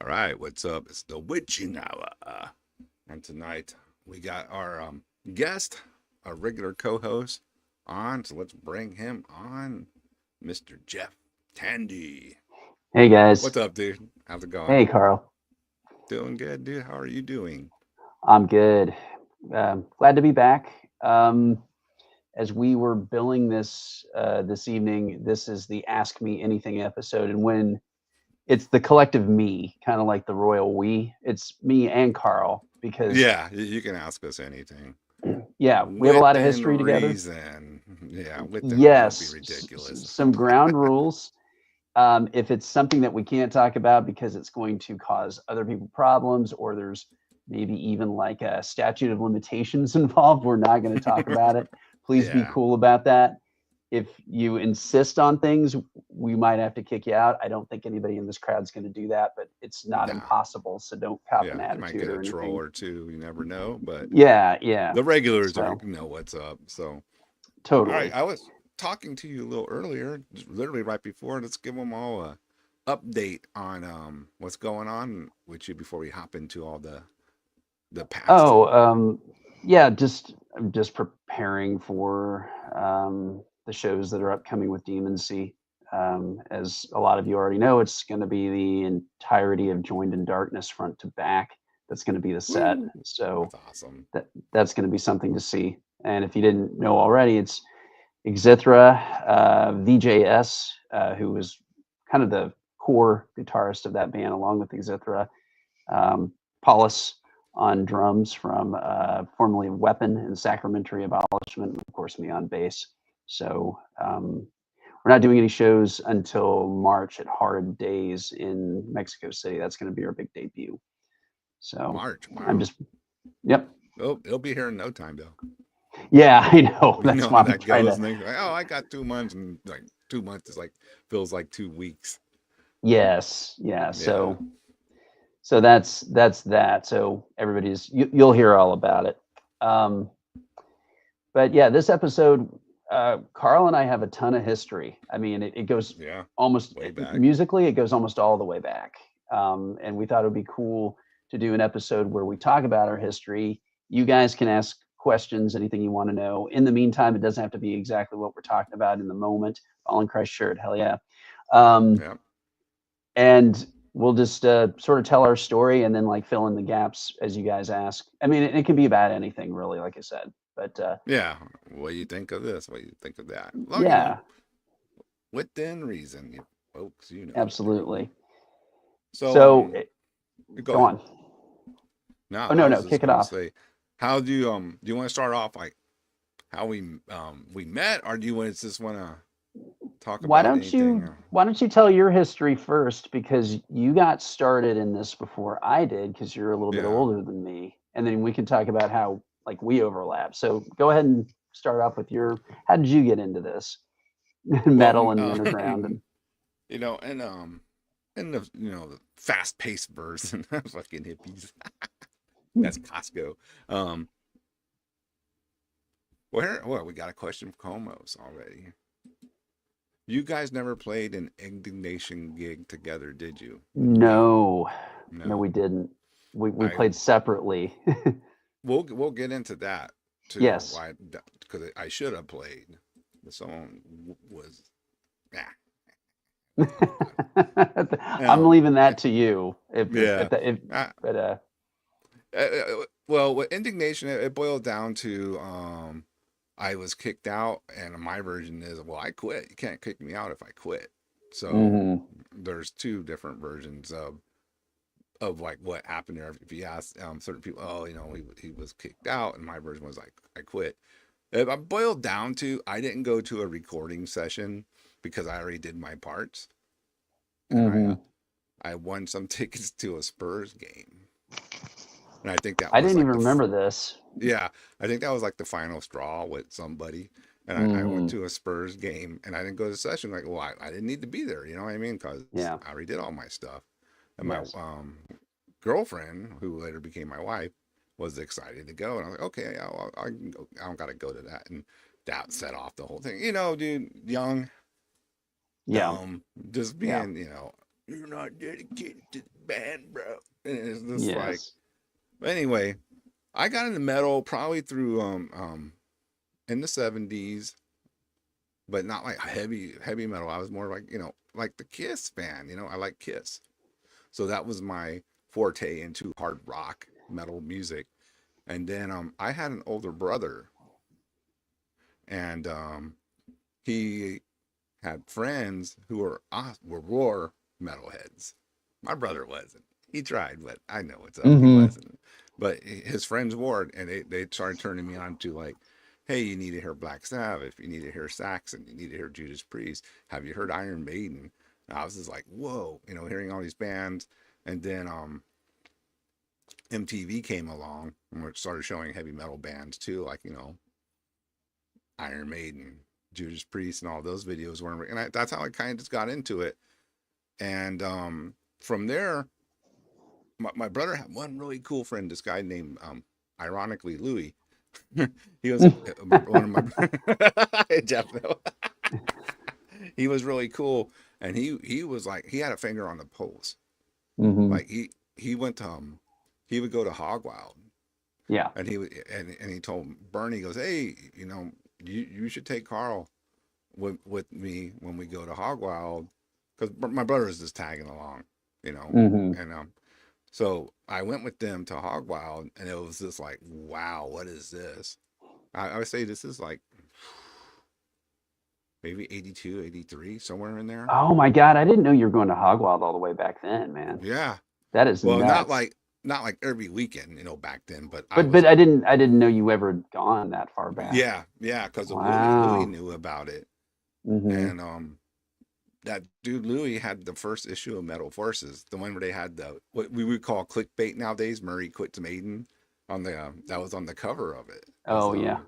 All right, what's up? It's the witching hour. And tonight we got our guest, our regular co-host on. So let's bring him on, Mr. Jeff Tandy. Hey guys. What's up, dude? How's it going? Hey Carl. Doing good, dude. How are you doing? I'm good. Glad to be back. As we were billing this this evening, this is the Ask Me Anything episode, and when it's the collective me, kind of like the royal we, it's me and Carl because Yeah, you can ask us anything. yeah, we have a lot of Within history together. reason. Yeah, within reason. Don't be Yes, ridiculous. some ground rules. If it's something that we can't talk about because it's going to cause other people problems, or there's maybe even like a statute of limitations involved, we're not going to talk about it. Please be Yeah, cool about that. If you insist on things, we might have to kick you out. I don't think anybody in this crowd's going to do that, but it's not nah. impossible. So don't cop Yeah, an you might attitude get a or troll anything. or two. You never know, but Yeah, yeah. the regulars are So know what's up. So, all right, totally. I was talking to you a little earlier, just literally right before. Let's give them all a update on what's going on with you before we hop into all the past. Oh, yeah, I'm just preparing for the shows that are upcoming with Demoncy. As a lot of you already know, it's going to be the entirety of Joined in Darkness front to back. That's going to be the set. Woo! So That's awesome. that's going to be something to see. And if you didn't know already, it's Xithra, VJS, who was kind of the core guitarist of that band, along with Xithra, Paulus on drums from formerly Weapon and Sacramentary Abolishment, and of course me on bass. So we're not doing any shows until March at Hard Days in Mexico City. That's going to be our big debut. So March, I'm wow. just, yep. Oh, it'll be here in no time though. Yeah, I know. You That's know how why I'm that trying goes. to, And they like, oh, I got 2 months, and like 2 months is like feels like 2 weeks. yes, yeah. Yeah. So that's that. So you'll hear all about it. Um, but yeah, this episode, Carl and I have a ton of history. I mean, it goes Yeah. almost Way back. musically, it goes almost all the way back. And we thought it would be cool to do an episode where we talk about our history. You guys can ask questions, anything you want to know. In the meantime, it doesn't have to be exactly what we're talking about in the moment. All in Christ shirt, hell yeah. Um, Yeah. and we'll just sort of tell our story and then like fill in the gaps as you guys ask. I mean, it can be about anything really, like I said. But Yeah. What do you think of this? What do you think of that? Well, yeah, within reason, you folks, you know what to do. absolutely. So, So go go ahead. on. No, Oh I no, was no, just kick it gonna off. say, how do you want to start off like how we met, or do you just want to talk Why about don't anything? you why don't you tell your history first because you got started in this before I did because you're a little bit Yeah. older than me, and then we can talk about how like we overlap. So go ahead and start off with your how did you get into this Well, metal and the underground and you know, and the the fast paced version, fucking hippies. That's Costco. Um, well, we got a question from Comos already. You guys never played an Indignation gig together, did you? no, no, No. we didn't. We I played separately. we'll get into that too. Yes. Why? Because I should have played. The song was I'm um leaving that to you. yeah. If Uh, but well, with Indignation, it boiled down to I was kicked out, and my version is, well, I quit. You can't kick me out if I quit. So mhm. there's two different versions of like what happened there. If you ask certain people, oh, he was kicked out, and my version was like I quit. If I boiled down to, I didn't go to a recording session because I already did my parts, and Mhm. I won some tickets to a Spurs game, and I think that I was didn't like even remember this. yeah, I think that was like the final straw with somebody. And I went Mhm. to a Spurs game and I didn't go to the session. Like, well, I didn't need to be there. You know what I mean? Because Yeah. I already did all my stuff. And my Yes. girlfriend, who later became my wife, was excited to go. And I was like, okay, I can go. I don't got to go to that. And that set off the whole thing. Dude, young, Yeah. dumb, just Yeah. being, you're not dedicated to the band, bro. And it's just like, Yes. anyway, I got into metal probably through in the 70s, but not like heavy metal. I was more like, like the Kiss fan, I like Kiss. So that was my forte into hard rock metal music. And then I had an older brother, and he had friends who were war metalheads. My brother wasn't. He tried, but I know what's up. He Hmm. wasn't. But his friends were, and they started turning me on to like, hey, you need to hear Black Sabbath, you need to hear Saxon, you need to hear Judas Priest. Have you heard Iron Maiden? And I was just like, whoa, hearing all these bands. And then MTV came along and started showing heavy metal bands too, like Iron Maiden, Judas Priest, and all those videos were. And that's how I kind of just got into it. And from there, my brother had one really cool friend, this guy named, ironically, Louis. He was one of my Jeff. He was really cool, and he was like, he had a finger on the pulse. Hmm. Like he went to he would go to Hog Wild, Yeah. and and he told Bernie, he goes, hey, you should take Carl with me when we go to Hog Wild, because my brother is just tagging along, Hmm. and so I went with them to Hog Wild, and it was just like, wow, what is this? I would say this is like maybe 82, 83, somewhere in there. Oh my God, I didn't know you were going to Hogwild all the way back then, man. Yeah. That is Well, nuts. not like every weekend, back then, but I But was but like, I didn't know you ever had gone that far back. yeah, yeah, because of Louis. Louis Wow. knew about it. Hmm. And that dude Louis had the first issue of Metal Forces, the one where they had the what we would call clickbait nowadays. Murray quits Maiden on the that was on the cover of it. Was Oh yeah.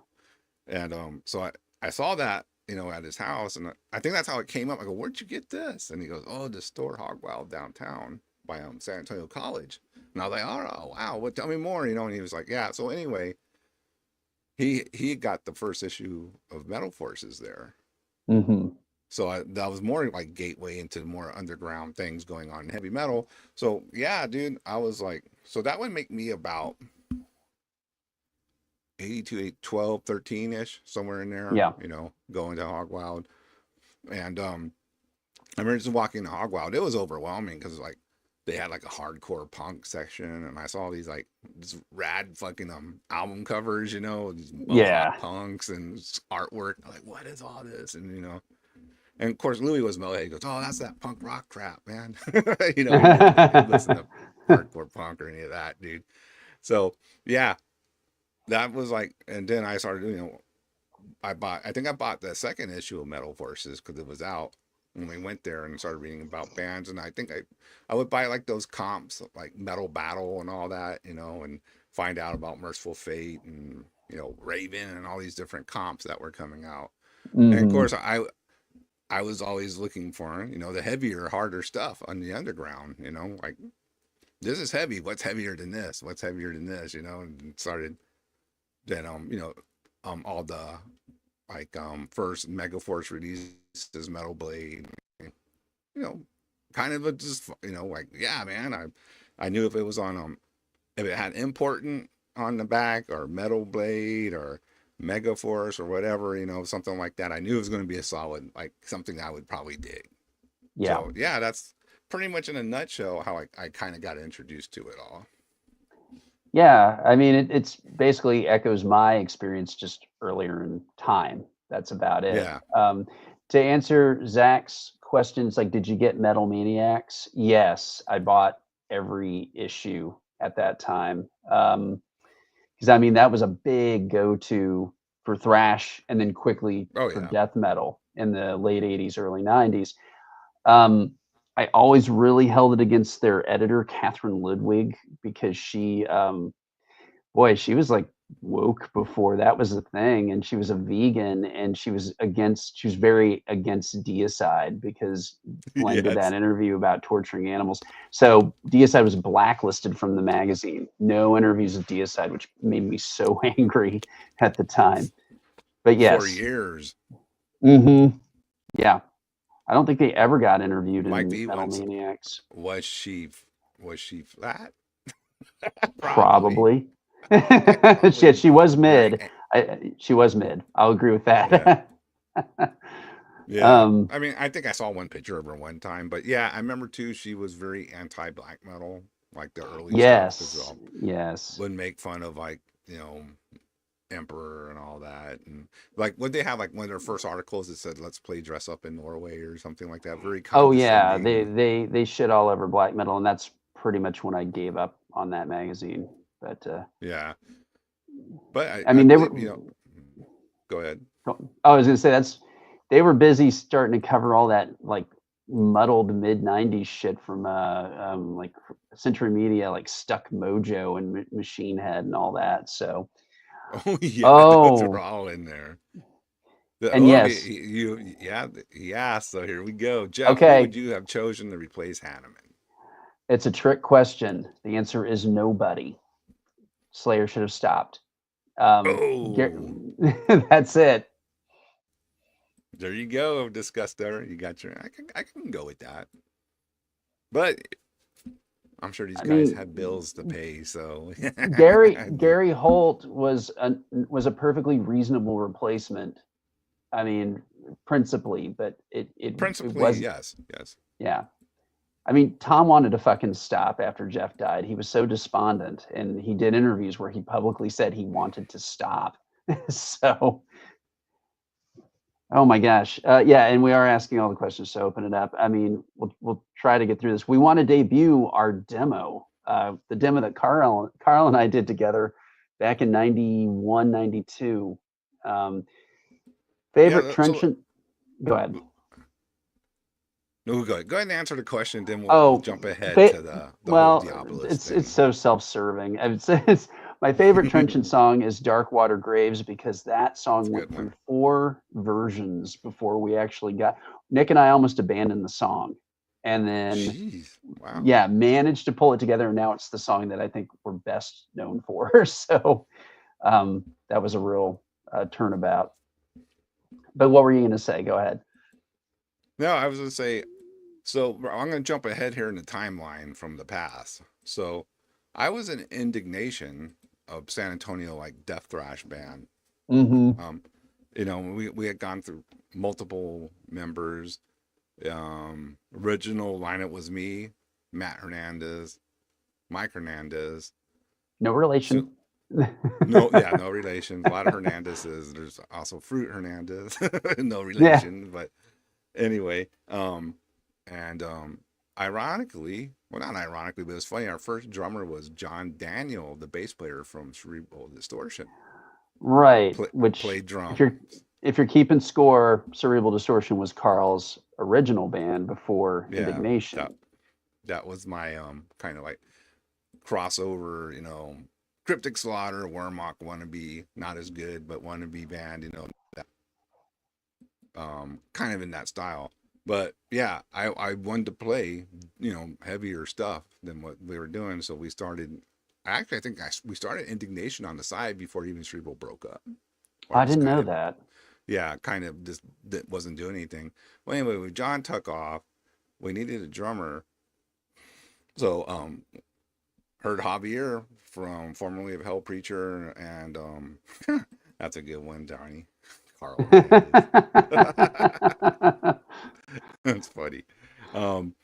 and so I saw that, at his house, and I think that's how it came up. I go, where'd you get this? And he goes, oh, the store Hogwild downtown by San Antonio College. And I was like, oh wow, what? Tell me more, And he was like, yeah. So anyway, he got the first issue of Metal Forces there. Hmm. So that was more like gateway into more underground things going on in heavy metal. So yeah, dude, I was like, so that would make me about 82, 8, 12, 13-ish, somewhere in there, Yeah. going to Hog Wild. And I remember just walking to Hog Wild. It was overwhelming because like they had like a hardcore punk section, and I saw these like this rad fucking album covers, these mohawk Yeah. punks and artwork. I'm like, what is all this? And and of course, Louis was Metalhead. He goes, "Oh, that's that punk rock crap, man." He didn't listen to hardcore punk or any of that, dude. So yeah, that was like, and then I started, I think I bought the second issue of Metal Forces because it was out when we went there and started reading about bands. And I think I would buy like those comps, like Metal Battle and all that, and find out about Merciful Fate and Raven and all these different comps that were coming out. And of Hmm. course, I was always looking for, the heavier, harder stuff on the underground, like this is heavy. What's heavier than this? What's heavier than this? And started then, all the like, first Megaforce releases Metal Blade, you know, kind of a just, like, yeah, man, I knew if it was on, if it had important on the back or Metal Blade or Megaforce or whatever, something like that, I knew it was going to be a solid, like something I would probably dig. Yeah. So yeah, that's pretty much in a nutshell how I kind of got introduced to it all. Yeah. I mean, it's basically echoes my experience just earlier in time. That's about it. Yeah. To answer Zach's questions, like, did you get Metal Maniacs? Yes, I bought every issue at that time. Because I mean, that was a big go-to for thrash, and then quickly Oh for yeah. death metal in the late '80s, early '90s. Um, I always really held it against their editor, Catherine Ludwig, because boy, she was like woke before that was a thing, and she was a vegan, and she was very against deicide because Glenn did that Yes. interview about torturing animals. So deicide was blacklisted from the magazine. No interviews with deicide, which made me so angry at the time. But For yes, years. hmm, yeah. I don't think they ever got interviewed Mike in D Metal once Maniacs. was she was she flat? Probably. Probably. Probably She was very mid. She was mid. I'll agree with yeah. that. Yeah. um, I mean, I think I saw one picture of her one time, but yeah, I remember too she was very anti black metal, like the early stuff, because yes, yes. would make fun of like, Emperor and all that. And like would they have like one of their first articles that said let's play dress up in Norway or something like that? Very Oh yeah, they condescending. they they shit all over black metal, and that's pretty much when I gave up on that magazine. But Yeah. But I I mean, they were. believe, go ahead. I was gonna say they were busy starting to cover all that like muddled mid '90s shit from like Century Media, like Stuck Mojo and Machine Head and all that. So Oh yeah, those are oh, all in there. and yes, Yeah. So here we go, Jeff. Who would okay, you have chosen to replace Hanneman? it's a trick question. The answer is nobody. Slayer should have stopped. Oh, That's it. there you go, Disguster. You got your. I can go with that, but I'm sure these I guys mean, had bills to pay, so Gary Holt was a perfectly reasonable replacement. I mean, principally, but it principally, was yes, yes. yeah. I mean, Tom wanted to fucking stop after Jeff died. He was so despondent, and he did interviews where he publicly said he wanted to stop. So, oh my gosh, yeah, and we are asking all the questions to open it up. I mean, we'll try to get through this. We want to debut our demo, the demo that Carl and I did together back in 91, 92. Um, favorite Yeah. So Trenchant. Go ahead. no, go ahead. Go ahead and answer the question. Then we'll Oh, jump ahead fa- to the whole well, Diabolus it's thing. so self-serving. I would say it's my favorite Trenchant song is "Dark Water Graves" because that It's song a went good through one. 4 versions before we actually got. Nick and I almost abandoned the song, and then Jeez. Wow. yeah, managed to pull it together. And now it's the song that I think we're best known for. So that was a real turnabout. But what were you going to say? Go ahead. No, I was gonna say. So I'm gonna jump ahead here in the timeline from the past. So I was in Indignation of San Antonio, like death thrash band. Mm-hmm. Um, we had gone through multiple members. Original lineup was me, Matt Hernandez, Mike Hernandez. No So relation. no, yeah, no relations. A lot of Hernandezes. There's also Fruit Hernandez, no Yeah. relation. But anyway, and ironically, well, not ironically, but it's funny. Our first drummer was John Daniel, the bass player from Cerebral Distortion. Right. Which, Played if drums. you're keeping score, Cerebral Distortion was Carl's original band before Yeah, that Indignation. that was my kind of like crossover. Cryptic Slaughter, Warmock wannabe, not as good, but wannabe band. That kind of in that style. But yeah, I wanted to play, heavier stuff than what we were doing. So we started. Actually, I think we started Indignation on the side before even Cerebral broke up, or I just didn't kind know of, that. yeah, kind of just that wasn't doing anything. Well, anyway, with John took off, we needed a drummer. So heard Javier from formerly of Hell Preacher, and that's a good one, Donnie. Carl Hernandez. That's funny. Um,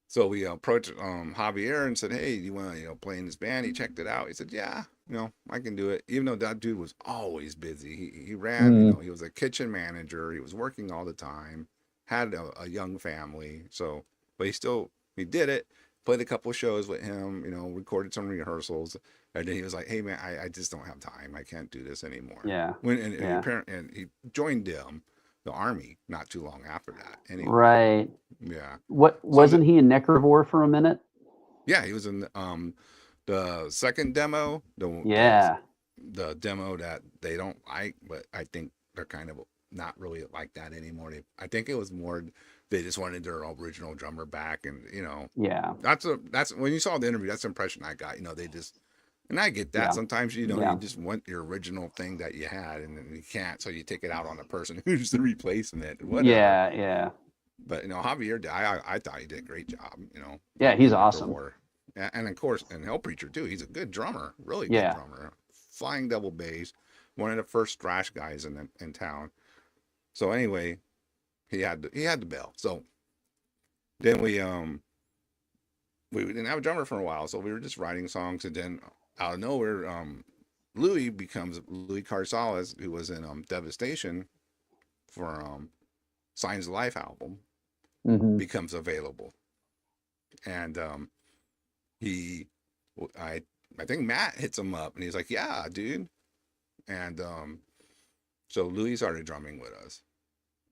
so we approached Javier and said, "Hey, you want to play in this band?" He checked it out. He said, "Yeah, I can do it." Even though that dude was always busy, he ran. Mm, He was a kitchen manager. He was working all the time. Had a young family. So, but he did it. Played a couple of shows with him. Recorded some rehearsals, and then he was like, "Hey man, I just don't have time. I can't do this anymore." yeah. And Yeah. he joined the army not too long after that. Anyway, Right. yeah. What So wasn't he a Necrovore for a minute? yeah, he was in the second demo, Yeah. the demo that they don't like, but I think they're kind of not really like that anymore. I think it was more they just wanted their original drummer back, and Yeah. that's when you saw the interview, that's the impression I got. They just And I get that. Yeah. Sometimes, you Yeah. just want your original thing that you had and then you can't. So you take it out on the person who's the replacement, whatever. Yeah. Yeah. But, Javier, I thought he did a great job, Yeah. He's in River awesome. War. And of course, and Hell Preacher too. He's a good drummer, really good Yeah. drummer. Flying double bass, one of the first thrash guys in town. So anyway, he had the bell. So then we didn't have a drummer for a while, so we were just writing songs, and then out of nowhere, Louis Carsales, who was in Devastation for Signs of Life album, Hmm. becomes available, and he, I think Matt hits him up, and he's like, "Yeah, dude," and so Louis started drumming with us,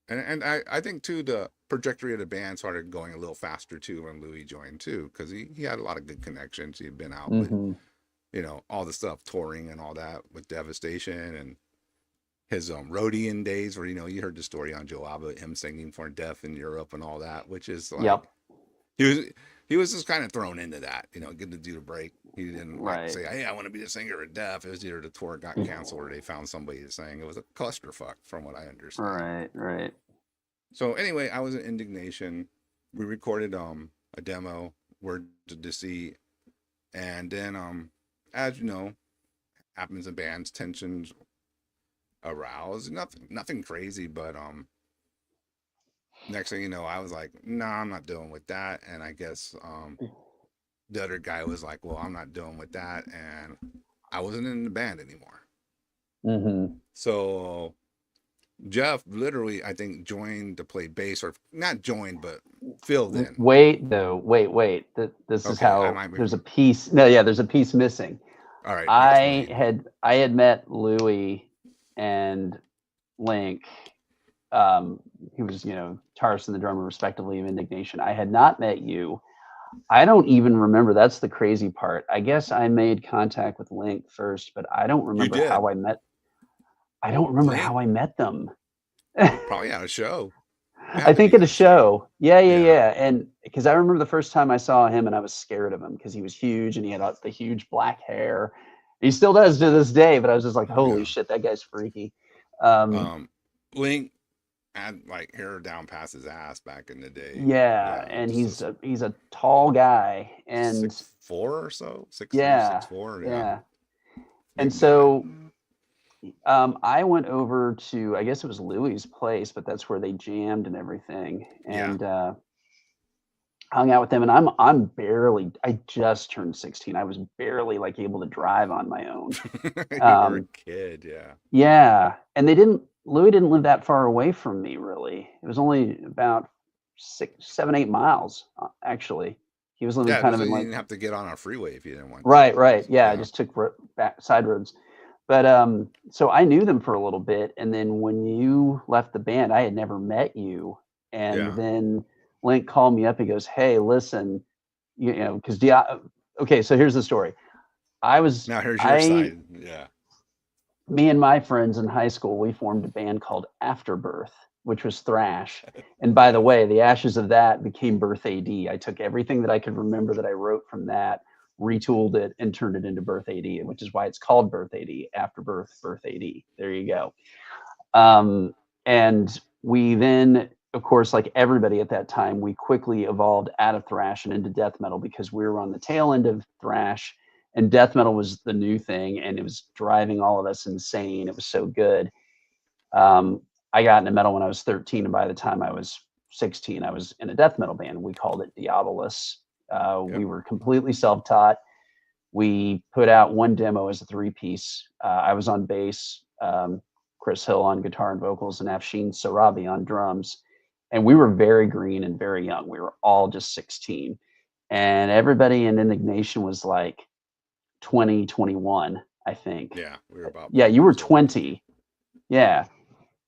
and I think too the trajectory of the band started going a little faster too when Louis joined too, because he had a lot of good connections. He'd been out with Hmm. all the stuff touring and all that with Devastation and his Rhodian days where you heard the story on Joe Abba, him singing for Deaf in Europe and all that, which is like Yep. he was he was just kind of thrown into that, getting to do the break. He didn't like Right. say, "Hey, I want to be the singer of Deaf." It was either the tour got canceled or they found somebody to sing. It was a clusterfuck from what I understand. Right. Right. So anyway, I was in Indignation. We recorded a demo, Word to Deceit, and then as you know, happens in bands, tensions aroused. Nothing crazy, but next thing you know, I was like, no, I'm not dealing with that. And I guess the other guy was like, well, I'm not dealing with that, and I wasn't in the band anymore. Hmm. So Jeff literally, I think, joined to play bass, or not joined, but filled in. Wait, though. Wait. This is Okay, I how might be. there's a piece. No, yeah, there's a piece missing. All right, I explain. had I had met Louis and Link. He was, Taurus and the drummer, respectively, of Indignation. I had not met you. I don't even remember. That's the crazy part. I guess I made contact with Link first, but I don't You remember did. how I met. I don't remember Link how I met them. probably had a show. It I had to think be at a at a show. show. Yeah, yeah, Yeah. yeah. And because I remember the first time I saw him and I was scared of him because he was huge and he had the huge black hair. He still does to this day, but I was just like, holy Yeah. shit, that guy's freaky. Um, Um, Link had like hair down past his ass back in the day. yeah, Yeah, and just he's a tall guy, and 6'4" or so, 6'3", yeah, 6'4". Yeah, yeah. And big guy. so I went over to, I guess it was Louis's place, but that's where they jammed and everything, Yeah, and hung out with them. And I'm barely, I just turned 16. I was barely like able to drive on my own. you were a Um, kid. Yeah. yeah, and Louis didn't live that far away from me, really. It was only about 6, 7, 8 miles, actually. He was living Yeah, kind of you in like, didn't have to get on a freeway if you didn't want to. right, right. Yeah, I Yeah, just took back side roads. But so I knew them for a little bit, and then when you left the band, I had never met you, and yeah. then Link called me up. He goes, "Hey, listen, because okay, so here's the story. I was Now here's your I side. Yeah. Me and my friends in high school, we formed a band called Afterbirth, which was thrash. And by the Yes. way, the ashes of that became Birth A.D. I took everything that I could remember that I wrote from that, retooled it, and turned it into Birth A.D., which is why it's called Birth A.D. Afterbirth, Birth A.D. There you go. And we then, of course, like everybody at that time, we quickly evolved out of thrash and into death metal because we were on the tail end of thrash, and death metal was the new thing, and it was driving all of us insane. It was so good. Um, I got into metal when I was 13, and by the time I was 16, I was in a death metal band. We called it Diabolus. We Yep. were completely self-taught. We put out one demo as a three-piece. I was on bass, Chris Hill on guitar and vocals, and Afshin Sarabi on drums. And we were very green and very young. We were all just 16. And everybody in Indignation was like 20, 21, I think. Yeah, we were about Yeah, 5 you were years older than you. 20. Yeah.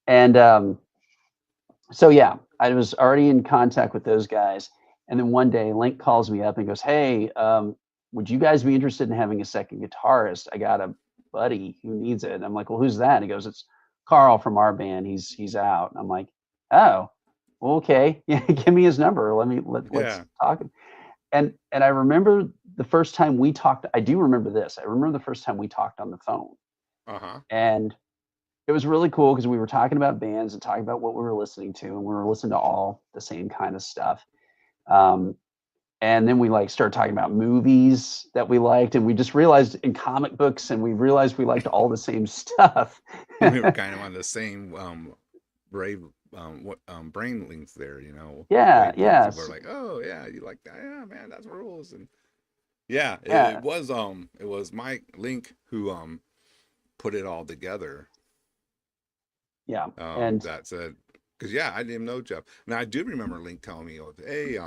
And so, yeah, I was already in contact with those guys. And then one day, Link calls me up and goes, "Hey, would you guys be interested in having a second guitarist? I got a buddy who needs it." And I'm like, "Well, who's that?" And he goes, "It's Carl from our band. He's out." And I'm like, "Oh, well, okay. Yeah, give me his number. Let's Yeah. talk." And I remember the first time we talked, I do remember this. I remember the first time we talked on the phone, Uh-huh. and it was really cool because we were talking about bands and talking about what we were listening to, and we were listening to all the same kind of stuff. Um, and then we like started talking about movies that we liked, and we just realized in comic books, and we realized we liked all the same stuff. We were kind of on the same brave what brain links there, Yeah, wavelengths. You were yes, like, oh yeah, you like that? Yeah, man, that's rules. And yeah, yeah, it was Mike Link who put it all together. yeah, and That said, because yeah, I didn't even know Jeff. Now I do remember Link telling me, oh, hey,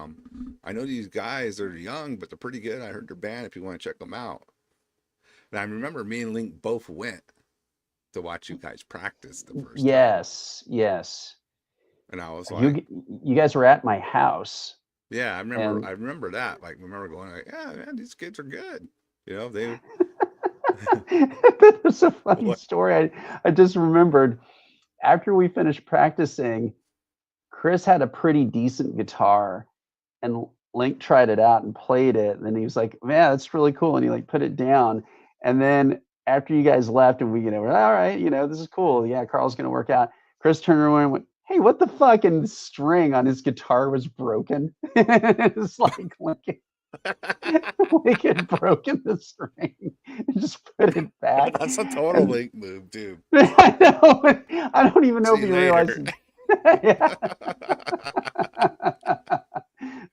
I know these guys are young, but they're pretty good. I heard their band. If you want to check them out. And I remember me and Link both went to watch you guys practice the first time. yes, yes. And I was like, You you guys were at my house, yeah, and I remember that. Like, remember going like, yeah, man, these kids are good. They there's a funny what? story. I just remembered after we finished practicing, Chris had a pretty decent guitar, and Link tried it out and played it, and then he was like, "Man, that's really cool," and he like put it down, and then after you guys left and we, we're all right, this is cool. Yeah, Carl's gonna work out. Chris turned around and went, "Hey, what the fuck?" And the string on his guitar was broken. It's like Link had broken the string and just put it back. That's a total And Link move, dude. I know. I don't even know See if you he later. realizes. Yeah.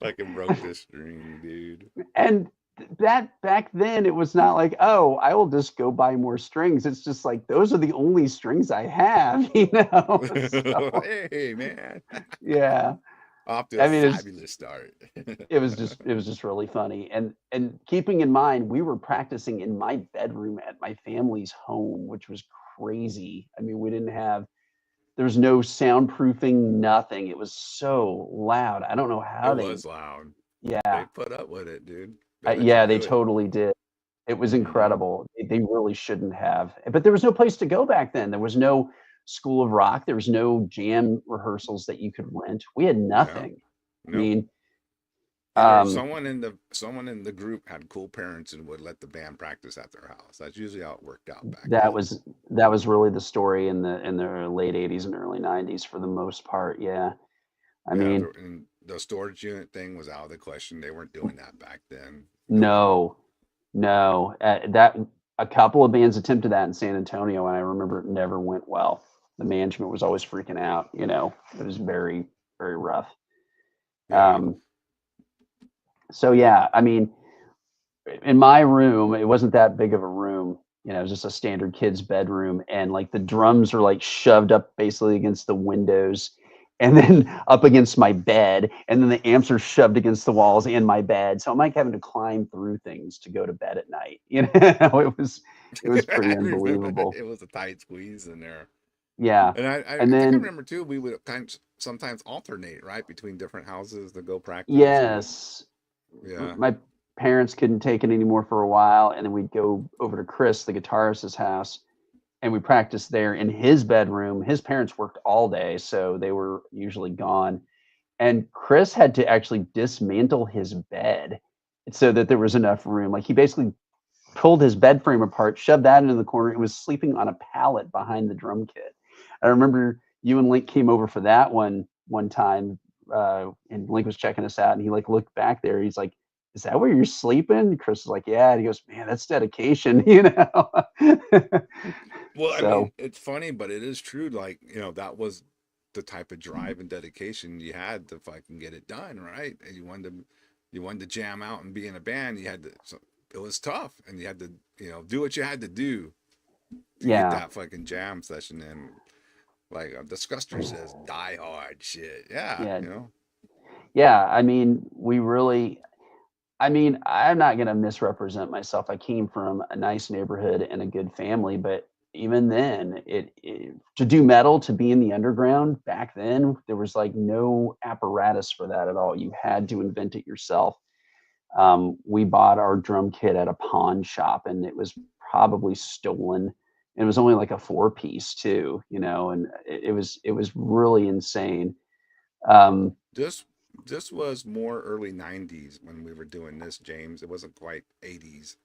Fucking broke this string, dude. And that back then it was not like, oh, I will just go buy more strings. It's just like those are the only strings I have, So Hey, man. yeah. Off to a I mean fabulous start. it was just really funny. And keeping in mind we were practicing in my bedroom at my family's home, which was crazy. I mean, we didn't have there was no soundproofing, nothing. It was so loud. I don't know It how they was loud. yeah. They put up with it, dude. They let you Yeah, they do it. totally did. It was Hmm. incredible. They really shouldn't have. But there was no place to go back then. There was no School of Rock. There was no jam rehearsals that you could rent. We had Yeah. nothing. I Nope. mean, Either um, someone in the group had cool parents and would let the band practice at their house. That's usually how it worked out back that then. was that was really the story in the late '80s and early '90s for the most part. Yeah, I Yeah, mean, and the storage unit thing was out of the question. They weren't doing that back then. Nope. no, no. That a couple of bands attempted that in San Antonio, and I remember it never went well. The management was always freaking out. It was very, very rough. Yeah. Um, so Yeah. yeah, I mean, in my room, it wasn't that big of a room. It was just a standard kid's bedroom, and like the drums are like shoved up basically against the windows, and then up against my bed, and then the amps are shoved against the walls and my bed. So I'm like having to climb through things to go to bed at night. It was pretty I remember unbelievable. it was a tight squeeze in there. Yeah, And and I think I then remember too, we would sometimes alternate, right, between different houses to go practice. yes, Yeah. my parents couldn't take it anymore for a while, and then we'd go over to Chris, the guitarist's house, and we practiced there in his bedroom. His parents worked all day, so they were usually gone. And Chris had to actually dismantle his bed so that there was enough room. Like he basically pulled his bed frame apart, shoved that into the corner, and was sleeping on a pallet behind the drum kit. I remember you and Link came over for that one time, and Link was checking us out, and he like looked back there. He's like, "Is that where you're sleeping?" Chris is like, "Yeah." And he goes, "Man, that's dedication," Well, I mean, So it's funny, but it is true. Like, that was the type of drive and dedication you had to fucking get it done, right? And you wanted to jam out and be in a band. You had to, so it was tough, and you had to, do what you had to do to get yeah, that fucking jam session in. Like Disguster says, die hard shit. Yeah, yeah, yeah. I mean, we really. I mean, I'm not going to misrepresent myself. I came from a nice neighborhood and a good family, but even then, to do metal, to be in the underground back then, there was like no apparatus for that at all. You had to invent it yourself. We bought our drum kit at a pawn shop, and it was probably stolen. And it was only like a four piece too, and it was really insane. Um, just this was more early 90s when we were doing this, James. It wasn't quite 80s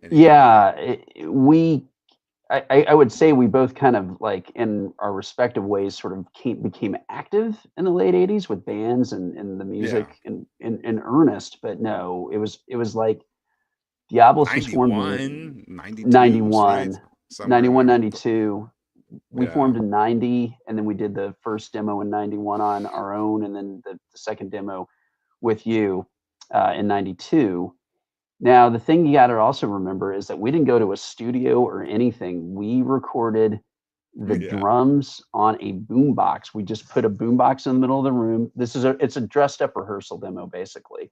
anymore. Yeah, I would say we both kind of like in our respective ways sort of became active in the late 80s with bands and the Yeah. music in earnest. But no, it was like Diabolus was formed in 91, 92, right? 91, Somewhere in 91, there. 92. We Yeah. formed in 90, and then we did the first demo in 91 on our own, and then the second demo with you in 92. Now, the thing you got to also remember is that we didn't go to a studio or anything. We recorded the Yeah. drums on a boombox. We just put a boombox in the middle of the room. It's a dressed up rehearsal demo basically.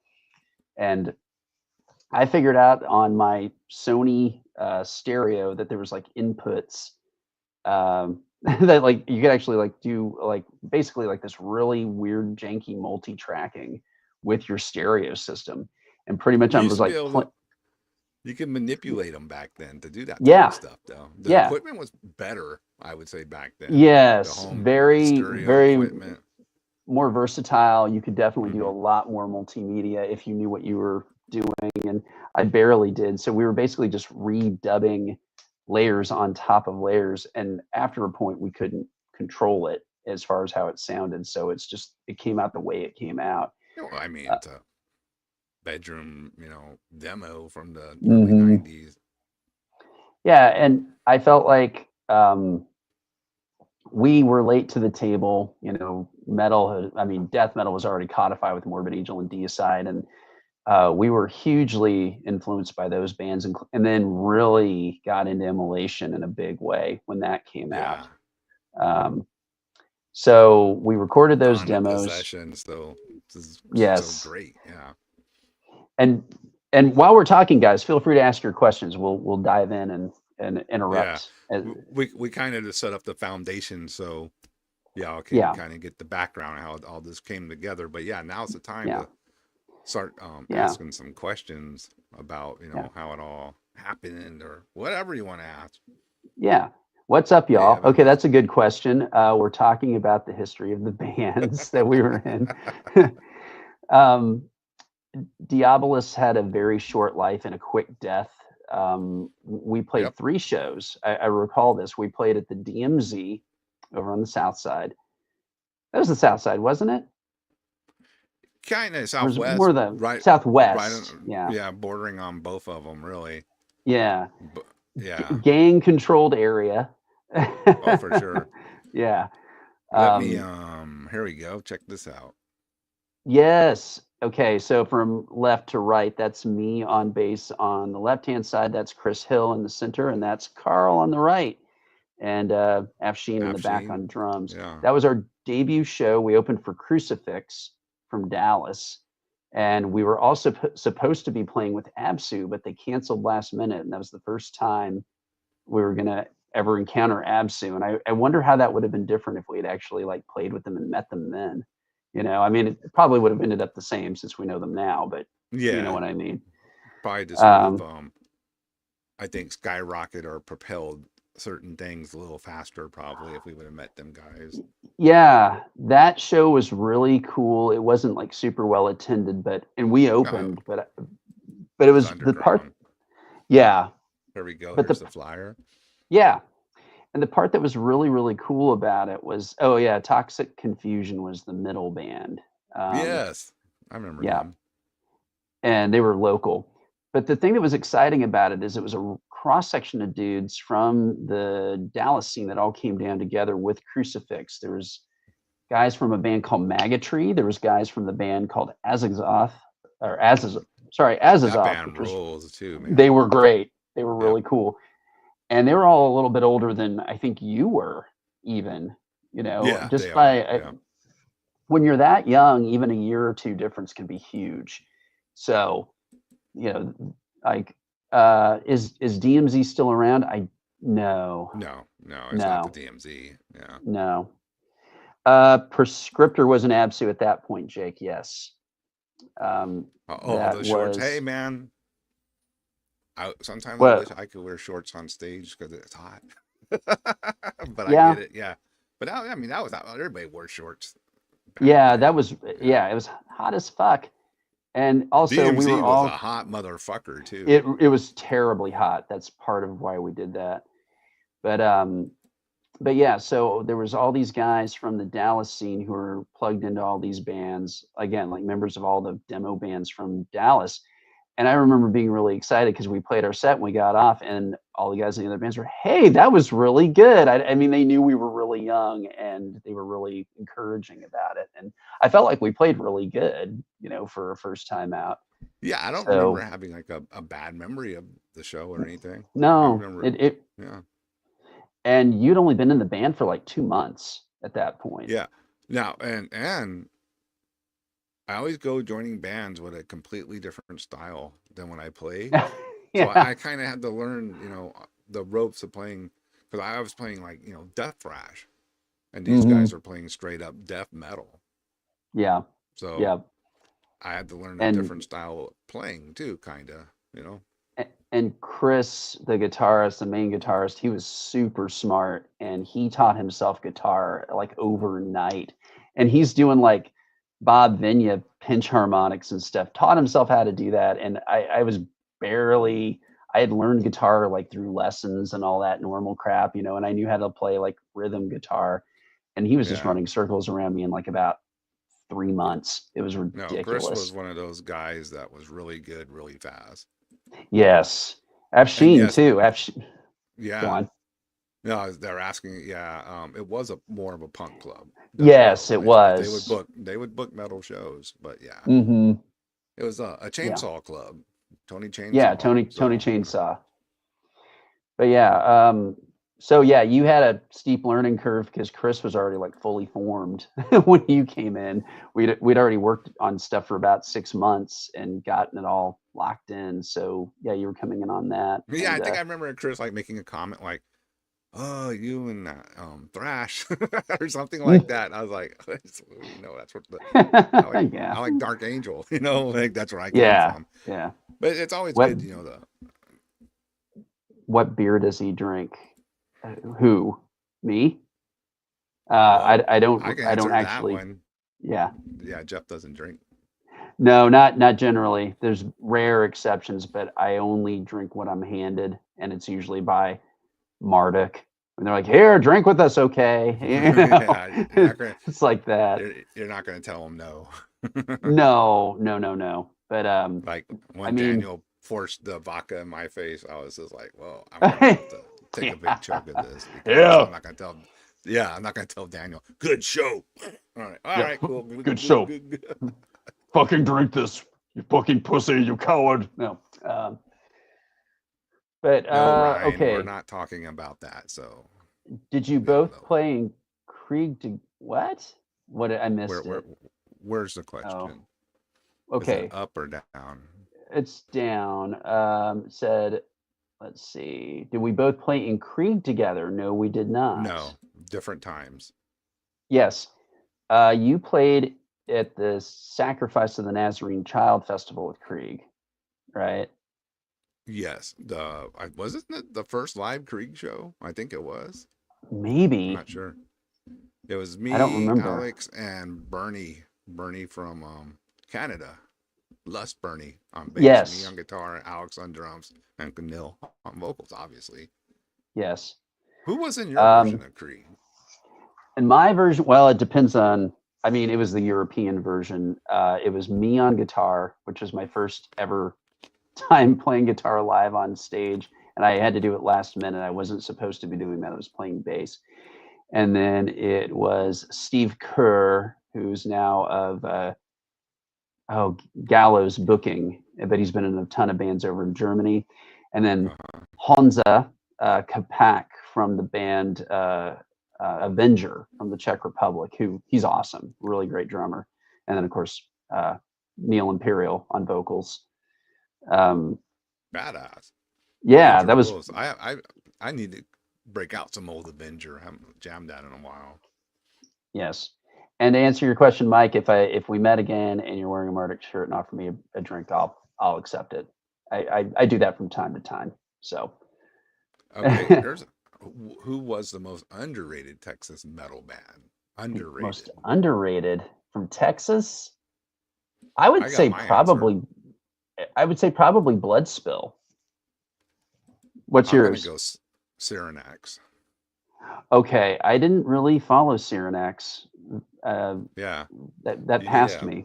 And I figured out on my Sony stereo that there was like inputs that like you could actually like do like basically like this really weird janky multi-tracking with your stereo system. And pretty much You I used was to be like, able to, you could manipulate them back then to do that type of yeah, stuff, though. The yeah. equipment was better, I would say, back then. The Yes, home very, stereo very equipment. more versatile. You could definitely do a Hmm. lot more multimedia if you knew what you were doing, and I barely did. So we were basically just redubbing layers on top of layers, and after a point, we couldn't control it as far as how it sounded. So it came out the way it came out. You know, I mean, Uh, it's a bedroom, demo from the early mhm. 90s. Yeah, and I felt like we were late to the table. You know, death metal was already codified with Morbid Angel and Deicide, and we were hugely influenced by those bands, and then really got into immolation in a big way when that came out. Yeah. Um, so we recorded those Gone in demos. possession. So this is so Yes, great. Yeah. and while we're talking, guys, feel free to ask your questions. We'll dive in and Yeah. interrupt. We kind of just set up the foundation. So y'all can Yeah, kind of get the background how all this came together. But yeah, now's the time yeah, to start yeah, asking some questions about yeah, how it all happened or whatever you want to ask. yeah. What's up, Hey, y'all? Evan. Okay, that's a good question. We're talking about the history of the bands that we were in. um, Diabolus had a very short life and a quick death. We played Yep. 3 shows. I recall this. We played at the DMZ over on the south side. That was the south side, wasn't it? Kind of Or was it more southwest, the right, right southwest? on, Yeah, yeah, bordering on both of them, really. yeah. But yeah, Gang controlled area. oh for sure. Yeah. Let me Um, here we go. Check this out. yes. Okay. So from left to right, that's me on bass on the left hand side. That's Chris Hill in the center, and that's Carl on the right. And Afshin in the back Afshin. on drums. Yeah. That was our debut show. We opened for Crucifix from Dallas, and we were also supposed to be playing with Absu, but they canceled last minute, and that was the first time we were gonna ever encounter Absu. And I wonder how that would have been different if we had actually like played with them and met them then. I mean, it probably would have ended up the same since we know them now, but you know Yeah. what I mean. Probably just would have Um, I think skyrocket or propelled certain things a little faster probably if we would have met them guys. Yeah, that show was really cool. It wasn't like super well attended, and we Oh, opened, but it it was was the part. underground. Yeah, There we go. but Here's the the flyer. yeah, and the part that was really really cool about it was, oh yeah, Toxic Confusion was the middle band. Um, Yes. I remember yeah, them. and they were local. But the thing that was exciting about it is it was a cross section of dudes from the Dallas scene that all came down together with Crucifix. There was guys from a band called Magatry. There was guys from the band called Azazoth, or That Azazoth, band which was rolls too, they man. were great. They were Yep. really cool, and they were all a little bit older than I think you were, even. Yeah, they Just are. by Yeah. when you're that young, even a year or two difference can be huge. So, like, is DMZ still around? I no, No, no, it's not the no, DMZ. Yeah. no. Prescriptor was an Absu at that point, Jake. Yes. Oh, That those shorts. Hey, was man. Sometimes I wish what? I could wear shorts on stage because it's hot. But I Yeah, get it. Yeah. But I mean, that was everybody wore shorts back Yeah, that then. was Yeah. yeah, it was hot as fuck. And also we were DMZ was a all hot motherfucker too. it was terribly hot. That's part of why we did that. But yeah, so there was all these guys from the Dallas scene who were plugged into all these bands, again, like members of all the demo bands from Dallas. And I remember being really excited because we played our set and we got off, and all the guys in the other bands were, "Hey, that was really good." I mean, they knew we were really young, and they were really encouraging about it. And I felt like we played really good, for a first time out. Yeah, I don't remember So having like a bad memory of the show or anything. I no, remember, it yeah, and you'd only been in the band for like 2 months at that point. yeah. Now and I always go joining bands with a completely different style than when I play. So Yeah. I kind of had to learn, the ropes of playing because I was playing like, death thrash, and these Hmm. guys are playing straight up death metal. Yeah. So Yeah. I had to learn a And different style of playing too, kind of. and Chris, the guitarist, the main guitarist, he was super smart, and he taught himself guitar like overnight. And he's doing like Bob Vinya pinch harmonics and stuff. Taught himself how to do that, and I was barely. I had learned guitar like through lessons and all that normal crap, and I knew how to play like rhythm guitar. And he was just Yeah. running circles around me in like about 3 months. It was No, Chris ridiculous. was one of those guys that was really good, really fast. Yes. And Afshin yes, too. Go yeah. on. No, they're asking. Yeah, it was a more of a punk club, death Yes, metal. it But they would was. book metal shows. But yeah, Mhm. it was a Yeah. chainsaw club, Tony Yeah, Chainsaw. Tony So Chainsaw. But yeah, so yeah, you had a steep learning curve because Chris was already like fully formed when you came in. We'd already worked on stuff for about 6 months and gotten it all locked in. So yeah, you were coming in on that. yeah, I And think I remember Chris like making a comment like, "Oh, you and thrash" or something like that. And I was like, that's what I yeah. like Dark Angel. Like that's where I came Yeah. from. Yeah. But it's always What good, the what beer does he drink? Who? Me? well, I can I don't answer that actually. one. Yeah. Yeah, Jeff doesn't drink. No, not generally. There's rare exceptions, but I only drink what I'm handed, and it's usually by Marduk. And they're like, "Here, drink with us, okay?" Yeah, It's like that. you're not gonna tell him no. No, no, no, no. But Like I when mean, Daniel forced the vodka in my face, I was just like, well, I'm gonna have to take a big chug of this because yeah, I'm not gonna tell. Yeah, I'm not gonna tell Daniel. Good show. All yeah, right, cool. good show. Fucking drink this, you fucking pussy, you coward. No, but No, Ryan, we're okay. not talking about that. So Did you yeah, both no. play in Krieg to what? What I Where missed where it. where's the Oh, question? Is it okay. up or down? It's down. Said, let's see. Did we both play in Krieg together? No, we did not. No, different times. Yes. You played at the Sacrifice of the Nazarene Child Festival with Krieg, right? Yes, wasn't it the first live Krieg show? I think it was. I'm Maybe. not sure. It was I don't me, remember. Alex, and Bernie from Canada. Lust Bernie on bass, me Yes. on guitar, Alex on drums, and Camille on vocals, obviously. Yes. Who was in your Um, version of Krieg? in my version, well, it depends on. I mean, it was the European version. It was me on guitar, which was my first ever time playing guitar live on stage, and I had to do it last minute. I wasn't supposed to be doing that. I was playing bass. And then it was Steve Kerr, who's now of Gallows Booking, but he's been in a ton of bands over in Germany. And then Uh-huh. Honza Kapak from the band Avenger from the Czech Republic, who he's awesome, really great drummer. And then of course Neil Imperial on vocals. Um, Badass. yeah, Avenger that was rules. I need to break out some old Avenger. I haven't jammed that in a while. yes. And to answer your question, Mike, if we met again and you're wearing a Marduk shirt and offer me a drink, I'll accept it. I do that from time to time. So Okay, here's who was the most underrated Texas metal band? most Underrated. underrated from Texas, I would I got say my answer. probably. I would say probably Blood Spill. What's I'm gonna yours? go Cyrenax. Okay, I didn't really follow Cyrenax. Uh, Yeah, that you need passed a me.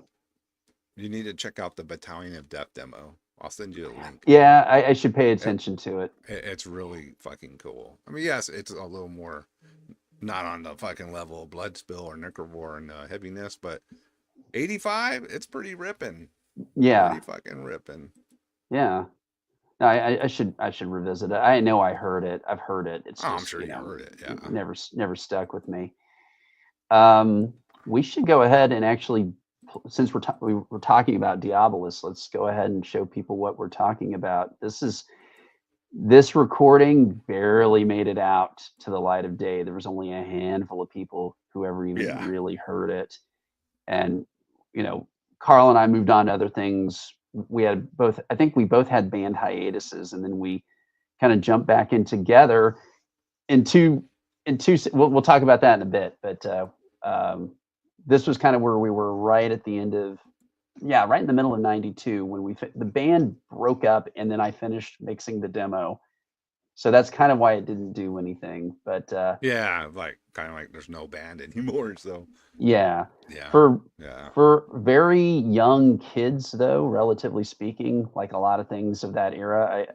you need to check out the Battalion of Death demo. I'll send you a link. Yeah, I should pay It, attention to it. it's really fucking cool. I mean, yes, it's a little more not on the fucking level of Bloodspill or Necrovore and heaviness, but 85, it's pretty ripping. Yeah, Pretty fucking ripping. yeah. No, I should revisit it. I know I heard it. I've heard it. It's Oh, I'm just sure you heard it. Yeah. never stuck with me. We should go ahead and actually, since we're talking about Diabolus, let's go ahead and show people what we're talking about. This recording barely made it out to the light of day. There was only a handful of people who ever even Yeah. really heard it. And, you know, Carl and I moved on to other things. We had both, I think we both had band hiatuses, and then we kind of jumped back in together in two, we'll talk about that in a bit. But this was kind of where we were right at the end of, yeah, right in the middle of 92 when the band broke up, and then I finished mixing the demo. So that's kind of why it didn't do anything. But Yeah, like kind of like there's no band anymore. So yeah, yeah, for yeah, for very young kids, though, relatively speaking, like a lot of things of that era,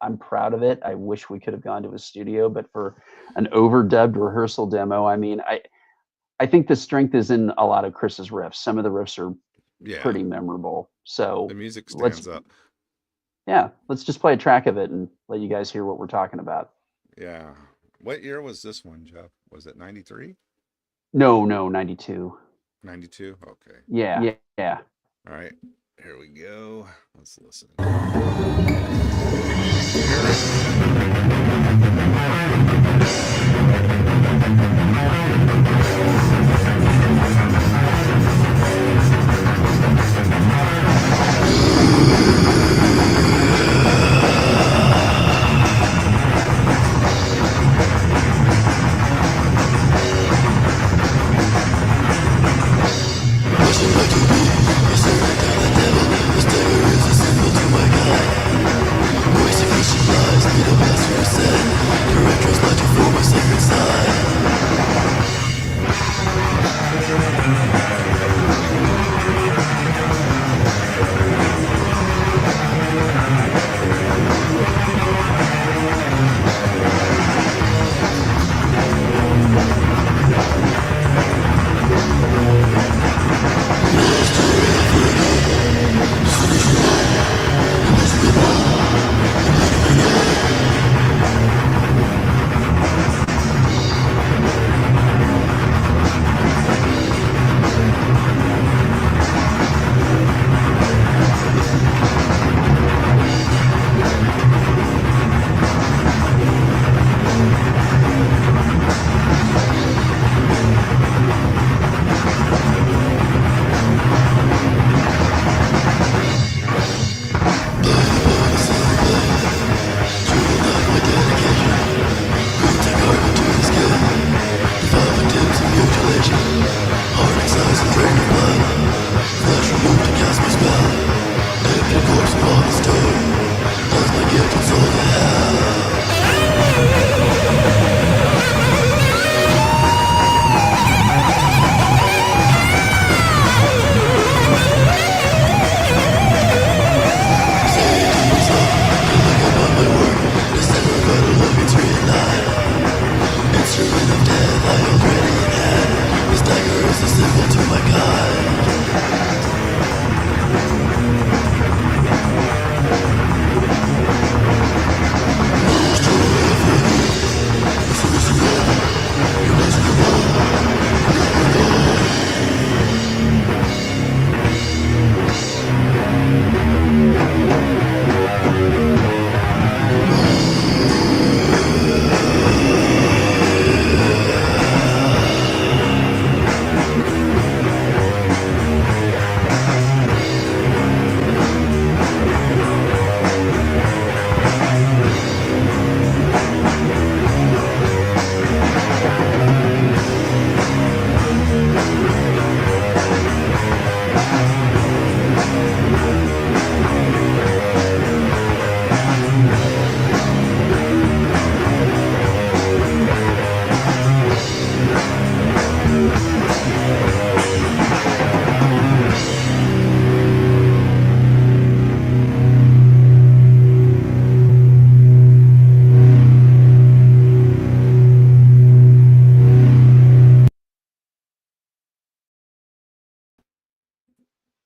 I'm proud of it. I wish we could have gone to a studio, but for an overdubbed rehearsal demo, I mean, I think the strength is in a lot of Chris's riffs. Some of the riffs are yeah. pretty memorable. The So music let's, stands up. yeah, let's just play a track of it and let you guys hear what we're talking about. Yeah. What year was this one, Jeff? Was it 93? No, 92. 92? Okay. Yeah, yeah. All right. Here we go. Let's listen. Retrospective for my sacred side.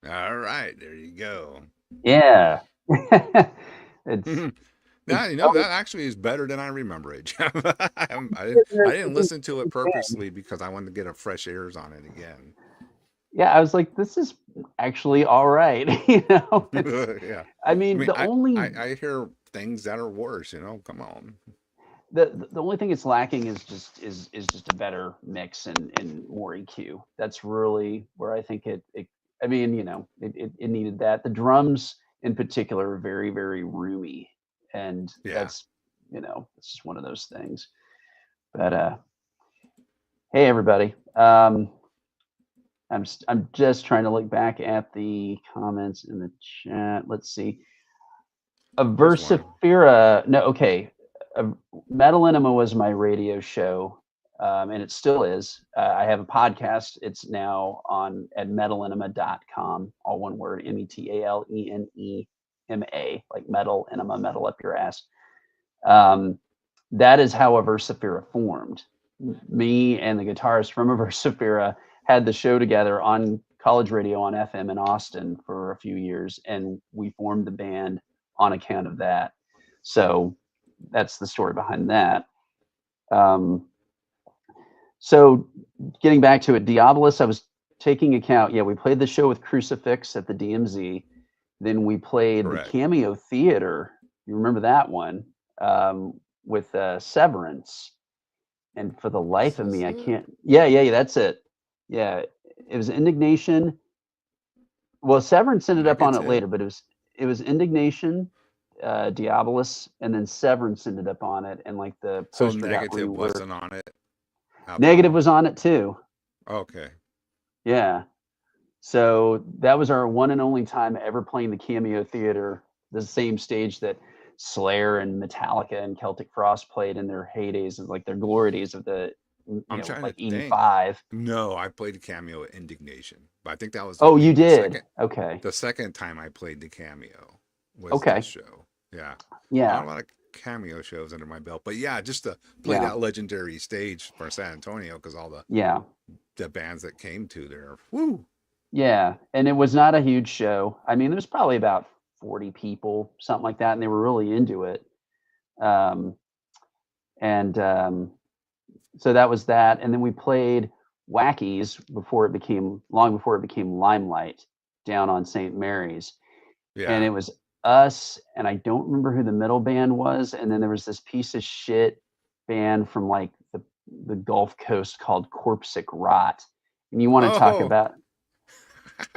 All right, there you go. Yeah. it's Now you know oh, that actually is better than I remember it, Jeff. I didn't it's listen to it purposely because I wanted to get a fresh ears on it again. yeah, I was like, this is actually all right. It's, Yeah, I I mean, mean, the only I hear things that are worse. You know, come on. the only thing it's lacking is just a better mix and more EQ. That's really where I think it I mean, it needed that. The drums in particular are very, very roomy, and Yeah, that's it's just one of those things. But hey everybody. I'm just trying to look back at the comments in the chat. Let's see. there's Averse one. Sefira. No, okay. Uh, Metal Enema was my radio show, and it still is. I have a podcast. It's now on at metalenema.com, all one word, Metalenema, like metal enema, metal up your ass. Um, that is how Averse Sefira formed. Me and the guitarist from Averse Sefira had the show together on college radio on FM in Austin for a few years, and we formed the band on account of that. So that's the story behind that. Um, so getting back to it, Diabolus, I was taking account. Yeah, we played the show with Crucifix at the DMZ. Then we played the Correct. Cameo Theater. You remember that one with Severance. And for the Is life of this me, I it? can't. Yeah, that's it. Yeah, it was Indignation. Well, Severance ended up on it Negative. later, but it was Indignation, Diabolus, and then Severance ended up on it, and like the So poster got negative reworked. wasn't on it after Negative all. was on it too. Okay. Yeah. So that was our one and only time ever playing the Cameo Theater, the same stage that Slayer and Metallica and Celtic Frost played in their heydays, and like their glory days of the, I'm trying to like think. 85. No, I played the cameo at Indignation, but I think that was Oh, you maybe did? Okay. the second time I played the cameo was this Okay. show. Yeah, I Yeah. got a lot of cameo shows under my belt, but yeah, just to play Yeah. that legendary stage for San Antonio because all Yeah. the bands that came to there. Woo! Yeah. And it was not a huge show. I mean, there's probably about 40 people, something like that, and they were really into it. Um, and so that was that. And then we played Wackies long before it became Limelight down on St. Mary's. And Yeah. it was us, and I don't remember who the middle band was. And then there was this piece of shit band from like the Gulf Coast called Corpsic Rot. And you want to talk Oh, about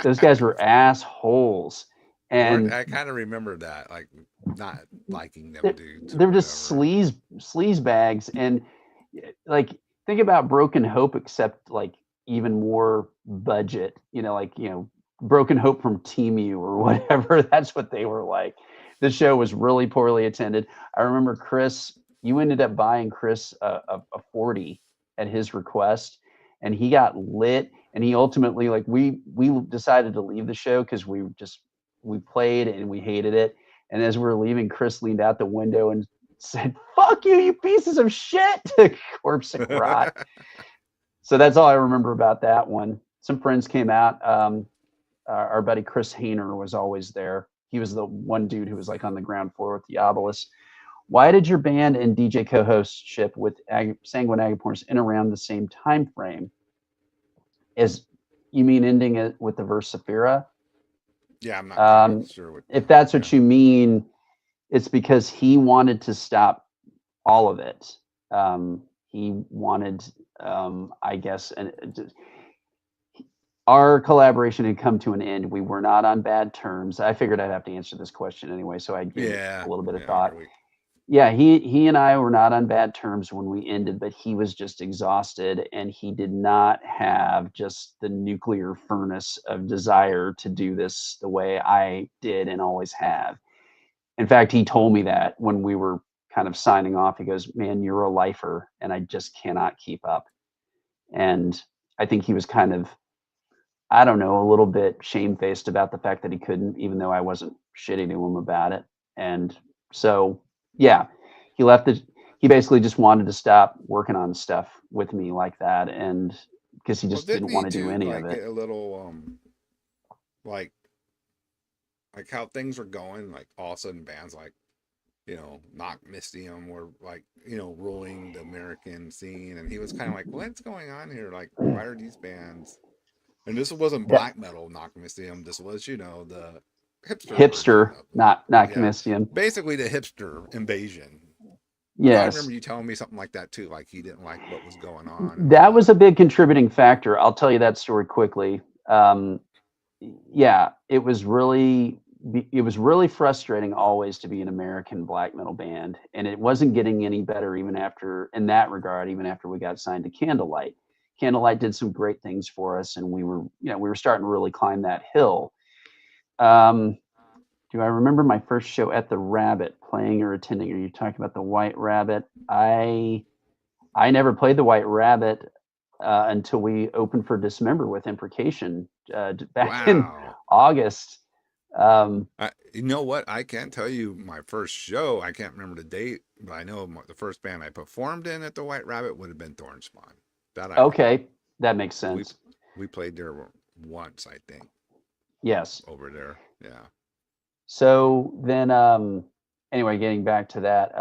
those guys were assholes. weren't And I kind of remember that, like not liking them they're, dudes or they're just whatever. sleaze bags. And like, think about Broken Hope, except like even more budget, like, Broken Hope from Temu or whatever. That's what they were like. The show was really poorly attended. I remember Chris, you ended up buying Chris a 40 at his request, and he got lit. And he ultimately, like, we decided to leave the show because we played and we hated it. And as we were leaving, Chris leaned out the window and said, "Fuck you, you pieces of shit," to Corpsic Rot. So that's all I remember about that one. Some friends came out. Our buddy Chris Hayner was always there. He was the one dude who was like on the ground floor with Diabolus. Why did your band and DJ co-hostship with Sanguine Agapornis in around the same time frame? Is you mean ending it with the Verse Sefira? Yeah, I'm not sure what. If that's Yeah. what you mean, it's because he wanted to stop all of it. He wanted, I guess, and our collaboration had come to an end. We were not on bad terms. I figured I'd have to answer this question anyway, so I'd give it Yeah. a little bit of Yeah. thought. Yeah, he and I were not on bad terms when we ended, but he was just exhausted, and he did not have just the nuclear furnace of desire to do this the way I did and always have. In fact, he told me that when we were kind of signing off. He goes, "Man, you're a lifer, and I just cannot keep up." And I think he was kind of, I don't know, a little bit shamefaced about the fact that he couldn't, even though I wasn't shitty to him about it. And so, yeah, he left it. He basically just wanted to stop working on stuff with me like that, and because he Well, just didn't didn't he want to do too any of like it. get a little like how things were going, like all of a sudden bands like, Knock Mystium were like, ruling the American scene, and he was kind of like, what's going on here? Like, why are these bands? And this wasn't That black metal Knock Mystium. This was, the hipster version hipster, of them. not Yeah, Comisium. basically the hipster invasion. I thought I remember Yes, you telling me something like that too. Like he didn't like what was going on and that was whatnot. a big contributing factor. I'll tell you that story quickly. Um, yeah, it was really frustrating always to be an American black metal band, and it wasn't getting any better even after in that regard, even after we got signed to Candlelight. Candlelight did some great things for us, and we were starting to really climb that hill. Um, do I remember my first show at the Rabbit playing or attending? Are you talking about the White Rabbit? I never played the White Rabbit until we opened for Dismember with Imprecation back in Wow. August. Um, You know what? I can't tell you my first show. I can't remember the date, but I know the first band I performed in at the White Rabbit would have been Thornspawn. That I know. okay, that makes We sense. we played there once, I think, Yes. over there. Yeah. So then, anyway, getting back to that,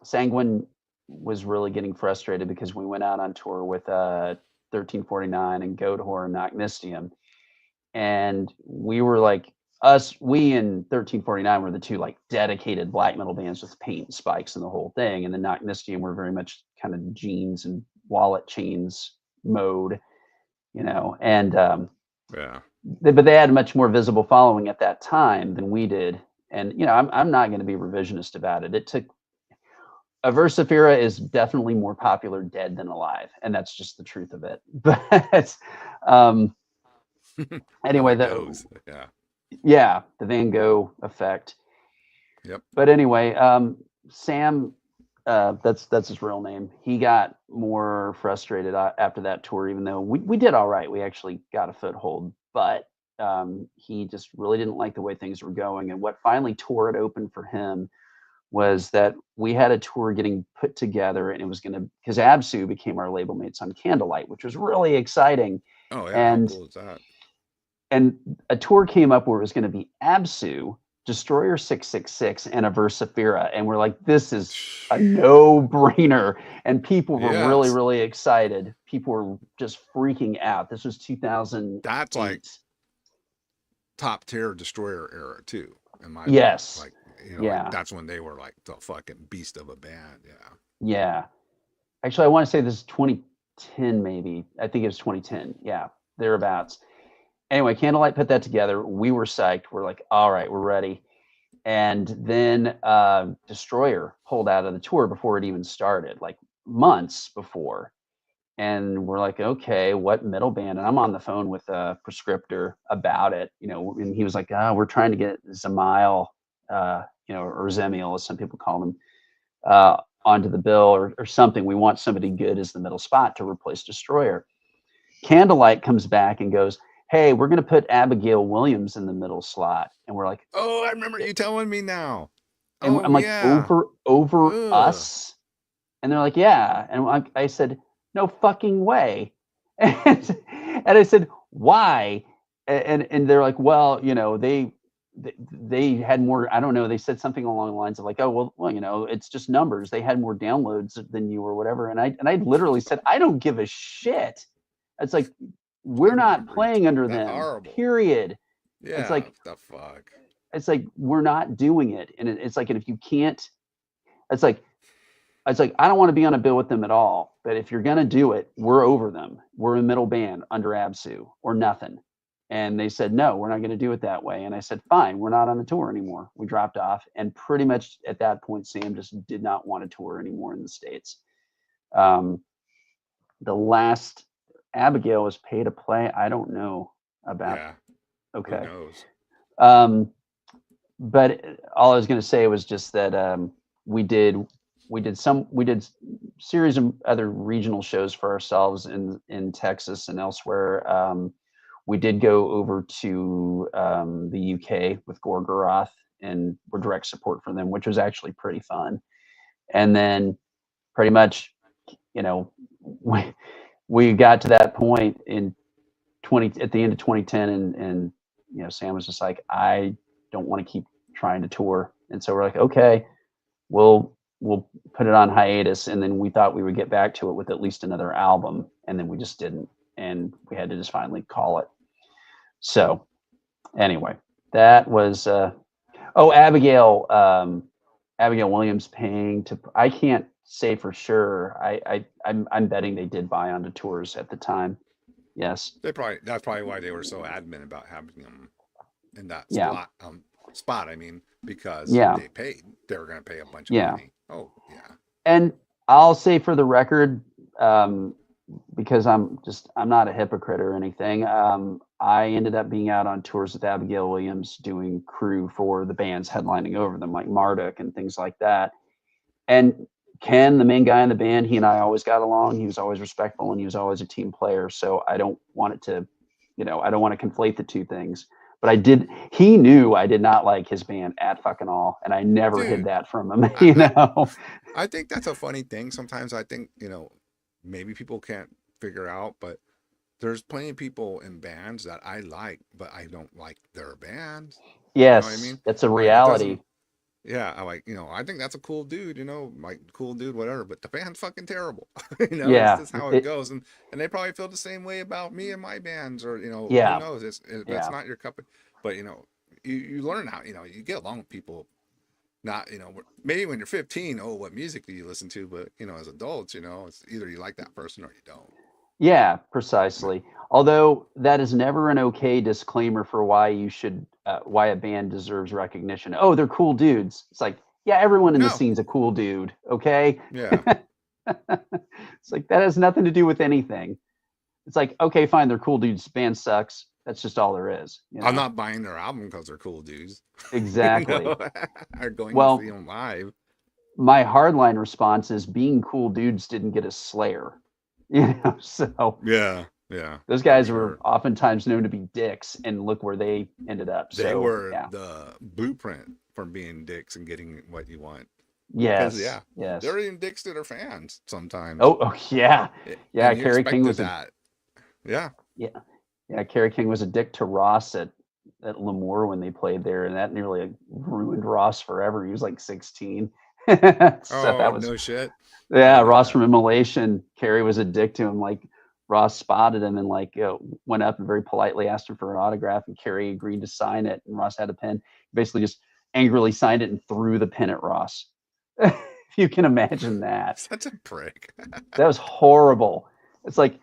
Sanguine was really getting frustrated because we went out on tour with 1349 and Goat Horror and Nocnistium, and we were like we and 1349 were the two like dedicated black metal bands with paint and spikes and the whole thing, and the Nocnistium were very much kind of jeans and wallet chains mode, and Yeah. but they had a much more visible following at that time than we did. And I'm not going to be revisionist about it. It took Averse Sefira is definitely more popular dead than alive, and that's just the truth of it. But um, How anyway, it goes. Yeah. the Van Gogh effect. Yep. But anyway, Sam, that's his real name. He got more frustrated after that tour, even though we did all right. We actually got a foothold, but he just really didn't like the way things were going. And what finally tore it open for him was that we had a tour getting put together, and it was going to, because Absu became our label mates on Candlelight, which was really exciting. Oh yeah. How And cool is that? and a tour came up where it was going to be Absu, Destroyer 666, and Averse Sefira, and we're like, this is a no-brainer. And people were really, Yes. really excited. People were just freaking out. This was That's like 2008. top tier destroyer era too, in my book. Yes. Like, like Yeah. that's when they were like the fucking beast of a band. Yeah. Yeah. Actually, I want to say this is 2010, maybe. I think it was 2010. Yeah, thereabouts. Anyway, Candlelight put that together. We were psyched. We're like, all right, we're ready. And then Destroyer pulled out of the tour before it even started, like months before. And we're like, okay, what metal band? And I'm on the phone with a prescriptor about it, and he was like, we're trying to get Zamiel, or Zemiel, as some people call them, onto the bill or something. We want somebody good as the middle spot to replace Destroyer. Candlelight comes back and goes, hey, we're going to put Abigail Williams in the middle slot. And we're like, Oh, I remember you telling me now. and Oh I'm like, yeah. over Ugh. us? And they're like, yeah. And I said, no fucking way. And I said, why? And they're like, well, they had more, I don't know, they said something along the lines of like, oh, well, it's just numbers. They had more downloads than you or whatever. And I literally said, I don't give a shit. It's like, we're Everybody not breeds. playing under That's them, horrible. period. It's Yeah. like, The fuck. we're not doing it. And it's like, and if you can't, it's like, I don't want to be on a bill with them at all. But if you're going to do it, we're over them. We're a middle band under Absu or nothing. And they said, no, we're not going to do it that way. And I said, fine, we're not on the tour anymore. We dropped off. And pretty much at that point, Sam just did not want to tour anymore in the States. The last Abigail was pay to play. I don't know about. Yeah. Who Okay. knows? But all I was going to say was just that we did series of other regional shows for ourselves in Texas and elsewhere. We did go over to the UK with Gorgoroth and were direct support for them, which was actually pretty fun. And then pretty much, we got to that point in at the end of 2010 and Sam was just like, I don't want to keep trying to tour. And so we're like, okay, we'll put it on hiatus. And then we thought we would get back to it with at least another album. And then we just didn't. And we had to just finally call it. So anyway, that was, Abigail Williams paying to, I can't say for sure. I'm betting they did buy onto tours at the time. Yes. That's probably why they were so adamant about having them in that Yeah. spot. I mean, because Yeah. they were going to pay a bunch of Yeah. money. Oh yeah. And I'll say for the record, because I'm not a hypocrite or anything. I ended up being out on tours with Abigail Williams doing crew for the bands headlining over them, like Marduk and things like that. And Ken, the main guy in the band, he and I always got along. He was always respectful and he was always a team player. So I don't want it to, I don't want to conflate the two things. But he knew I did not like his band at fucking all. And I never hid that from him, I think that's a funny thing. Sometimes I think, maybe people can't figure out, but there's plenty of people in bands that I like, but I don't like their bands. Yes, you know what I mean? That's a reality. Yeah, I think that's a cool dude, like cool dude, whatever, but the band's fucking terrible. Yeah, it's just how it goes. And they probably feel the same way about me and my bands, or, who knows, that's not your cup of, but, you learn how, you get along with people, not, maybe when you're 15, what music do you listen to? But, as adults, it's either you like that person or you don't. Yeah, precisely. Although that is never an okay disclaimer for why you should, why a band deserves recognition. Oh, they're cool dudes. It's like, yeah, everyone in the scene's a cool dude. Okay. Yeah. It's like, that has nothing to do with anything. It's like, okay, fine. They're cool dudes. Band sucks. That's just all there is. I'm not buying their album because they're cool dudes. Exactly. Are going to see them live. My hardline response is being cool dudes didn't get a Slayer. So yeah, those guys were oftentimes known to be dicks, and look where they ended up. They were the blueprint for being dicks and getting what you want. Yes, yes, they're even dicks to their fans sometimes. Oh yeah. Kerry King was that. Yeah. Kerry King was a dick to Ross at Lemoore when they played there, and that nearly ruined Ross forever. He was like 16. That was no shit. Yeah, Ross from Immolation. Kerry was a dick to him. Like, Ross spotted him and went up and very politely asked him for an autograph, and Kerry agreed to sign it. And Ross had a pen. He basically just angrily signed it and threw the pen at Ross. If you can imagine that. Such a prick. That was horrible. It's like,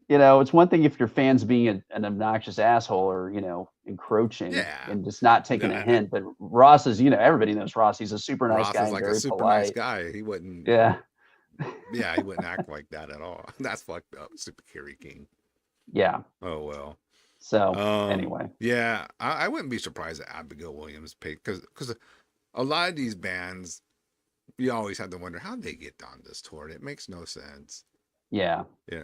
it's one thing if your fan's being an obnoxious asshole or, encroaching and just not taking a hint. But Ross is, everybody knows Ross. He's a super nice guy. Ross is like a super nice guy. He wouldn't. Yeah. Yeah, he wouldn't act like that at all. That's fucked up. Super Kerry King. Yeah. Oh, well. So, anyway. Yeah, I wouldn't be surprised that Abigail Williams paid, because a lot of these bands, you always have to wonder how they get on this tour. It makes no sense. Yeah. They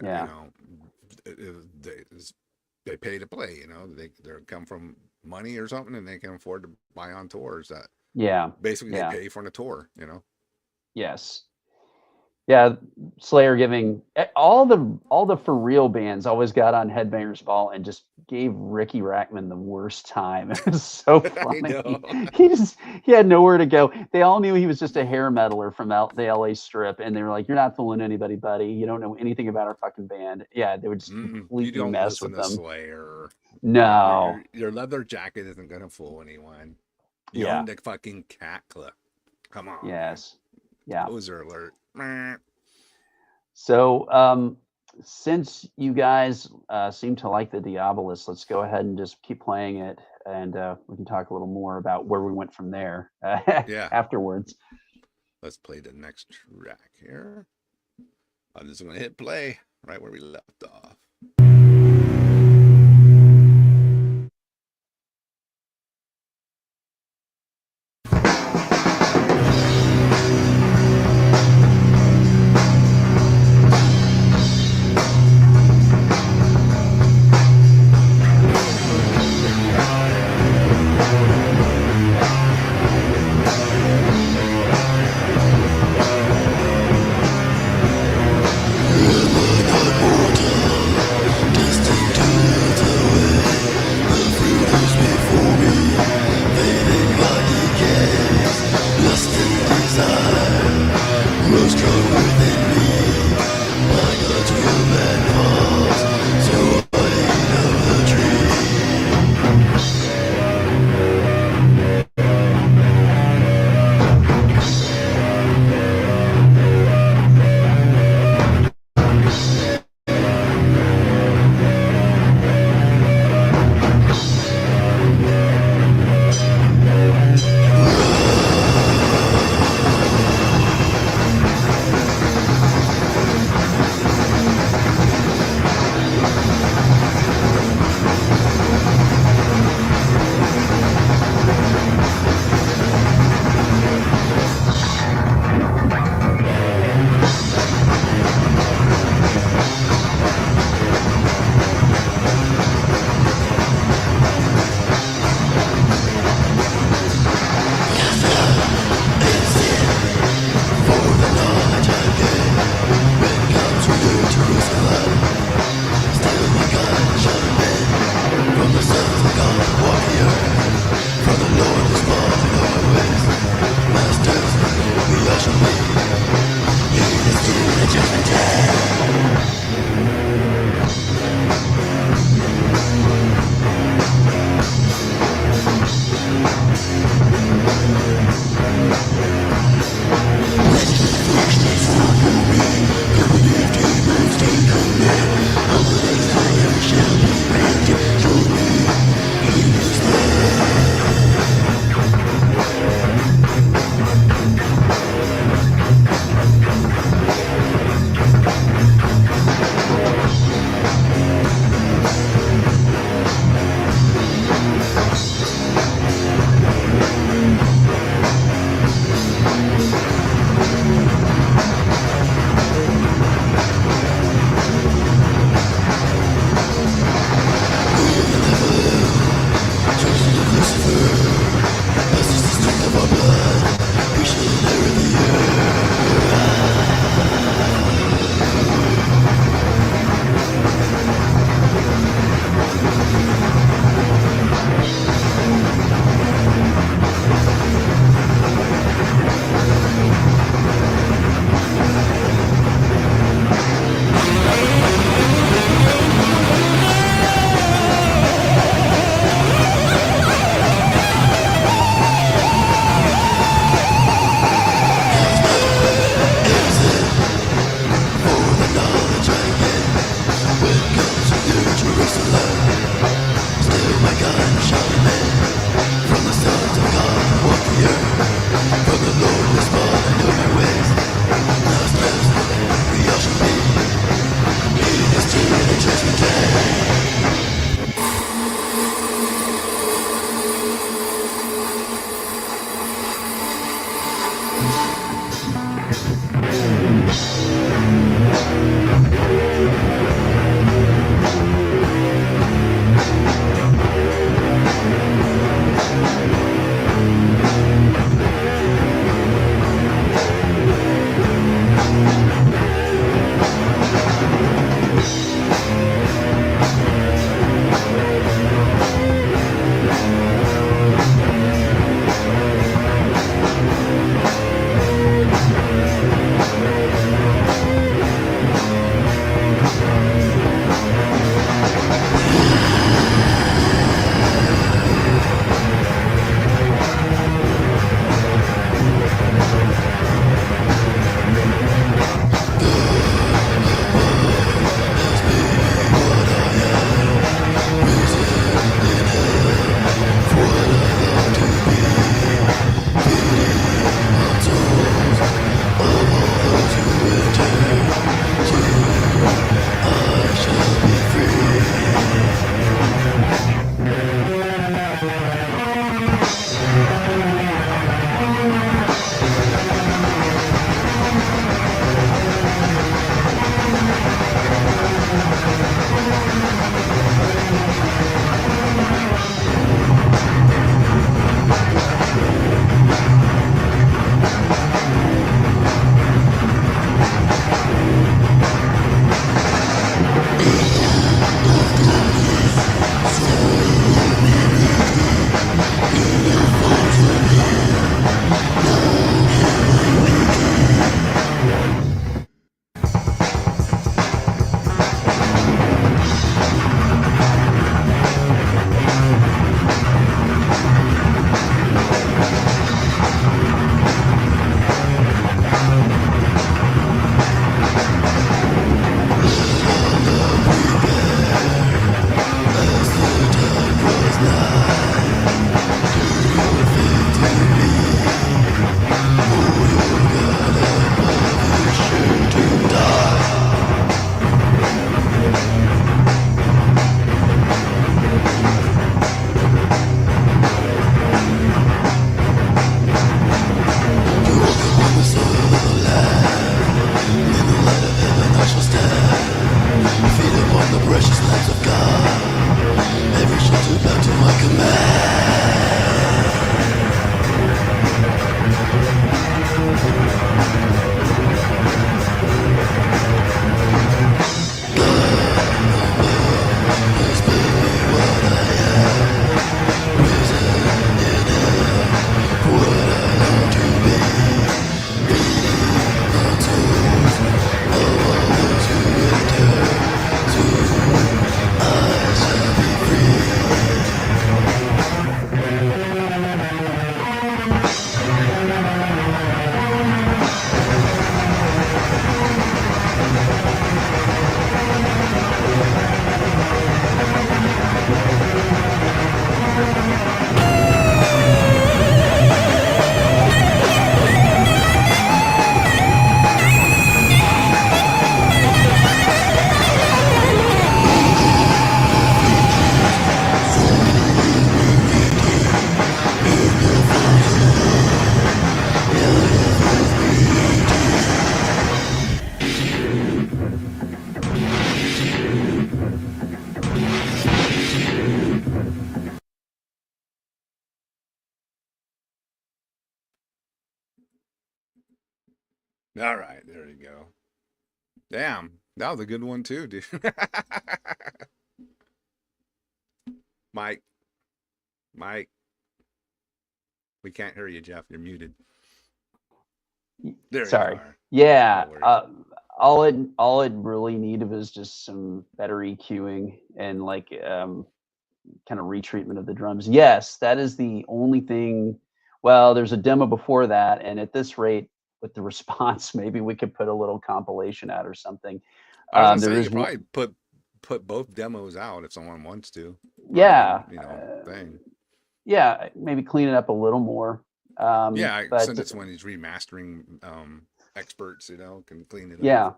pay to play, they come from money or something, and they can afford to buy on tours that basically they pay for the tour, Yes. Yeah, Slayer giving all the for real bands always got on Headbangers Ball and just gave Ricky Rackman the worst time. It was so funny. He had nowhere to go. They all knew he was just a hair metaler from the LA Strip, and they were like, "You're not fooling anybody, buddy. You don't know anything about our fucking band." Yeah, they would just completely mess with them. Slayer. No, your leather jacket isn't gonna fool anyone. You own the fucking cat clip. Come on. Yes. Yeah. Poser alert. So, since you guys seem to like the Diabolus, let's go ahead and just keep playing it, and we can talk a little more about where we went from there afterwards. Let's play the next track here. I'm just going to hit play right where we left off. All right, there you go. Damn, that was a good one too, dude. Mike, Mike, we can't hear you, Jeff. You're muted. There you Sorry. are. Yeah. No worries. All it really needed was just some better EQing and like kind of retreatment of the drums. Yes, that is the only thing. Well, there's a demo before that, and at this rate, with the response, maybe we could put a little compilation out or something. I was gonna There say you is could one. probably put both demos out if someone wants to on Yeah, one, thing. yeah, maybe clean it up a little more. Yeah, I But send it to one of these remastering experts, can clean it up. yeah,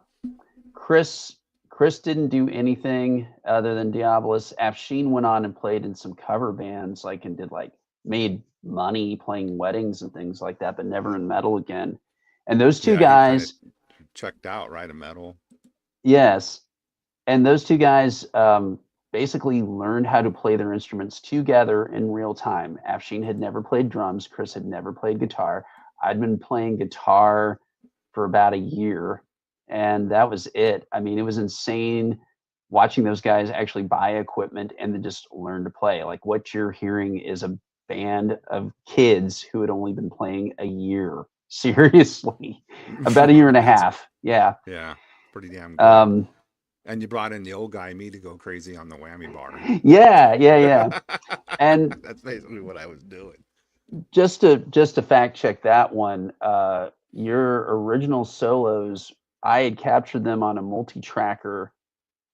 Chris Chris didn't do anything other than Diabolus. Afshin went on and played in some cover bands, like and did like made money playing weddings and things like that, but never in metal again. And those two Yeah, he kind of guys, checked out, right, of metal. yes, and those two guys basically learned how to play their instruments together in real time. Afshin had never played drums. Chris had never played guitar. I'd been playing guitar for about a year, and that was it. I mean, it was insane watching those guys actually buy equipment and then just learn to play. Like what you're hearing is a band of kids who had only been playing a year. Seriously, about a year and a That's half. Yeah. yeah, pretty damn good. Um, And you brought in the old guy me to go crazy on the whammy bar. yeah, yeah, yeah. And That's basically what I was doing. just to fact check that one, your original solos, I had captured them on a multi-tracker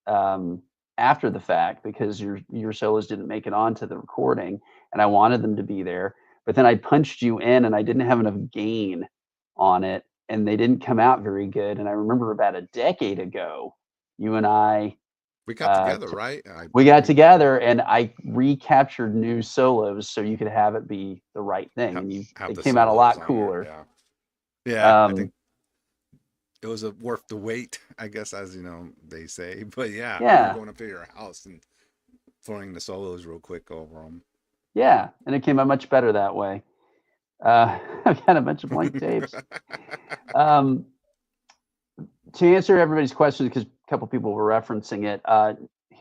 um, after the fact because your solos didn't make it onto the recording, and I wanted them to be there. But then I punched you in, and I didn't have enough gain on it, and they didn't come out very good. And I remember about a decade ago, you and I We got uh, together, right? we got together and I recaptured new solos so you could have it be the right thing, have, and have they the came out a solos lot on there. cooler. Yeah. Yeah, I Um, think it was worth the wait, I guess, as they say. But yeah, I remember yeah, going up to your house and throwing the solos real quick over yeah, and it came out much better that way. I've got a bunch of blank them. tapes. Um, to answer everybody's questions, because a couple people were referencing it,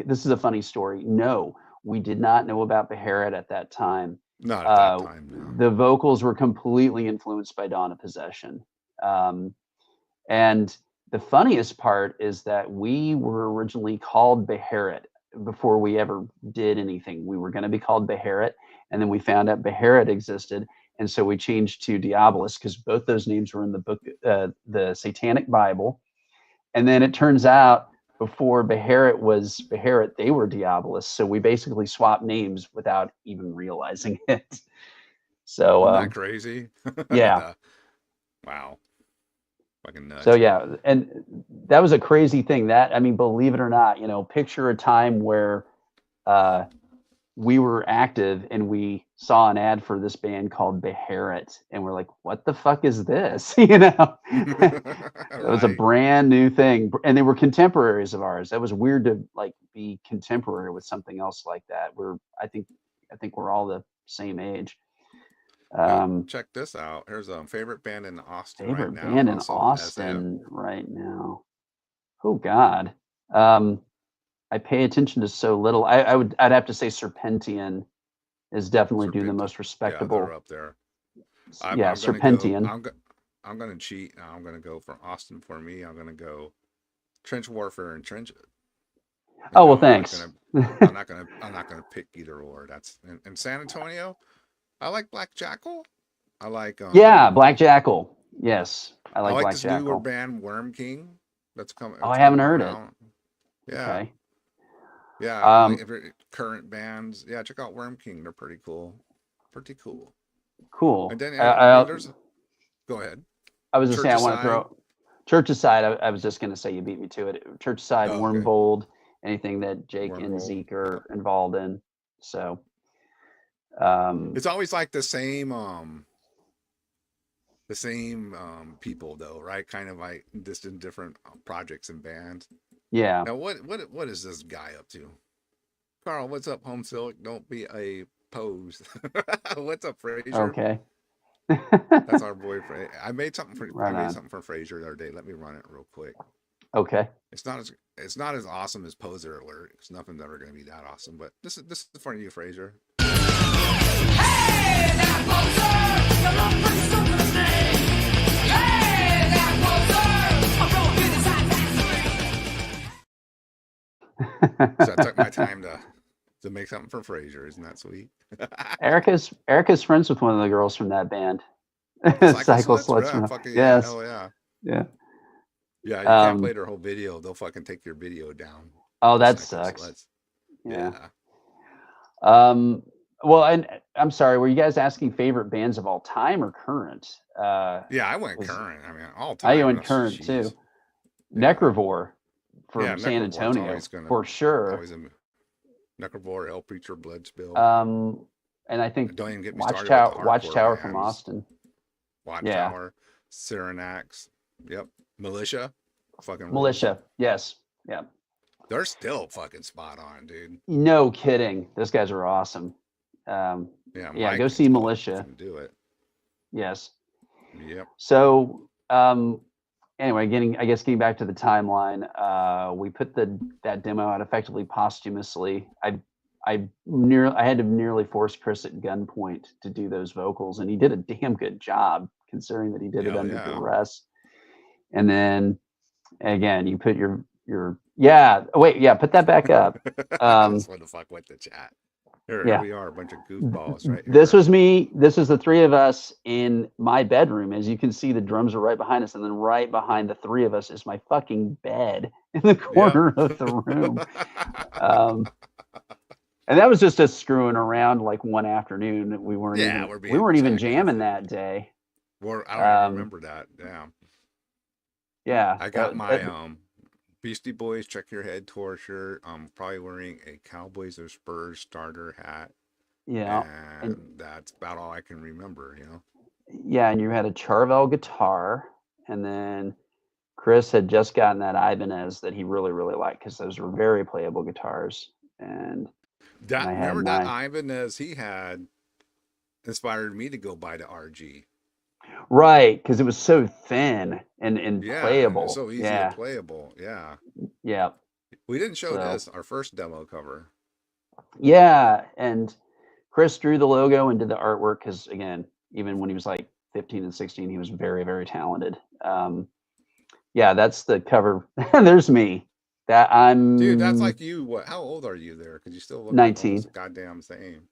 this is a funny story. No, we did not know about Beharit at that time. Not at that time, no. The vocals were completely influenced by Dawn of Possession. Um, And the funniest part is that we were originally called Beharit before we ever did anything. We were going to be called Beharit, and then we found out Beharit existed, and so we changed to Diabolus because both those names were in the book, the Satanic Bible. And then it turns out before Beharit was Beharit, they were Diabolus. So we basically swapped names without even realizing it. So Isn't that crazy? yeah. Wow. Fucking So nuts. yeah, and that was a crazy thing. That I mean, believe it or not, picture a time where, uh, we were active and we saw an ad for this band called Beharit, and we're like, what the fuck is this? It was a Right. brand new thing, and they were contemporaries of ours. That was weird to like be contemporary with something else like that. I think we're all the same age. Oh, Um, check this out. Here's a favorite band in Austin right Favorite now. band in Also SF. Austin right now. Oh God. Um, I pay attention to so little. I'd have to say Serpentian is definitely doing the Serpent. most Yeah, they're respectable. up there. Yeah, I'm gonna go. Serpentian. I'm gonna cheat. I'm gonna go for Austin for me. I'm gonna go trench warfare and trench. Oh well, thanks. I'm not gonna pick either or. That's in San Antonio. I like Black Jackal. I like Yeah, Black Jackal. Yes, I I like like Black this newer Jackal. band Worm King. That's coming. Oh, It's I haven't coming heard it. out. Yeah, Okay. yeah. Um, If you're current bands, yeah, check out Worm King. They're pretty cool. Pretty cool. And cool. then I there's go ahead. I was just Church saying I want to Aside. throw Church Aside. I was just going to say you beat me to it. Church Aside, Oh, okay. Wormbold, anything that Jake and Wormhole. Zeke Yep. are involved in. So, It's always like the same people though, right? Kind of like just in different projects and bands. yeah. Now, what is this guy up to? Carl, what's up, Home Silic? Don't be a pose. What's up, Frazier? Okay. That's our boy. I Right made on. something for Frazier the other day. Let me run it real quick. Okay. It's not as awesome as Poser Alert. It's nothing's ever going to be that awesome. But this is for you, Frazier. Hey, that poser! You're a pretty stupid snake! Hey, that poser! I'm going with his high So I took my time to make something for Frazier. Isn't that sweet? Erica's friends with one of the girls from that band. Cycle Cycle sluts, Sluts yeah, from fucking yeah, yes. hell yeah, Yeah. yeah. You can't play Um, their whole video; they'll fucking take your video down. oh, The that cycle sucks. sluts, Yeah. yeah, Um, well, and I'm sorry, were you guys asking favorite bands of all time or current? yeah. I went 'Cause current. I mean, all I time. went That's current jeez, too. yeah, Necrovore yeah. from San Necrovore's Antonio always gonna for sure. always a Necrovore, El Preacher, Blood Spill. Um, and I think Don't even get me started with the hardcore Watchtower from bands. Austin. Yeah, Watchtower, Cyrenax, yep, Militia, fucking rules. Militia. Yes. Yeah. They're still fucking spot on, dude. No kidding. Those guys are awesome. Yeah, Yeah, Mike go can see Militia. fucking do it. Yes. Yep. So, anyway, getting back to the timeline, we put that demo out effectively posthumously. I had to nearly force Chris at gunpoint to do those vocals, and he did a damn good job considering that he did it Hell under yeah. duress. And then again, you put your yeah. Wait, yeah, put that back up. I just want to fuck with the chat. Here Yeah. we are, a bunch of goofballs right This here. was me. This is the three of us in my bedroom. As you can see, the drums are right behind us, and then right behind the three of us is my fucking bed in the Yep. corner of the room. Um, and that was just us screwing around like one afternoon. We weren't Yeah, even we're we being weren't even jamming jackasses. that day. I don't even Um, remember that. Yeah. yeah, I got my Beastie Boys Check Your Head tour shirt. I'm probably wearing a Cowboys or Spurs starter hat. yeah, and And that's about all I can remember, you know. yeah, and you had a Charvel guitar, and then Chris had just gotten that Ibanez that he really really liked because those were very playable guitars. And That I had remember that my Ibanez he had inspired me to go buy the RG. right because it was so thin and Yeah, and it's playable. so easy to Yeah, playable. Yeah. yeah. We didn't show So this, our first demo cover. yeah, and Chris drew the logo and did the artwork because again, even when he was like 15 and 16, he was very very talented. Yeah, that's the cover. There's me. That Dude, that's I'm like you. What? How old are you there? Because you still look like 19. almost the goddamn same.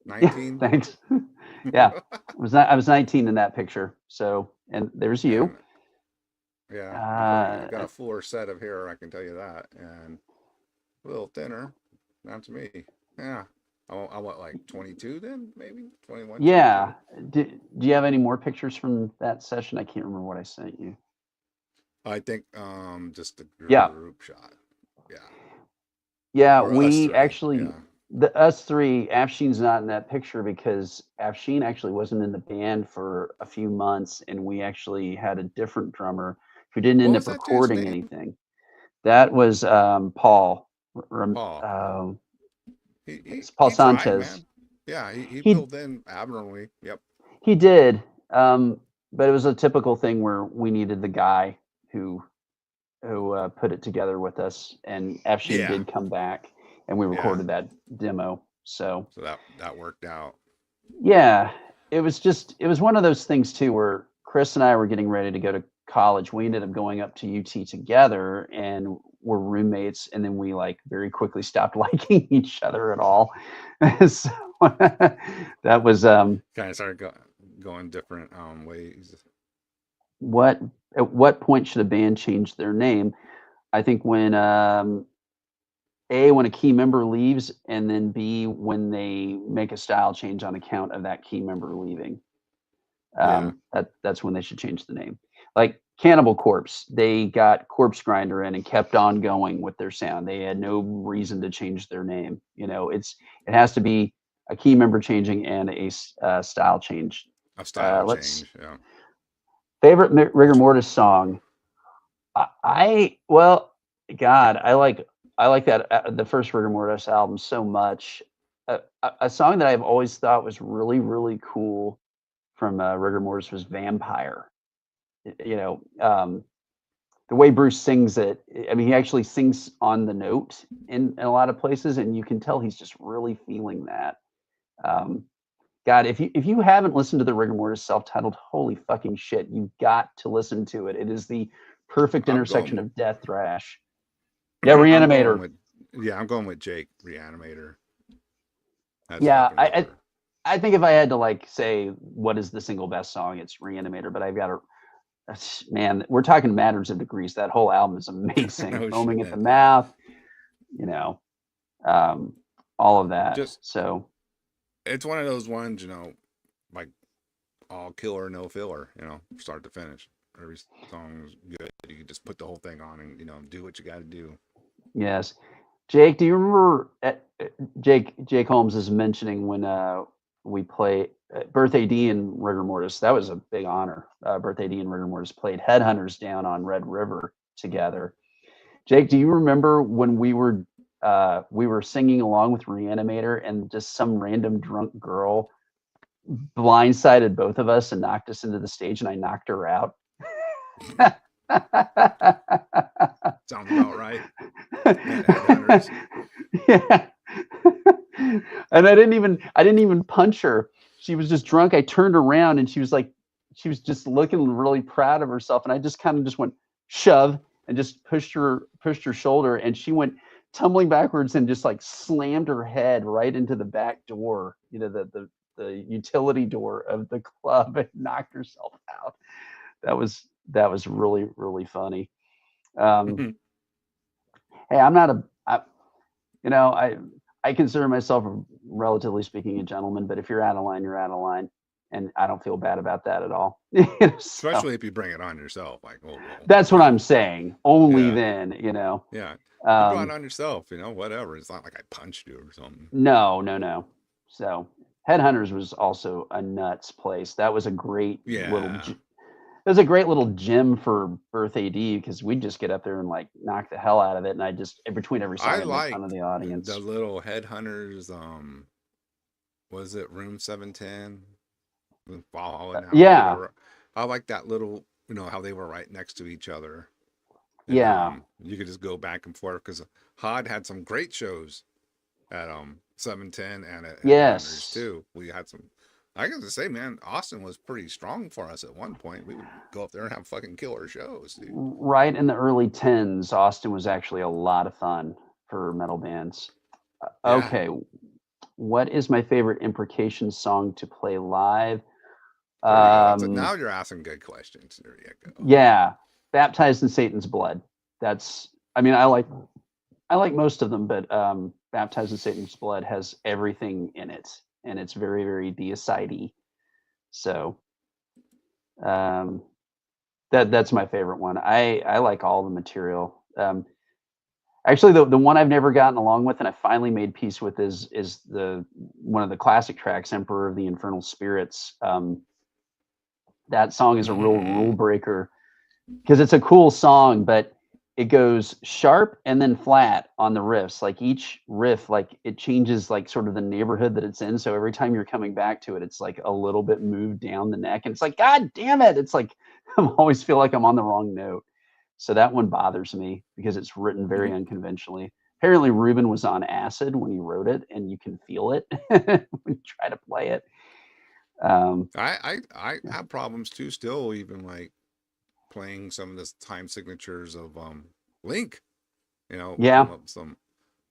Yeah, 19? thanks. Yeah, I was 19 in that picture. So and there's you. And yeah, you got Uh, a fuller set of hair, I can tell you that. And a little thinner. Not to me. Yeah. I want like 22 then, maybe 21, 22. yeah. Do you have any more pictures from that session? I can't remember what I sent you. I think just the Yeah. group shot. Yeah. Yeah, Or us we three. actually Yeah. the us three, Afshin's not in that picture because Afshin actually wasn't in the band for a few months, and we actually had a different drummer who didn't What end was up that dude's recording name? anything. That was Paul. Paul. It's Paul He tried, Sanchez. man. Yeah, he He filled in admirably. Yep. he did, but it was a typical thing where we needed the guy who put it together with us, and Afshin Yeah. did come back, and we Yeah. recorded that demo. So So that worked out. yeah, it was one of those things too where Chris and I were getting ready to go to college. We ended up going up to UT together and were roommates, and then we like very quickly stopped liking each other at all. So that was Kind of started going different ways. what at what point should a band change their name? I think when when a key member leaves, and then B, when they make a style change on account of that key member leaving. Yeah. That's when they should change the name. Like Cannibal Corpse, they got Corpse Grinder in and kept on going with their sound. They had no reason to change their name. You know, it has to be a key member changing and a style change. A style Let's change. Yeah. favorite rigor That's mortis song. Well, God, I like that the first rigor mortis album so much. A song that I've always thought was really really cool from rigor mortis was Vampire. You know, the way Bruce sings it. I mean, he actually sings on the note in a lot of places, and you can tell he's just really feeling that. Um, God, if you haven't listened to the rigor mortis self-titled, holy fucking shit, you've got to listen to it. It is the perfect I'm intersection going of death thrash. Yeah, I'm going Reanimator. with I'm going with Jake Reanimator. That's Yeah, fucking killer. I think if I had to like say what is the single best song, it's Reanimator. But I've got to man, we're talking matters of degrees. That whole album is amazing. No Foaming at the shit. Yeah. mouth, you know, um, all of that. Just So it's one of those ones, like all killer, no filler, start to finish. Every song's good. You can just put the whole thing on and, do what you got to do. yes, Jake, do you remember Jake Holmes is mentioning when we play Birth A.D. and Rigor Mortis? That was a big honor. Birth A.D. and Rigor Mortis played Headhunters down on Red River together. Jake, do you remember when we were singing along with Reanimator and just some random drunk girl blindsided both of us and knocked us into the stage, and I knocked her out? Sounds about right. Headhunters. Yeah. And I didn't even punch her. She was just drunk. I turned around and she was just looking really proud of herself. And I just kind of just went shove and just pushed her shoulder, and she went tumbling backwards and just like slammed her head right into the back door, the utility door of the club, and knocked herself out. That was really, really funny. Hey, I'm not I consider myself, relatively speaking, a gentleman, but if you're out of line, you're out of line. And I don't feel bad about that at all. So, Especially if you bring it on yourself. Like, oh, well, that's what I'm saying. Only yeah. then, Yeah. You brought it on yourself, whatever. It's not like I punched you or something. No. So Headhunters was also a nuts place. That was a great little gym for Birth A.D. because we'd just get up there and like knock the hell out of it. And I just, in between every song, I I'd make like fun of the audience. the little Headhunters. Was it Room 710? Yeah. I like that little, how they were right next to each other. And, yeah. You could just go back and forth because Hod had some great shows at 710 and at Headhunters too. We had some. I got to say, man, Austin was pretty strong for us at one point. We would go up there and have fucking killer shows, dude. Right in the early 10s, Austin was actually a lot of fun for metal bands. Yeah. Okay, what is my favorite Imprecation song to play live? Now you're asking good questions. There you go. Yeah, Baptized in Satan's Blood. I like most of them, but Baptized in Satan's Blood has everything in it, and it's very, very deicide-y. So that's my favorite one. I like all the material. Actually, the one I've never gotten along with, and I finally made peace with, is the one of the classic tracks, "Emperor of the Infernal Spirits." That song is a real rule breaker because it's a cool song, but it goes sharp and then flat on the riffs. Like each riff, like it changes like sort of the neighborhood that it's in. So every time you're coming back to it, it's like a little bit moved down the neck, and it's like, God damn it! It's like I always feel like I'm on the wrong note. So that one bothers me because it's written very unconventionally. Apparently, Ruben was on acid when he wrote it, and you can feel it when you try to play it. I have problems too still, even like playing some of the time signatures of Link, Yeah. come up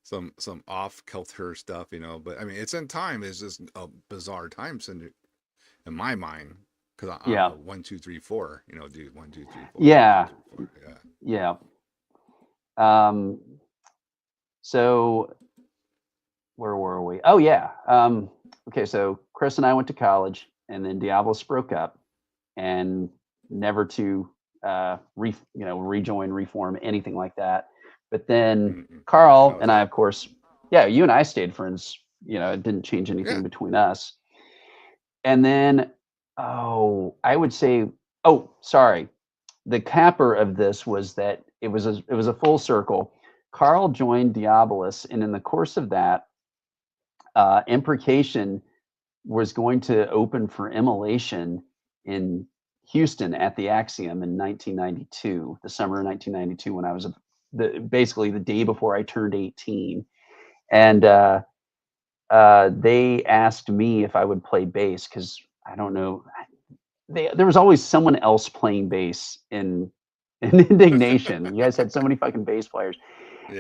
some off kilter stuff, but I mean it's in time is just a bizarre time signature in my mind, because I Yeah. don't know, 1 2 3 4, do 1 2 3 4 Yeah. 1 2 3 4, yeah. Yeah. So where were we? Oh yeah. Okay, so Chris and I went to college, and then Diabolus broke up, and never to rejoin, reform, anything like that. But then Carl How's and I, that? of course, yeah, you and I stayed friends. It didn't change anything Yeah. between us. And then, I would say, sorry, the capper of this was that it was a full circle. Carl joined Diabolus, and in the course of that, Imprecation was going to open for Immolation in Houston at the Axiom in 1992, the summer of 1992, when I was basically the day before I turned 18. And they asked me if I would play bass, because I don't know, there was always someone else playing bass in Indignation. You guys had so many fucking bass players.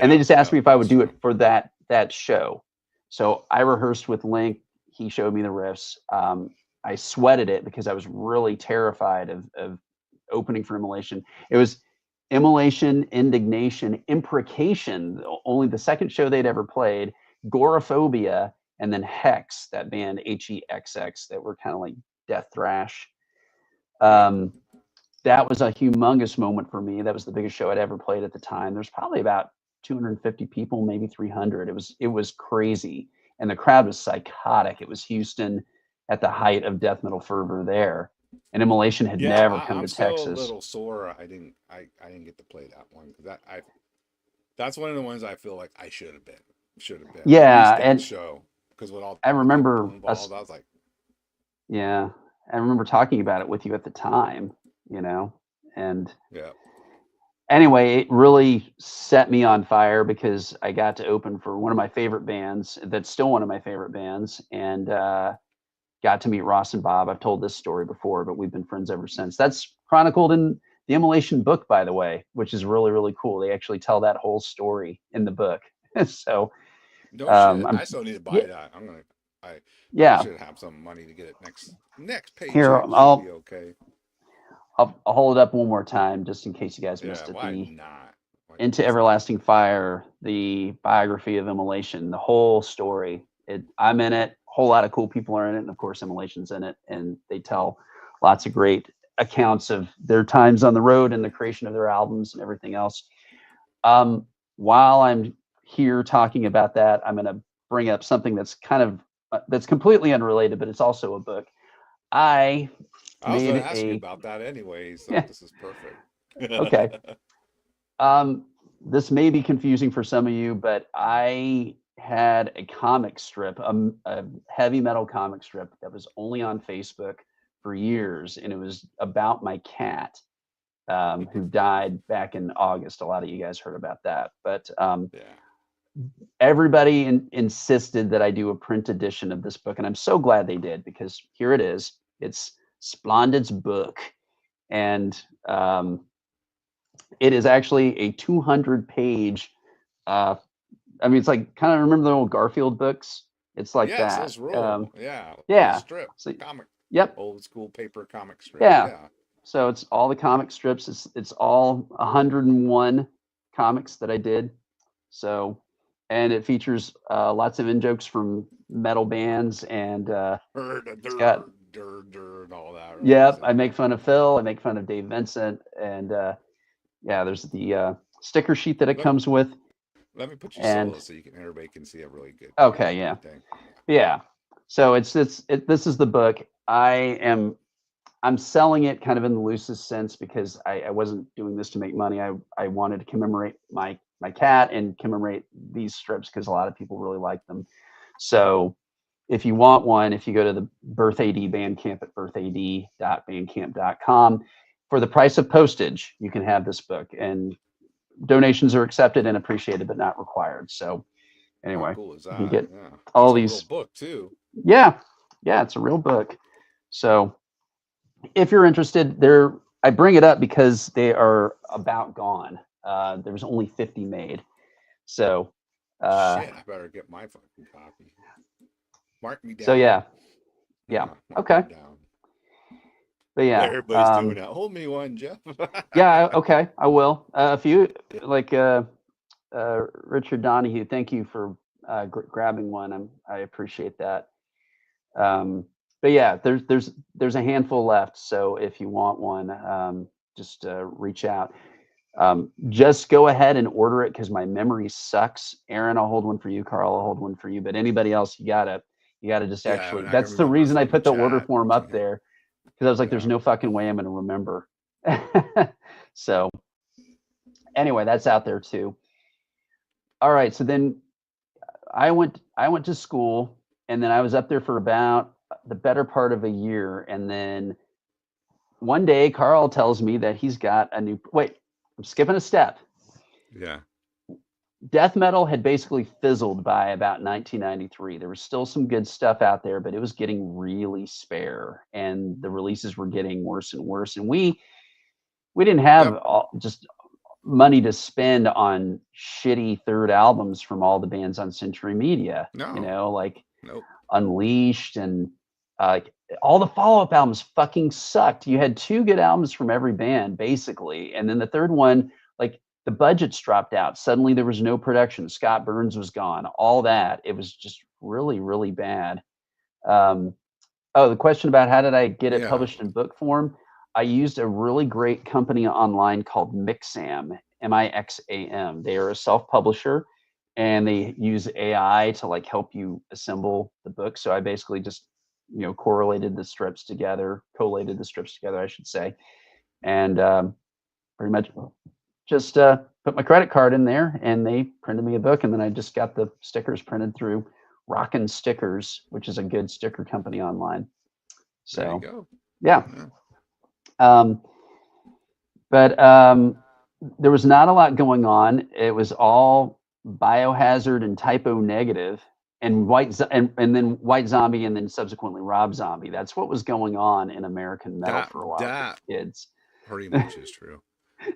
And they just asked me if I would do it for that show. So I rehearsed with Link. He showed me the riffs. I sweated it because I was really terrified of opening for Immolation. It was Immolation, Indignation, Imprecation, only the second show they'd ever played, Goraphobia, and then Hex, that band HEXX, that were kind of like death thrash. That was a humongous moment for me. That was the biggest show I'd ever played at the time. There's probably about 250 people, maybe 300. It was crazy, and the crowd was psychotic. It was Houston at the height of death metal fervor there, and Immolation had never come I'm to still Texas. a little sore. I didn't get to play that one, because that's one of the ones I feel like I should have been. Yeah, at least and the show, because with all I remember involved, I was like, yeah, I remember talking about it with you at the time, and yeah. Anyway, it really set me on fire because I got to open for one of my favorite bands. That's still one of my favorite bands, and got to meet Ross and Bob. I've told this story before, but we've been friends ever since. That's chronicled in the Immolation book, by the way, which is really, really cool. They actually tell that whole story in the book. So No shit. I still need to buy that. I should have some money to get it next paycheck. Here, Should be okay. I'll hold it up one more time just in case you guys missed it. Why not? Into Everlasting Fire, the biography of Immolation, the whole story. I'm in it. A whole lot of cool people are in it, and of course, Immolation's in it, and they tell lots of great accounts of their times on the road and the creation of their albums and everything else. While I'm here talking about that, I'm going to bring up something that's kind of that's completely unrelated, but it's also a book. I was going to ask you about that anyway, so this is perfect. Okay. This may be confusing for some of you, but I had a comic strip, a heavy metal comic strip that was only on Facebook for years, and it was about my cat, who died back in August. A lot of you guys heard about that, but everybody insisted that I do a print edition of this book, and I'm so glad they did, because here it is. It's Splendid's book, and it is actually a 200-page. I mean, it's like, kind of remember the old Garfield books? It's like that. Those roll. Yeah. Strip. So, comic. Yep. Old school paper comic strip. Yeah. So it's all the comic strips. It's all 101 comics that I did. So, and it features lots of in-jokes from metal bands, and it's got and all that. Right? Yep. I make fun of Phil. I make fun of Dave Vincent, and there's the sticker sheet that it comes with. Let me put you And solo so everybody can see a really good. okay, yeah. Thing. Yeah. So this is the book. I'm selling it kind of in the loosest sense because I wasn't doing this to make money. I wanted to commemorate my cat and commemorate these strips because a lot of people really like them. So if you want one, if you go to the Birth A.D. Bandcamp at birthad.bandcamp.com, for the price of postage, you can have this book. And donations are accepted and appreciated, but not required. So How anyway, cool is you can that? get Yeah, all it's a real these. book too. Yeah, it's a real book. So if you're interested, I bring it up because they are about gone. There's only 50 made. So Shit, I better get my fucking copy. Mark me down. So yeah. Mark Okay. me down. But yeah, everybody's doing that. Hold me one, Jeff. Yeah, okay, I will. A few like Richard Donahue. Thank you for grabbing one. I appreciate that. But yeah, there's a handful left. So if you want one, just reach out. Just go ahead and order it because my memory sucks. Aaron, I'll hold one for you. Carl, I'll hold one for you. But anybody else, you gotta just actually. That's the reason I put the order form up there because I was like, there's no fucking way I'm gonna remember. So anyway, that's out there too. All right, so then I went to school, and then I was up there for about the better part of a year, and then one day Carl tells me that he's got a new. Wait, I'm skipping a step. Yeah. Death metal had basically fizzled by about 1993. There was still some good stuff out there, but it was getting really spare, and the releases were getting worse and worse. And we didn't have just money to spend on shitty third albums from all the bands on Century Media. No. You know, like Nope. Unleashed and all the follow-up albums fucking sucked. You had 2 good albums from every band, basically, and then the third one, like the budgets dropped out. Suddenly there was no production. Scott Burns was gone. All that. It was just really, really bad. Oh, the question about how did I get it published in book form? I used a really great company online called Mixam, Mixam. They are a self-publisher, and they use AI to like help you assemble the book. So I basically just, collated the strips together, I should say, and pretty much just put my credit card in there, and they printed me a book, and then I just got the stickers printed through Rockin' Stickers, which is a good sticker company online. So there you go. Yeah. But there was not a lot going on. It was all Biohazard and Typo Negative and and then White Zombie and then subsequently Rob Zombie. That's what was going on in American metal for a while. That kids. Pretty much is true.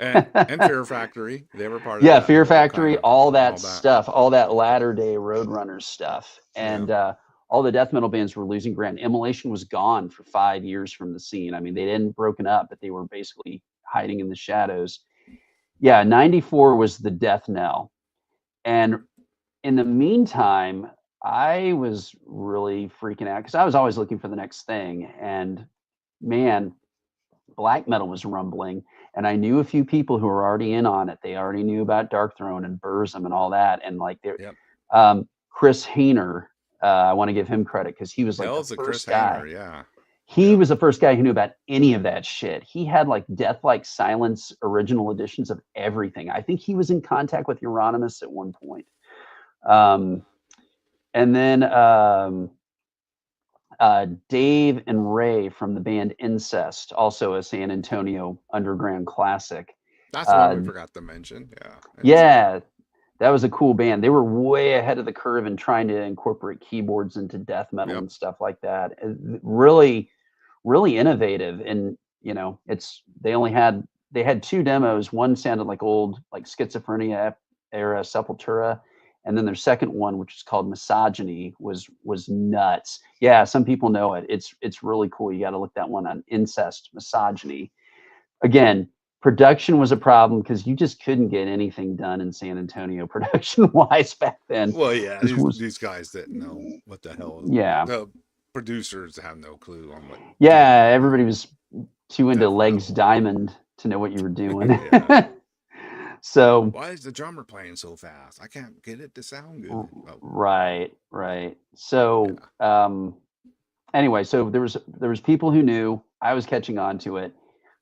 And Fear Factory, they were part of that. Yeah, Fear Factory, all that stuff, all that latter day Roadrunner stuff. And all the death metal bands were losing ground. Immolation was gone for 5 years from the scene. I mean, they didn't broken up, but they were basically hiding in the shadows. Yeah, 94 was the death knell. And in the meantime, I was really freaking out because I was always looking for the next thing. And man, black metal was rumbling. And I knew a few people who were already in on it. They already knew about Dark Throne and Burzum and all that. And like, Chris Hayner, I want to give him credit because he was like the first guy. Hayner, He was the first guy who knew about any of that shit. He had like Death Like Silence original editions of everything. I think he was in contact with Euronymous at one point. And then Dave and Ray from the band Incest, also a San Antonio underground classic. That's one we forgot to mention. Yeah, that was a cool band. They were way ahead of the curve in trying to incorporate keyboards into death metal and stuff like that. Really, really innovative. And they had 2 demos. One sounded like old, like Schizophrenia era Sepultura, and then their second one, which is called Misogyny, was nuts. Yeah, some people know it. It's really cool. You got to look that one on. Incest, Misogyny. Again, production was a problem because you just couldn't get anything done in San Antonio production-wise back then. Well, yeah, these guys didn't know what the hell. Yeah, the producers have no clue on what. Yeah, everybody was too into Legs Diamond to know what you were doing. So Why is the drummer playing so fast? I can't get it to sound good. Oh, right. So yeah. anyway, so there was people who knew. I was catching on to it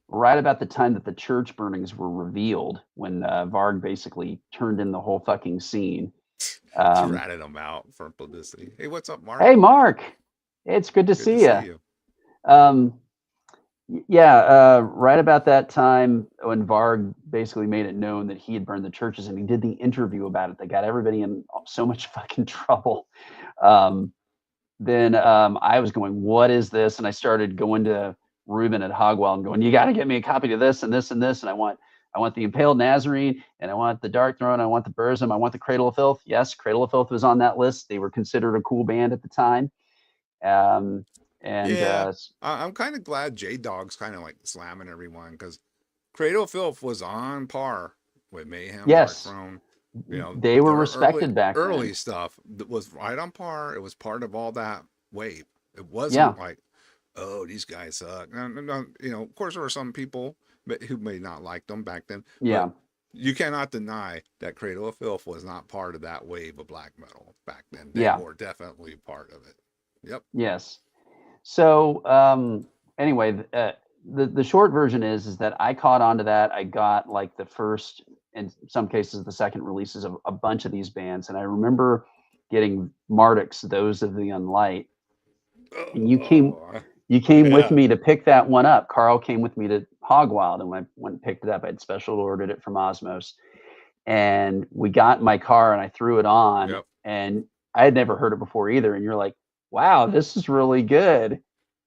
right about the time that the church burnings were revealed, when Varg basically turned in the whole fucking scene. You Um, ratted them out for publicity. Hey, what's up, Mark? hey, Mark, it's good to Good to see see you. you. Yeah, right about that time when Varg basically made it known that he had burned the churches, and he did the interview about it that got everybody in so much fucking trouble. Then I was going, what is this? And I started going to Ruben at Hogwell and going, you got to get me a copy of this and this and this. And I want the Impaled Nazarene, and I want the Dark Throne, I want the Burzum, I want the Cradle of Filth. Yes, Cradle of Filth was on that list. They were considered a cool band at the time. Um, and Yeah, I'm kind of glad J Dog's kind of like slamming everyone, because Cradle of Filth was on par with Mayhem, Dark yes, Throne. You know, they were their respected back early then. stuff that was right on par. It was part of all that wave. It Yeah, wasn't like, oh, these guys suck. No, you know, of course there were some people who may not like them back then, but yeah, you cannot deny that Cradle of Filth was not part of that wave of black metal back then. They yeah, were definitely part of it. Yep. yes. So anyway, the short version is that I caught on to that. I got like the first, in some cases, the second releases of a bunch of these bands, and I remember getting Marduk's "Those of the Unlight," and Oh, you came with yeah. me to pick that one up. Carl came with me to Hogwild, and when I went and picked it up, I'd special ordered it from Osmos, and we got in my car and I threw it on, Yep. and I had never heard it before either. And you're like, wow, this is really good.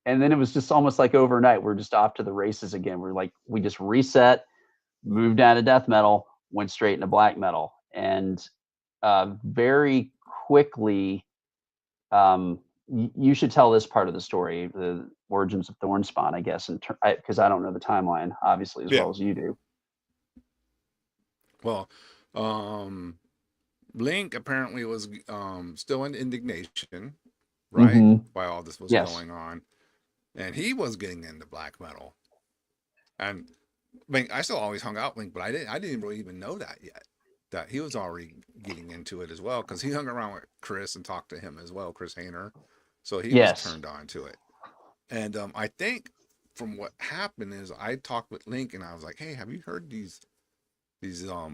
And then it was just almost like overnight, we're just off to the races again. We're like, we just reset, moved down to death metal, went straight into black metal. And very quickly, you should tell this part of the story, the origins of Thornspawn, I guess, because I don't know the timeline, obviously, as Yeah. well as you do. Well, Blink apparently was still in Indignation, right? Mm-hmm. While all this was Yes. going on. And he was getting into black metal. And Blink, I still always hung out Blink, but I didn't really even know that yet. That he was already getting into it as well, because he hung around with Chris and talked to him as well, Chris Hayner. So he was Yes. turned on to it. And I think from what happened is I talked with Link and I was like, hey, have you heard these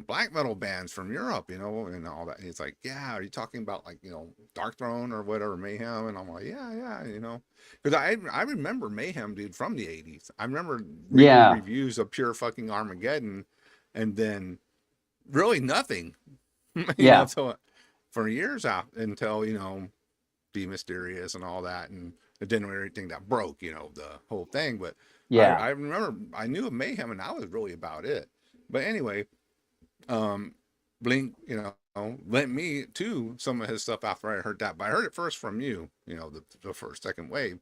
black metal bands from Europe, you know, and all that? And he's like, yeah, are you talking about like, you know, Dark Throne or whatever, Mayhem? And I'm like, yeah, you know, because I remember Mayhem, dude, from the 80s. I remember reading Yeah. reviews of Pure Fucking Armageddon, and then really nothing, you Yeah. know, so for years out until, you know, Be Mysterious and all that, and the dinner thing that broke, you know, the whole thing. But Yeah. I remember I knew of Mayhem, and that was really about it. But anyway, Blink, you know, lent me to some of his stuff after I heard that. But I heard it first from you, you know, the first second wave,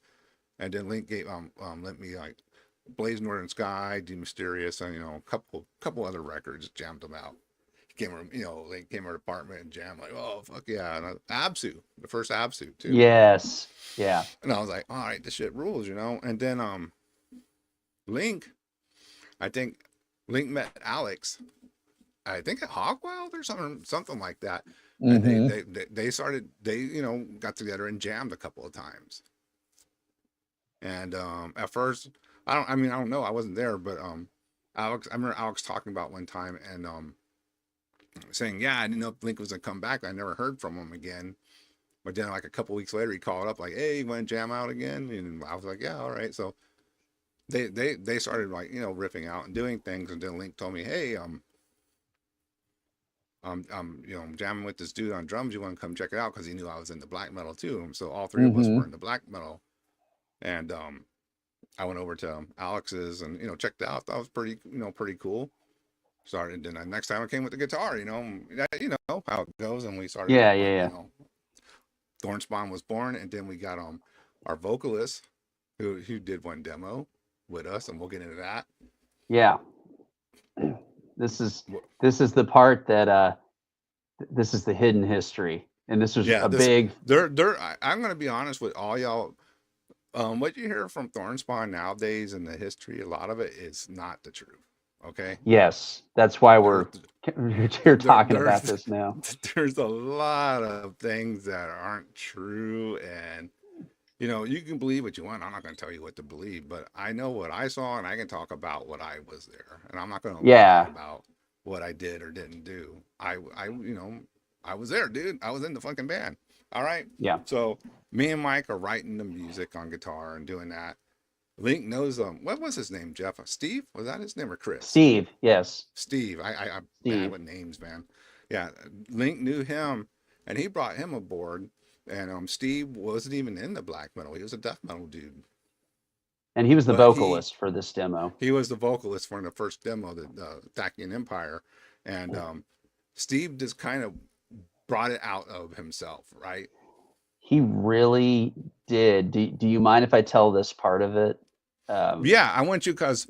and then Link gave lent me like Blaze Northern Sky, De Mysterious, and you know, a couple other records, jammed them out. Came over, you know, Link came to our apartment and jammed, like, oh fuck yeah, and Absu, the first Absu too. Yes. Yeah. And I was like, all right, this shit rules, you know. And then Link, I think Link met Alex, I think at Hogwild or something like that. And Mm-hmm. they started, they, you know, got together and jammed a couple of times. And at first, I don't know, I wasn't there, but Alex, I remember Alex talking about one time and saying, yeah, I didn't know if Link was gonna come back. I never heard from him again. But then like a couple weeks later he called up like, hey, you want to jam out again? And I was like, yeah, all right. So they started like, you know, riffing out and doing things, and then Link told me, hey, you know, I'm jamming with this dude on drums, you want to come check it out? Because he knew I was into black metal too. So all three of us Mm-hmm. were into black metal. And I went over to Alex's and, you know, checked it out. That was pretty, you know, pretty cool. Started, then the next time I came with the guitar, you know how it goes, and we started, Yeah. like, Yeah. you know, Thornspawn was born, and then we got our vocalist who did one demo with us, and we'll get into that. Yeah. This is the part that this is the hidden history, and this was Yeah, a this big. I'm gonna be honest with all y'all. What you hear from Thornspawn nowadays in the history, a lot of it is not the truth. Okay. Yes, that's why There, you're talking about there's this now. there's a lot of things that aren't true, and you can believe what you want. I'm not going to tell you what to believe, but I know what I saw, and I can talk about what I was there, and I'm not going to lie Yeah, about what I did or didn't do. I was there, dude. I was in the fucking band. All right. yeah. So me and Mike are writing the music on guitar and doing that. Link knows what was his name, Jeff? Steve? Was that his name, or Chris? Steve, yes, Steve. I'm bad Steve. with names, man. Yeah, Link knew him, and he brought him aboard. And Steve wasn't even in the black metal; he was a death metal dude. And he was the But he vocalist for this demo. he was the vocalist for the first demo, the Tachyon Empire, and Steve just kind of brought it out of himself, right? He really did. Do you mind if I tell this part of it? Yeah, I want you because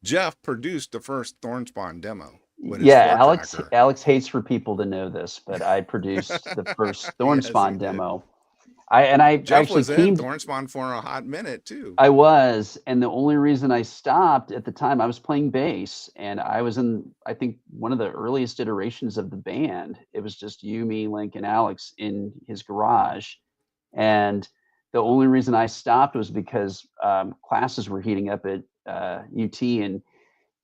Jeff produced the first Thornspawn demo with his Yeah, four tracker. Alex hates for people to know this, but I produced the first Yes, he Thornspawn did. demo. I Jeff actually was in came. Thornspawn for a hot minute too. I was, and the only reason I stopped at the time, I was playing bass, and I was in, I think, one of the earliest iterations of the band. It was just you, me, Link, and Alex in his garage, and the only reason I stopped was because classes were heating up at UT, and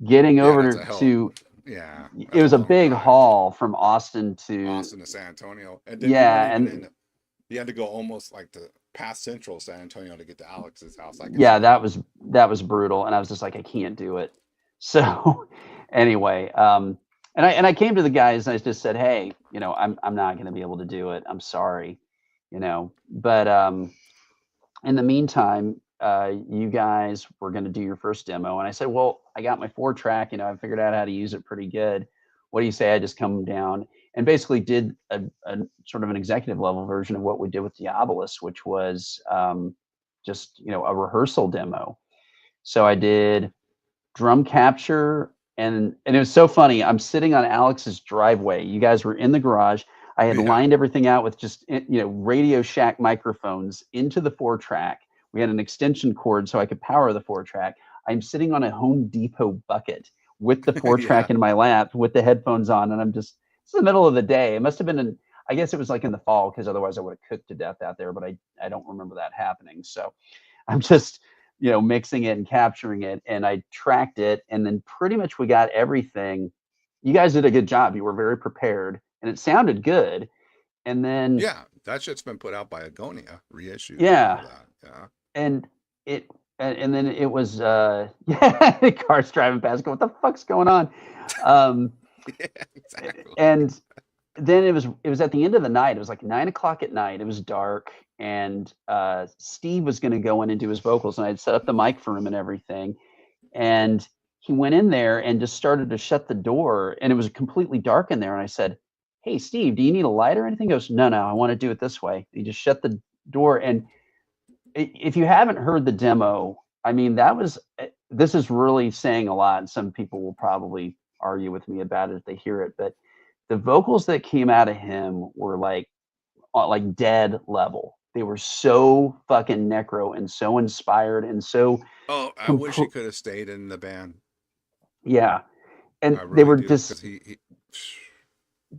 getting Yeah, that's over a hell. to Yeah, it that's was a a long big drive. haul from Austin to Austin to San Antonio, and then you weren't yeah, even in. and You had to go almost like to past Central San Antonio to get to Alex's house. I can yeah, see that. that was brutal, and I was just like, I can't do it. So anyway, and I came to the guys and I just said, hey, I'm not going to be able to do it. I'm sorry, But in the meantime, you guys were going to do your first demo, and I said, well, I got my 4-track. I figured out how to use it pretty good. What do you say I just come down and basically did a sort of an executive level version of what we did with Diabolus, which was just a rehearsal demo. So I did drum capture, and it was so funny. I'm sitting on Alex's driveway. You guys were in the garage. I had Yeah. lined everything out with just Radio Shack microphones into the 4-track. We had an extension cord so I could power the 4-track. I'm sitting on a Home Depot bucket with the 4-track Yeah. in my lap with the headphones on, and it's the middle of the day. It must have been I guess it was like in the fall, because otherwise I would have cooked to death out there, but I don't remember that happening. So I'm just mixing it and capturing it, and I tracked it, and then pretty much we got everything. You guys did a good job. You were very prepared, and it sounded good. And then Yeah, that shit's been put out by Agonia, reissued. yeah, Yeah. and then it was yeah, cars driving past. What the fuck's going on? Yeah, exactly. And then it was at the end of the night. It was like 9 o'clock at night. It was dark, and Steve was going to go in and do his vocals, and I'd set up the mic for him and everything. And he went in there and just started to shut the door, and it was completely dark in there. And I said, "Hey, Steve, do you need a light or anything?" He goes, "No, I want to do it this way." He just shut the door. And if you haven't heard the demo, I mean, this is really saying a lot. And some people will probably argue with me about it if they hear it, but the vocals that came out of him were like dead level. They were so fucking necro and so inspired and so Oh, I wish he could have stayed in the band. yeah. And I they really were do, just because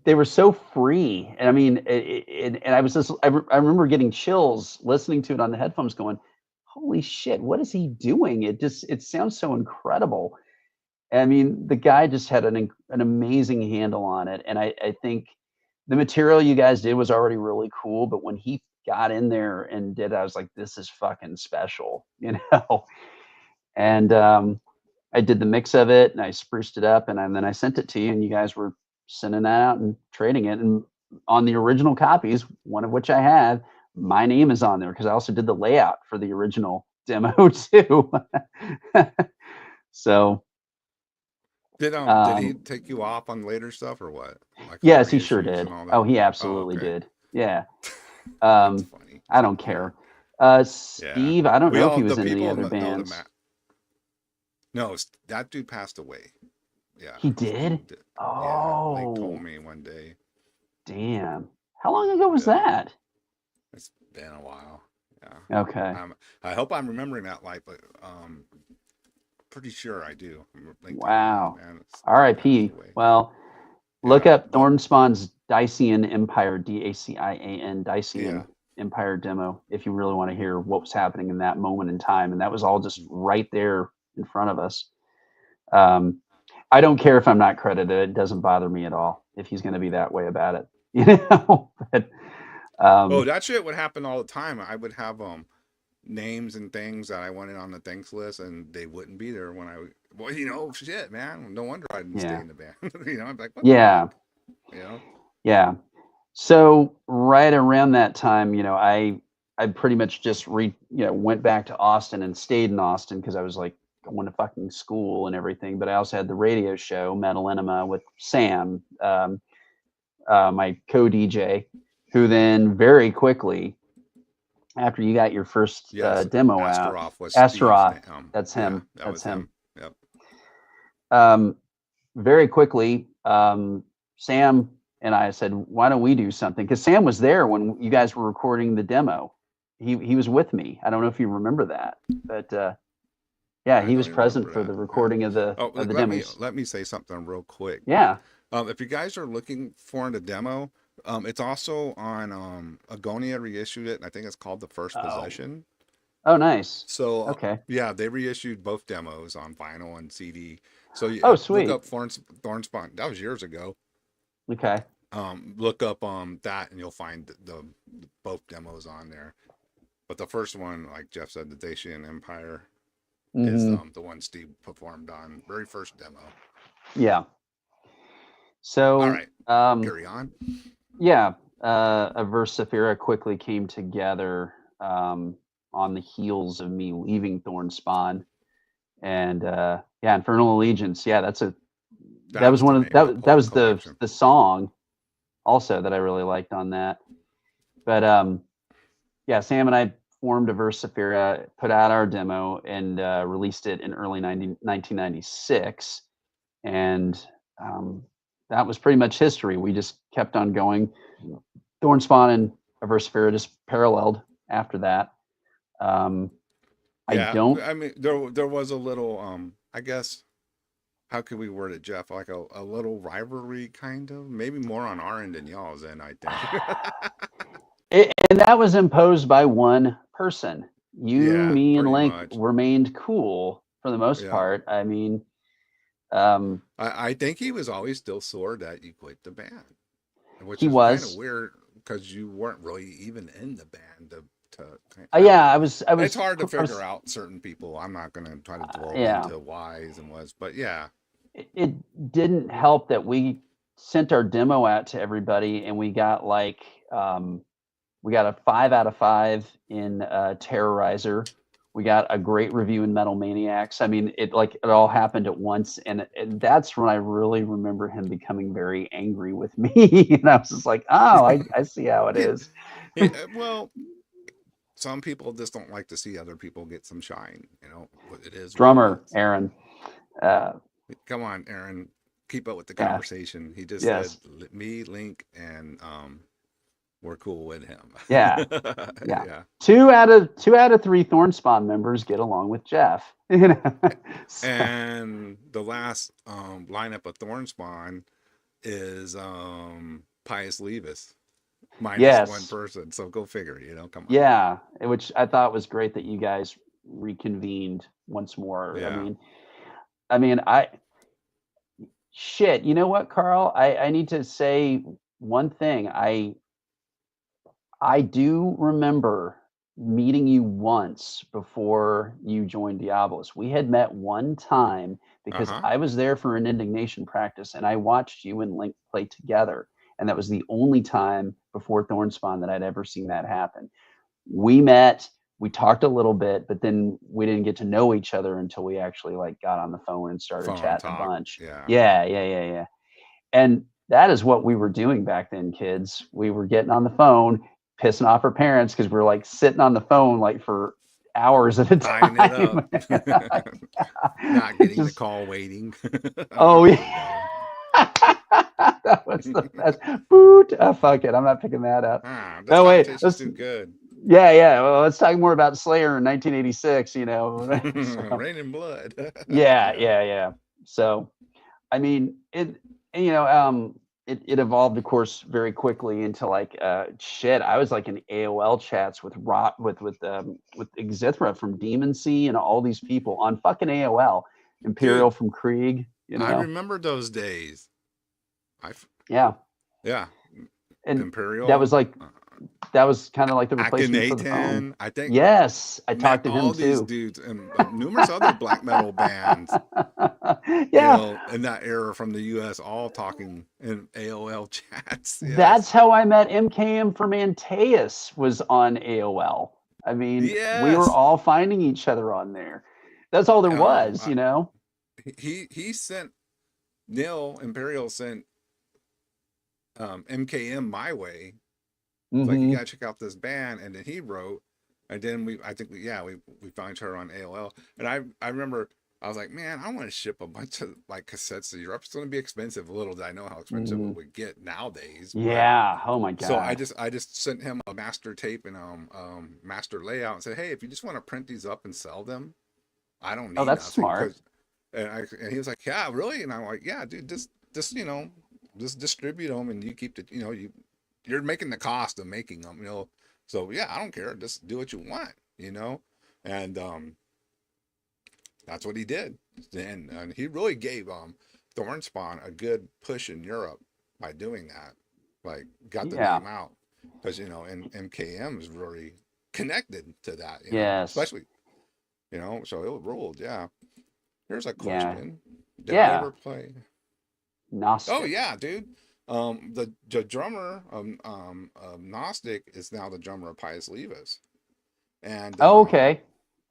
they were so free. And I mean, and I was just I remember getting chills listening to it on the headphones, going, "Holy shit, what is he doing?" It sounds so incredible. I mean, the guy just had an amazing handle on it, and I think the material you guys did was already really cool, but when he got in there and did, I was like, "This is fucking special," And I did the mix of it, and I spruced it up, and then I sent it to you, and you guys were sending that out and trading it. And on the original copies, one of which I have, my name is on there because I also did the layout for the original demo too. So. did he take you off on later stuff or what? Like Yes, he sure did. and all that? Oh, he Oh, absolutely okay. did. Yeah. That's funny. I don't care. Steve, I don't know if he was in any other bands. No, that dude passed away. Yeah. He did? Steve Oh. Yeah, Link told me one day. Damn. How long ago was Yeah. that? It's been a while. Yeah. Okay. I hope I'm remembering that right, but pretty sure I do. I'm linked to Wow. him, man. It's R.I.P. away. Well, look Yeah, up but Thornspawn's Dacian Empire, Dacian, Dacian yeah, Empire demo if you really want to hear what was happening in that moment in time. And that was all just right there in front of us. I don't care if I'm not credited. It doesn't bother me at all if he's going to be that way about it. You know? But, oh, that shit would happen all the time. I would have names and things that I wanted on the thanks list, and they wouldn't be there when I. Well, you know, shit, man. No wonder I didn't stay yeah. in the band. You know, I'm like, what Yeah. the fuck? You know. Yeah. So right around that time, you know, I pretty much just went back to Austin and stayed in Austin because I was like going to fucking school and everything. But I also had the radio show Metal Enema with Sam, my co-DJ, who then very quickly after you got your first Yes, demo out, Astaroth was Astaroth, Steve's name. that's him. Yeah, that That's was him. Yep. Very quickly, Sam and I said, why don't we do something? Because Sam was there when you guys were recording the demo. He was with me. I don't know if you remember that, but yeah, I he don't was even present remember for that. the recording of the Oh, demos. let me say something real quick. Yeah. If you guys are looking for the demo, it's also on Agonia reissued it, and I think it's called The First Possession. Oh, nice. So Okay. yeah, they reissued both demos on vinyl and CD. So you Sweet. look up Thornspawn. That was years ago. Okay. Look up that, and you'll find the both demos on there. But the first one, like Jeff said, the Dacian Empire, is the one Steve performed on, very first demo. Yeah. So all right, carry on. Yeah, Averse Sefira quickly came together on the heels of me leaving Thornspawn, and yeah, Infernal Allegiance. Yeah, that was one of that was the song also that I really liked on that. But yeah, Sam and I formed Averse Sefira, put out our demo, and released it in early 1996, and that was pretty much history. We just kept on going. Thornspawn and Averse Sefira just paralleled after that. I mean, there was a little, I guess, how could we word it, Jeff? Like a little rivalry, kind of, maybe more on our end than y'all's end, I think. And that was imposed by one person. Me, and Link much remained cool for the most part. I mean, I think he was always still sore that you quit the band, which is kind of weird because you weren't really even in the band. I was. It's hard to figure out certain people. I'm not going to try to delve into whys and whats, but yeah. It didn't help that we sent our demo out to everybody, and we got like we got a 5 out of 5 in Terrorizer. We got a great review in Metal Maniacs. I mean, it all happened at once, and that's when I really remember him becoming very angry with me. And I was just like, oh, I see how it is. Well, some people just don't like to see other people get some shine. You know, it is. Drummer Aaron. Come on, Aaron. Keep up with the conversation. He just said me, Link, and we're cool with him. Yeah. 2 out of 3 Thornspawn members get along with Jeff. You know? And the last lineup of Thornspawn is Pius Levis. Minus one person. So go figure, you know, come on. Yeah. Which I thought was great that you guys reconvened once more. Yeah. I mean, shit, you know what, Carl? I need to say one thing. I do remember meeting you once before you joined Diabolus. We had met one time because I was there for an Indignation practice, and I watched you and Link play together. And that was the only time before Thornspawn that I'd ever seen that happen. We met, we talked a little bit, but then we didn't get to know each other until we actually got on the phone and started chatting a bunch. Yeah. And that is what we were doing back then, kids. We were getting on the phone, pissing off our parents because we were sitting on the phone for hours at a time. Not getting the call waiting. Oh yeah. That was the best. Boot. Oh, fuck it. I'm not picking that up. Wait. That's too good. Yeah. Well, let's talk more about Slayer in 1986. So, Rain and Blood. Yeah. yeah. So, I mean, you know, it evolved, of course, very quickly into like shit. I was like in AOL chats with with Xithra from Demon Sea and all these people on fucking AOL. Imperial Dude, from Krieg. I remember those days. I f- Yeah, yeah, and that was Imperial, like that was kind of like the replacement for the phone. Akhenaten. I think Yes, I met talked to him all these too. dudes and numerous other black metal bands, Yeah, in that era from the US, all talking in AOL chats. Yes. that's how I met MKM from Antaeus was on AOL. I mean, we were Yes. all finding each other on there. That's all there was, I, you know. he sent Neil Imperial sent MKM my way. It's like, you Hmm. gotta check out this band, and then he wrote, and then I think we found her on AOL, and I remember I was like, man, I want to ship a bunch of like cassettes to Europe. It's gonna be expensive. Little did I know how expensive Hmm. it would get nowadays, but Yeah. Oh my so God. I just sent him a master tape and master layout and said, hey, if you just want to print these up and sell them, I don't Oh, need that's nothing, smart. because and he was like, yeah, really, and I'm like, yeah, dude, just just distribute them, and you keep the you're making the cost of making them, so yeah, I don't care, just do what you want, and that's what he did. And he really gave Thornspawn a good push in Europe by doing that, like got the Yeah. name out, because and MKM is really connected to that, Yes. especially, so it ruled. Yeah. Here's a Yeah. question. Did I Yeah. ever play? Oh Gnostic. yeah, dude. The drummer of Gnostic is now the drummer of Pius Levis, and Oh, okay.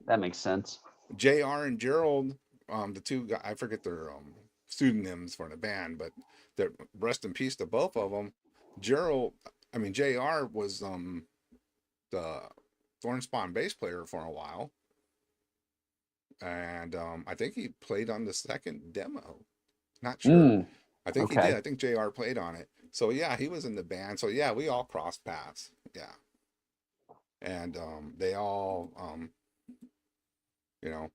That makes sense. Jr. and Gerald, the two guys, I forget their pseudonyms for the band, but they're, rest in peace to both of them. Gerald, I mean Jr. was the Thornspawn bass player for a while, and I think he played on the second demo. Not sure. Mm, I think he did. okay. I think JR played on it. So yeah, he was in the band. So yeah, we all crossed paths. Yeah. And they all you know,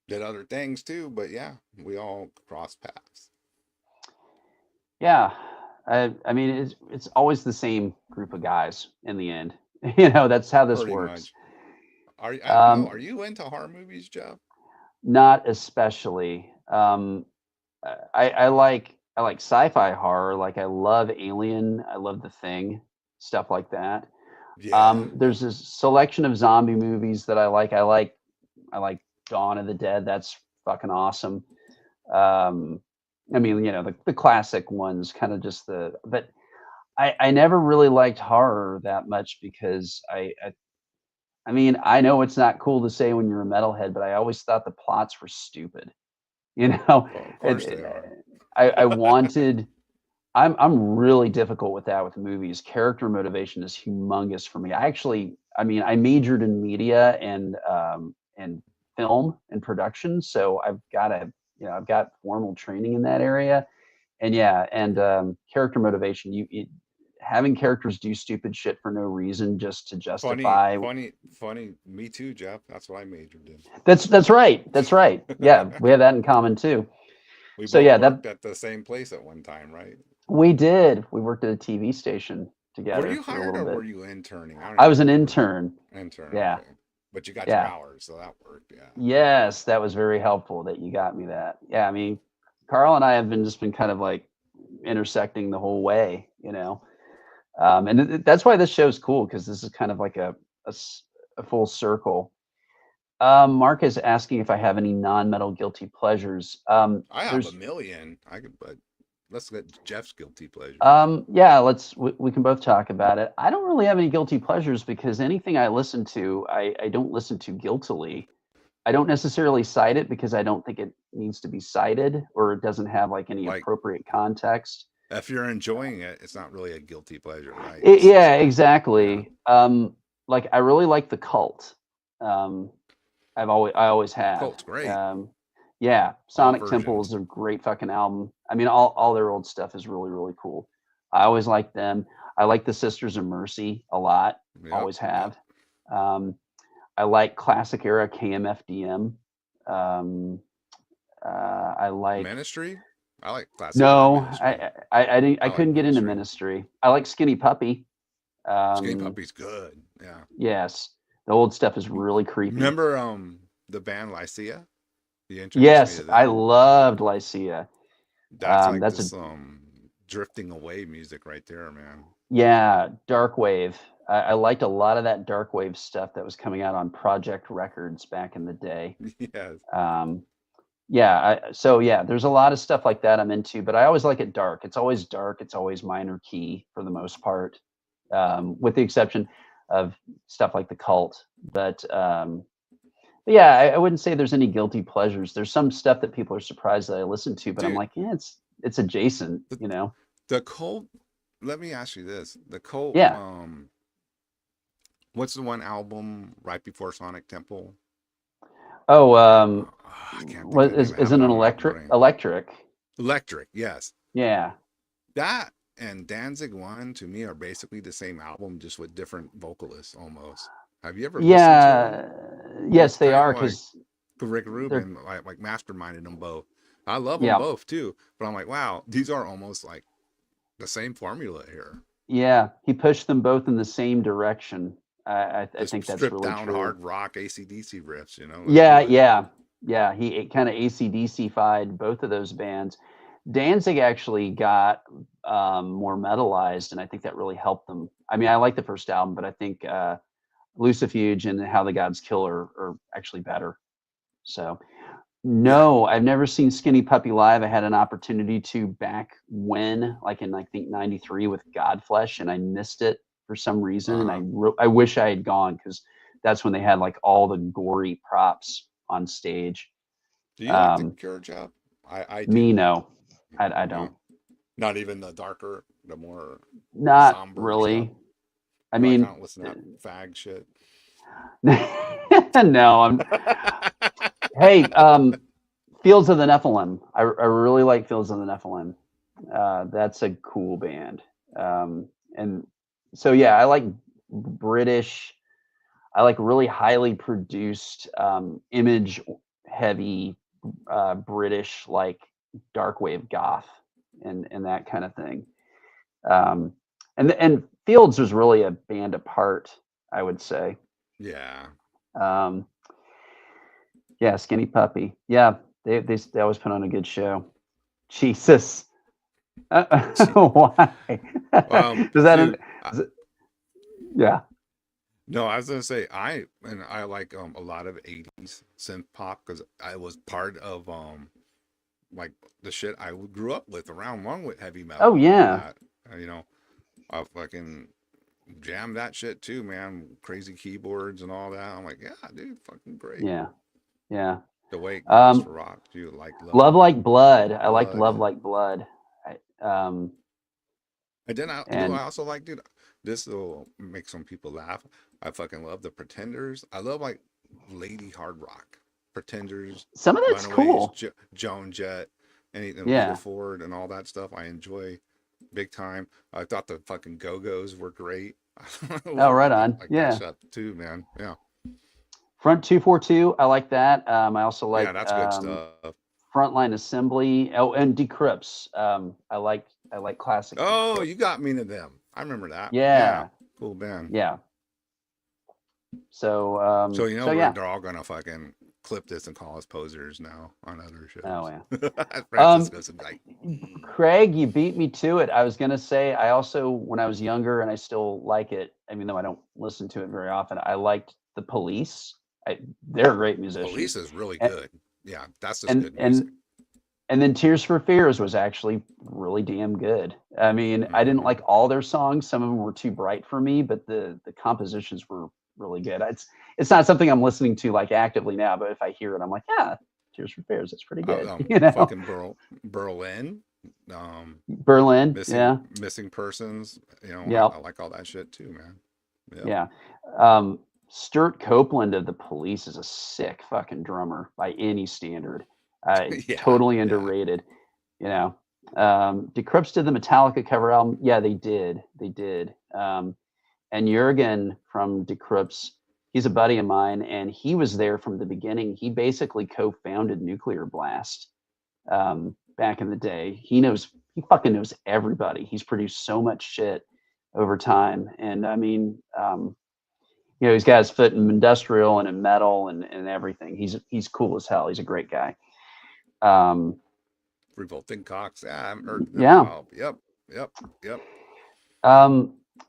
did other things too, but yeah, we all crossed paths. Yeah. I mean, it's always the same group of guys in the end. That's how this Pretty works. much. I don't know. Um, Are you into horror movies, Jeff? Not especially. I like sci-fi horror. Like I love Alien. I love The Thing, stuff like that. Yeah. There's a selection of zombie movies that I like. I like Dawn of the Dead. That's fucking awesome. Um, I mean, the classic ones, kind of just but I never really liked horror that much because I mean, I know it's not cool to say when you're a metalhead, but I always thought the plots were stupid. You know, Well, of it, course they it, are. I wanted. I'm really difficult with that with movies. Character motivation is humongous for me. I mean, I majored in media and film and production, so I've got formal training in that area. And yeah, and character motivation. Having characters do stupid shit for no reason just to Funny, justify. funny, funny. Me too, Jeff. That's what I majored in. That's right. That's right. Yeah, we have that in common too. We So both yeah, that worked at the same place at one time, right? we did. We worked at a TV station Were together you for a hired little or bit. were you interning? I don't I even was an remember. intern. Intern, Yeah. okay. But you got your Yeah. hours, so that worked, yeah. Yes, that was very helpful that you got me that. Yeah, I mean, Carl and I have been kind of like intersecting the whole way. And that's why this show's cool because this is kind of like a full circle. Mark is asking if I have any non-metal guilty pleasures. I have a There's million. But let's get Jeff's guilty pleasures. Yeah, we can both talk about it. I don't really have any guilty pleasures because anything I listen to, I don't listen to guiltily. I don't necessarily cite it because I don't think it needs to be cited or it doesn't have like any Like, appropriate context. if you're enjoying it, it's not really a guilty pleasure, right? It's Yeah, yeah. exactly. Like I really like the Cult. Um, I always have. Cult's great. Um, yeah, All Sonic Temple versions. is a great fucking album. I mean, all their old stuff is really really cool. I always like them. I like the Sisters of Mercy a lot. Yep, Always yep. have. I like classic era KMFDM. I like Ministry. I like classic era no, Ministry. I didn't I I like couldn't get into Ministry. Ministry. I like Skinny Puppy. Skinny Um, Puppy's good. Yeah. yes, the old stuff is really creepy. Remember the band Lycia? You introduced me Yes, to I them. loved Lycia. That's like That's a this drifting away music right there, man. yeah, dark wave. I liked a lot of that dark wave stuff that was coming out on Project Records back in the day. Yes. Yeah, so yeah, there's a lot of stuff like that I'm into, but I always like it dark. It's always dark. It's always minor key for the most part, with the exception of stuff like the Cult. But yeah, I wouldn't say there's any guilty pleasures. There's some stuff that people are surprised that I listen to, but I'm Dude, like, yeah, it's adjacent, the, you know? the Cult, let me ask you this. The Cult, Yeah. what's the one album right before Sonic Temple? Oh, I can't think what of the name. I have isn't it an on my electric? brain. Electric. Electric, yes. Yeah. That and Danzig 1 to me are basically the same album, just with different vocalists almost. Have you ever listened to them? Yes, It's they kind are of like because Rick they're Rubin like masterminded them both. I love them yeah, both too, but I'm like, wow, these are almost like the same formula here. yeah. He pushed them both in the same direction. I Just think that's stripped really down true. hard rock AC/DC riffs, let's Yeah, do it. yeah. He kind of AC/DC-fied both of those bands. Danzig actually got more metalized, and I think that really helped them. I mean, I like the first album, but I think Lucifuge and How the Gods Kill are actually better. So, Yeah. no, I've never seen Skinny Puppy live. I had an opportunity to back when, like in I think '93 with Godflesh, and I missed it for some reason. And Uh-huh. I wish I had gone because that's when they had like all the gory props on stage. Do you like the Um, Cure Job? I me, do. no, I No, don't. not even the darker, the more Not somber stuff. really. I You like, I mean, don't listen to that fag shit. no, hey, Fields of the Nephilim. I really like Fields of the Nephilim. That's a cool band. And so yeah, I like British. I like really highly produced, image heavy, British like dark wave goth and that kind of thing. Um, and Fields was really a band apart, I would say. Yeah. Um, yeah, Skinny Puppy. Yeah, they always put on a good show. Jesus. Why? Does that? Dude, Is it, yeah. no, I was gonna say I like a lot of '80s synth pop because I was part of like the shit I grew up with around one with heavy metal Oh and all yeah. that. I fucking jam that shit too, man. Crazy keyboards and all that. I'm like, yeah, dude, fucking great. Yeah. Yeah. The way it goes for rock, dude. Like Love Like Blood. I liked Blood. Love Like Blood. And then I And also like, dude, this will make some people laugh. I fucking love the Pretenders. I love like lady hard rock. Pretenders, some of that's Runaways, cool. Joan Jett, anything Yeah. Lita Ford and all that stuff. I enjoy big time. I thought the fucking Go-Go's were great. Oh, right on. Like Yeah. that shit too, man. Yeah. Front 242. I like that. I also like Yeah, that's good stuff. Frontline Assembly. Oh, and Decrypts. I like classic. Oh, Decrypt. you got me to them. I remember that. Yeah. Cool band. Yeah. So yeah. they're all gonna fucking clip this and call us posers now on other shows. Oh yeah. Francisco's like, Craig, you beat me to it. I was gonna say I also, when I was younger, and I still like it, even though I don't listen to it very often, I liked the Police. They're great musicians. Police is really And- good. Yeah, that's just good music. And then Tears for Fears was actually really damn good. I mean, I didn't like all their songs. Some of them were too bright for me, but the compositions were really good. It's not something I'm listening to like actively now, but if I hear it, I'm like, yeah, Tears for Fears, that's pretty good. Fucking Berlin. Berlin, Missing Persons. Yep. I like all that shit too, man. Yeah. Stuart Copeland of the Police is a sick fucking drummer by any standard. Totally underrated. Decrypts did the Metallica cover album. Yeah, they did. They did. And Jurgen from Decrypts, he's a buddy of mine, and he was there from the beginning. He basically co-founded Nuclear Blast back in the day. He fucking knows everybody. He's produced so much shit over time. And I mean, he's got his foot in industrial and in metal and everything. He's cool as hell. He's a great guy. Revolting Cox. Yeah, I haven't heard them. Yeah. Yep.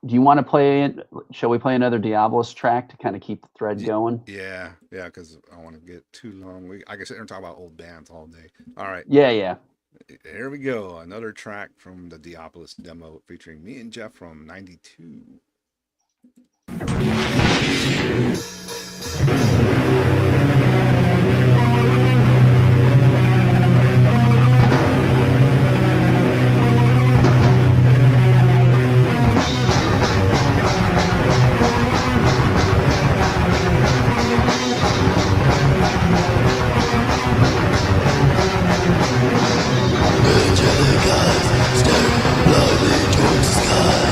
Do you want to play it? Shall we play another Diabolus track to kind of keep the thread going? Yeah, because I want to get too long. I can sit here and talk about old bands all day. All right. Yeah. Here we go. Another track from the Diabolis demo featuring me and Jeff from '92. Angelic eyes stare blindly towards the sky.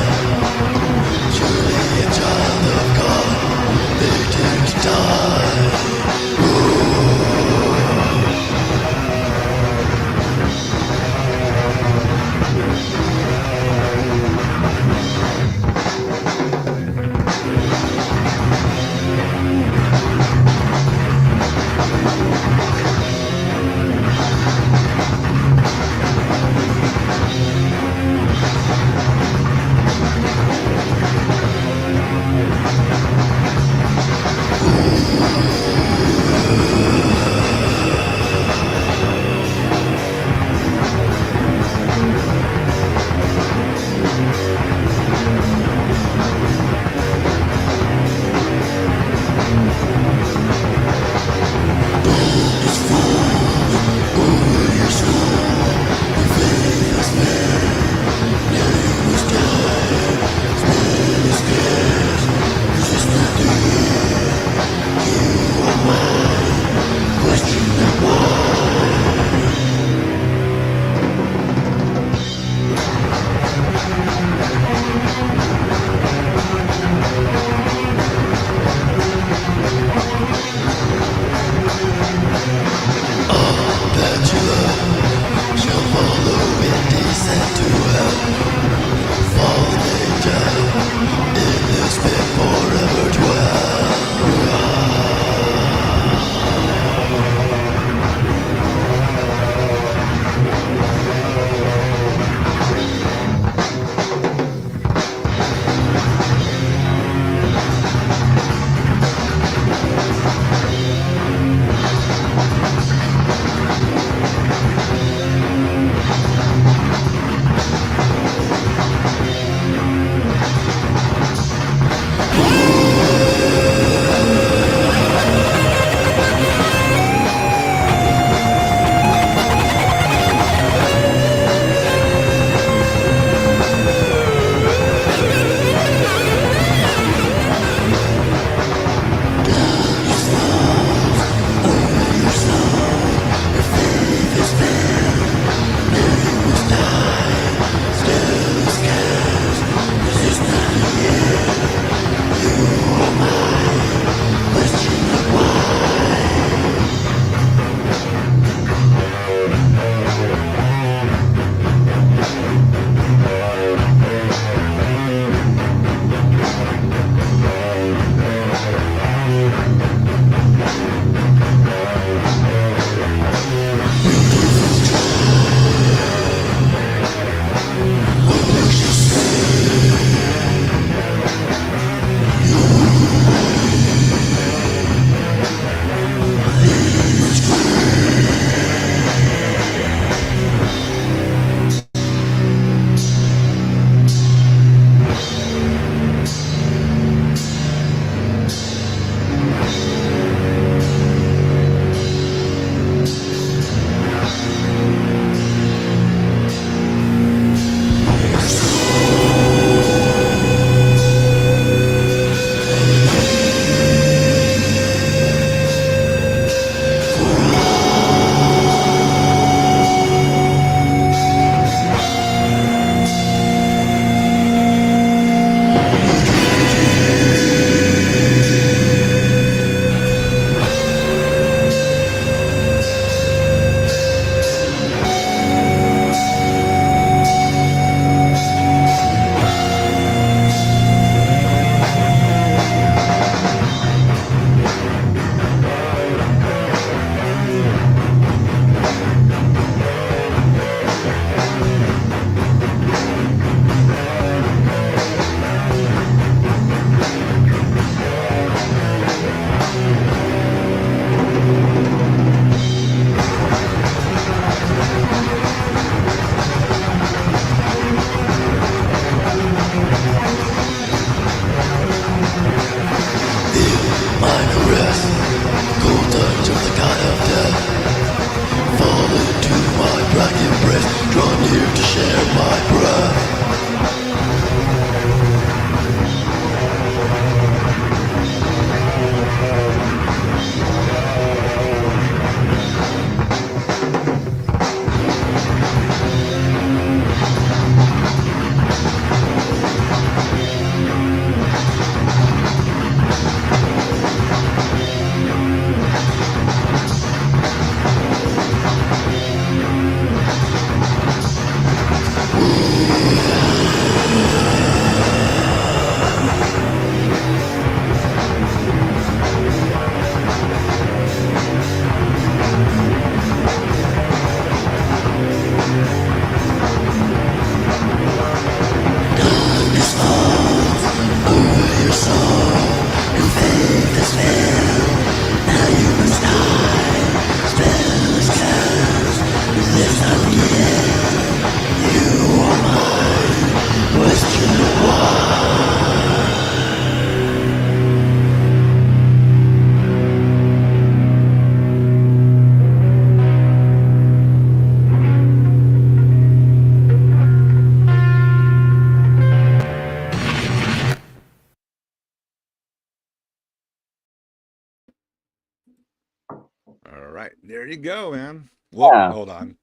All right, there you go, man. Whoa, Yeah. hold on.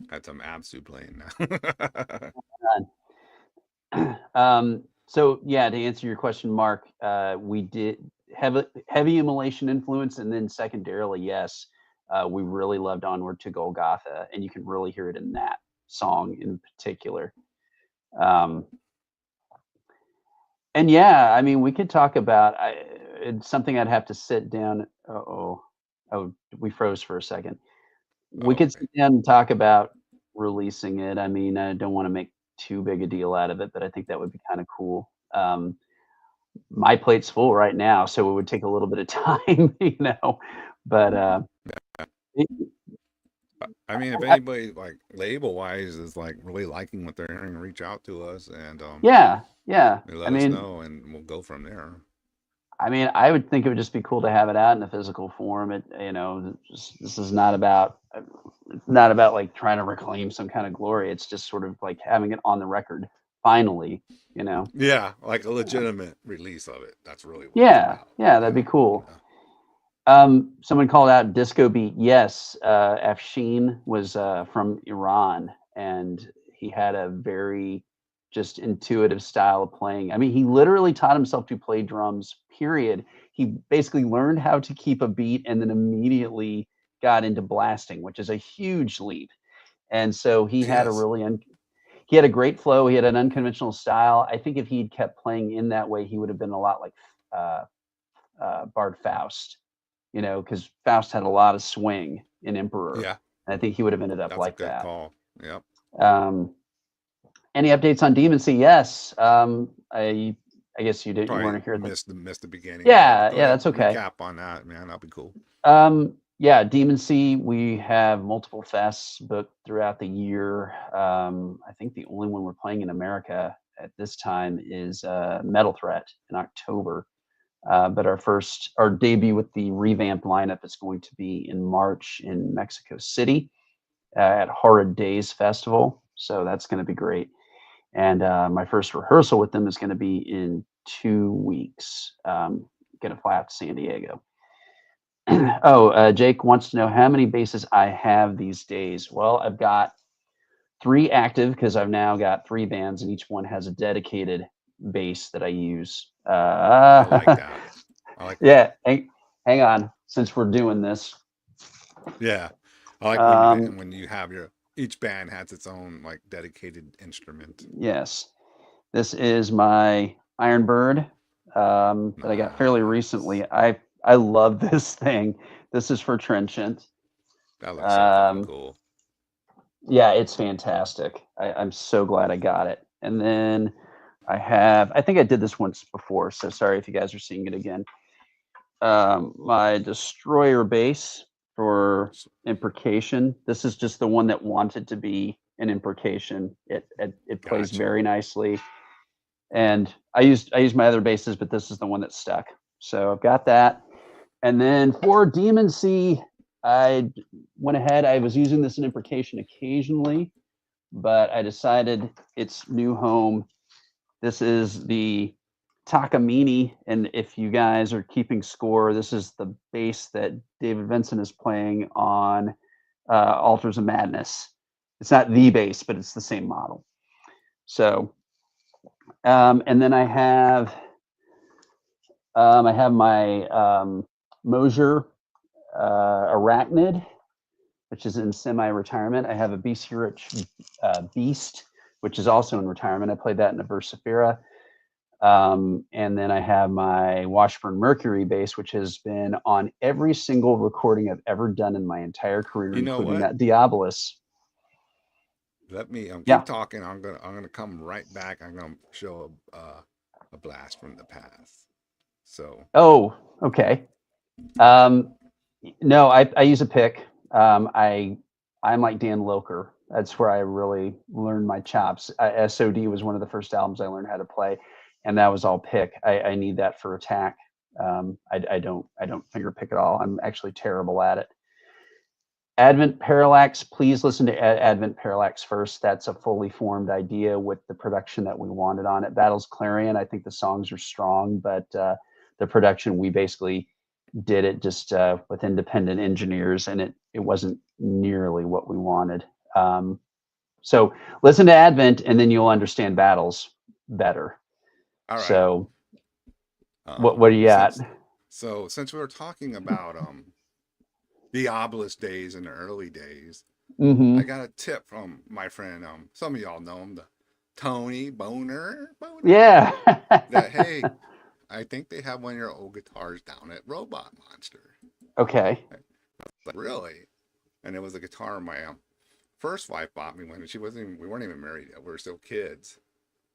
Got some Absu playing now. So yeah, to answer your question, Mark, we did heavy immolation influence, and then secondarily, yes, we really loved Onward to Golgotha, and you can really hear it in that song in particular. And yeah, I mean, we could talk about it's something I'd have to sit down. Oh, we froze for a second. We could sit down and talk about releasing it. I mean, I don't want to make too big a deal out of it, but I think that would be kind of cool. My plate's full right now, so it would take a little bit of time, you know. But I mean, if anybody like label wise is like really liking what they're hearing, reach out to us and yeah. let us know, and we'll go from there. I mean, I would think it would just be cool to have it out in a physical form. It, you know, this is not about like trying to reclaim some kind of glory. It's just sort of like having it on the record finally, you know. Yeah, like a legitimate release of it. That's really what Yeah, that'd be cool. Someone called out Disco Beat. Yes, Afshin was from Iran, and he had a very just intuitive style of playing. I mean, he literally taught himself to play drums, period. He basically learned how to keep a beat and then immediately got into blasting, which is a huge leap. And so he had a really he had a great flow. He had an unconventional style. I think if he'd kept playing in that way, he would have been a lot like Bard Faust, you know, because Faust had a lot of swing in Emperor. Yeah. And I think he would have ended up That's like a good that. call. Yep. Any updates on Demoncy? Yes. I guess you didn't. Probably You weren't here. Missed the beginning. Yeah, that's okay. Recap on that, man. That'd be cool. Yeah, Demoncy. We have multiple fests booked throughout the year. I think the only one we're playing in America at this time is Metal Threat in October. But our debut with the revamped lineup is going to be in March in Mexico City at Horrid Days Festival. So that's going to be great. And my first rehearsal with them is going to be in 2 weeks. Going to fly out to San Diego. Jake wants to know how many basses I have these days. Well, I've got 3 active because I've now got 3 bands, and each one has a dedicated bass that I use. I like that. Yeah, hang on, since we're doing this. Yeah, I like when you have each band has its own like dedicated instrument. Yes, this is my Iron Bird that I got fairly recently. I love this thing. This is for Trenchant. That looks so cool. Yeah, it's fantastic. I'm so glad I got it. And then I think I did this once before, so sorry if you guys are seeing it again. My Destroyer bass for Imprecation. This is just the one that wanted to be an Imprecation. It plays very nicely. And I used my other basses, but this is the one that stuck. So I've got that. And then for Demoncy, I went ahead. I was using this in Imprecation occasionally, but I decided its new home. This is the Takamine, and if you guys are keeping score, this is the bass that David Vincent is playing on Altars of Madness. It's not the bass, but it's the same model. So, and then I have my Mosier Arachnid, which is in semi-retirement. I have a BC Rich Beast, which is also in retirement. I played that in Averse Sefira. And then I have my Washburn Mercury bass, which has been on every single recording I've ever done in my entire career, You know including what? that Diabolus. Let me Yeah. keep talking. I'm gonna come right back. I'm gonna show a blast from the past. So Oh, okay. No, I use a pick. I'm like Dan Loker. That's where I really learned my chops. SOD was one of the first albums I learned how to play, and that was all pick. I need that for attack. I don't finger pick at all. I'm actually terrible at it. Advent Parallax, please listen to Advent Parallax first. That's a fully formed idea with the production that we wanted on it. Battles Clarion, I think the songs are strong, but the production, we basically did it just with independent engineers, and it wasn't nearly what we wanted. So listen to Advent, and then you'll understand Battles better. all right. So what are you at? Since we were talking about Diabolus days in the early days, Mm-hmm. I got a tip from my friend. Some of y'all know him, the Tony Boner. Yeah. That hey, I think they have one of your old guitars down at Robot Monster. Okay. Like, really? And it was a guitar my first wife bought me when we weren't even married yet. We were still kids.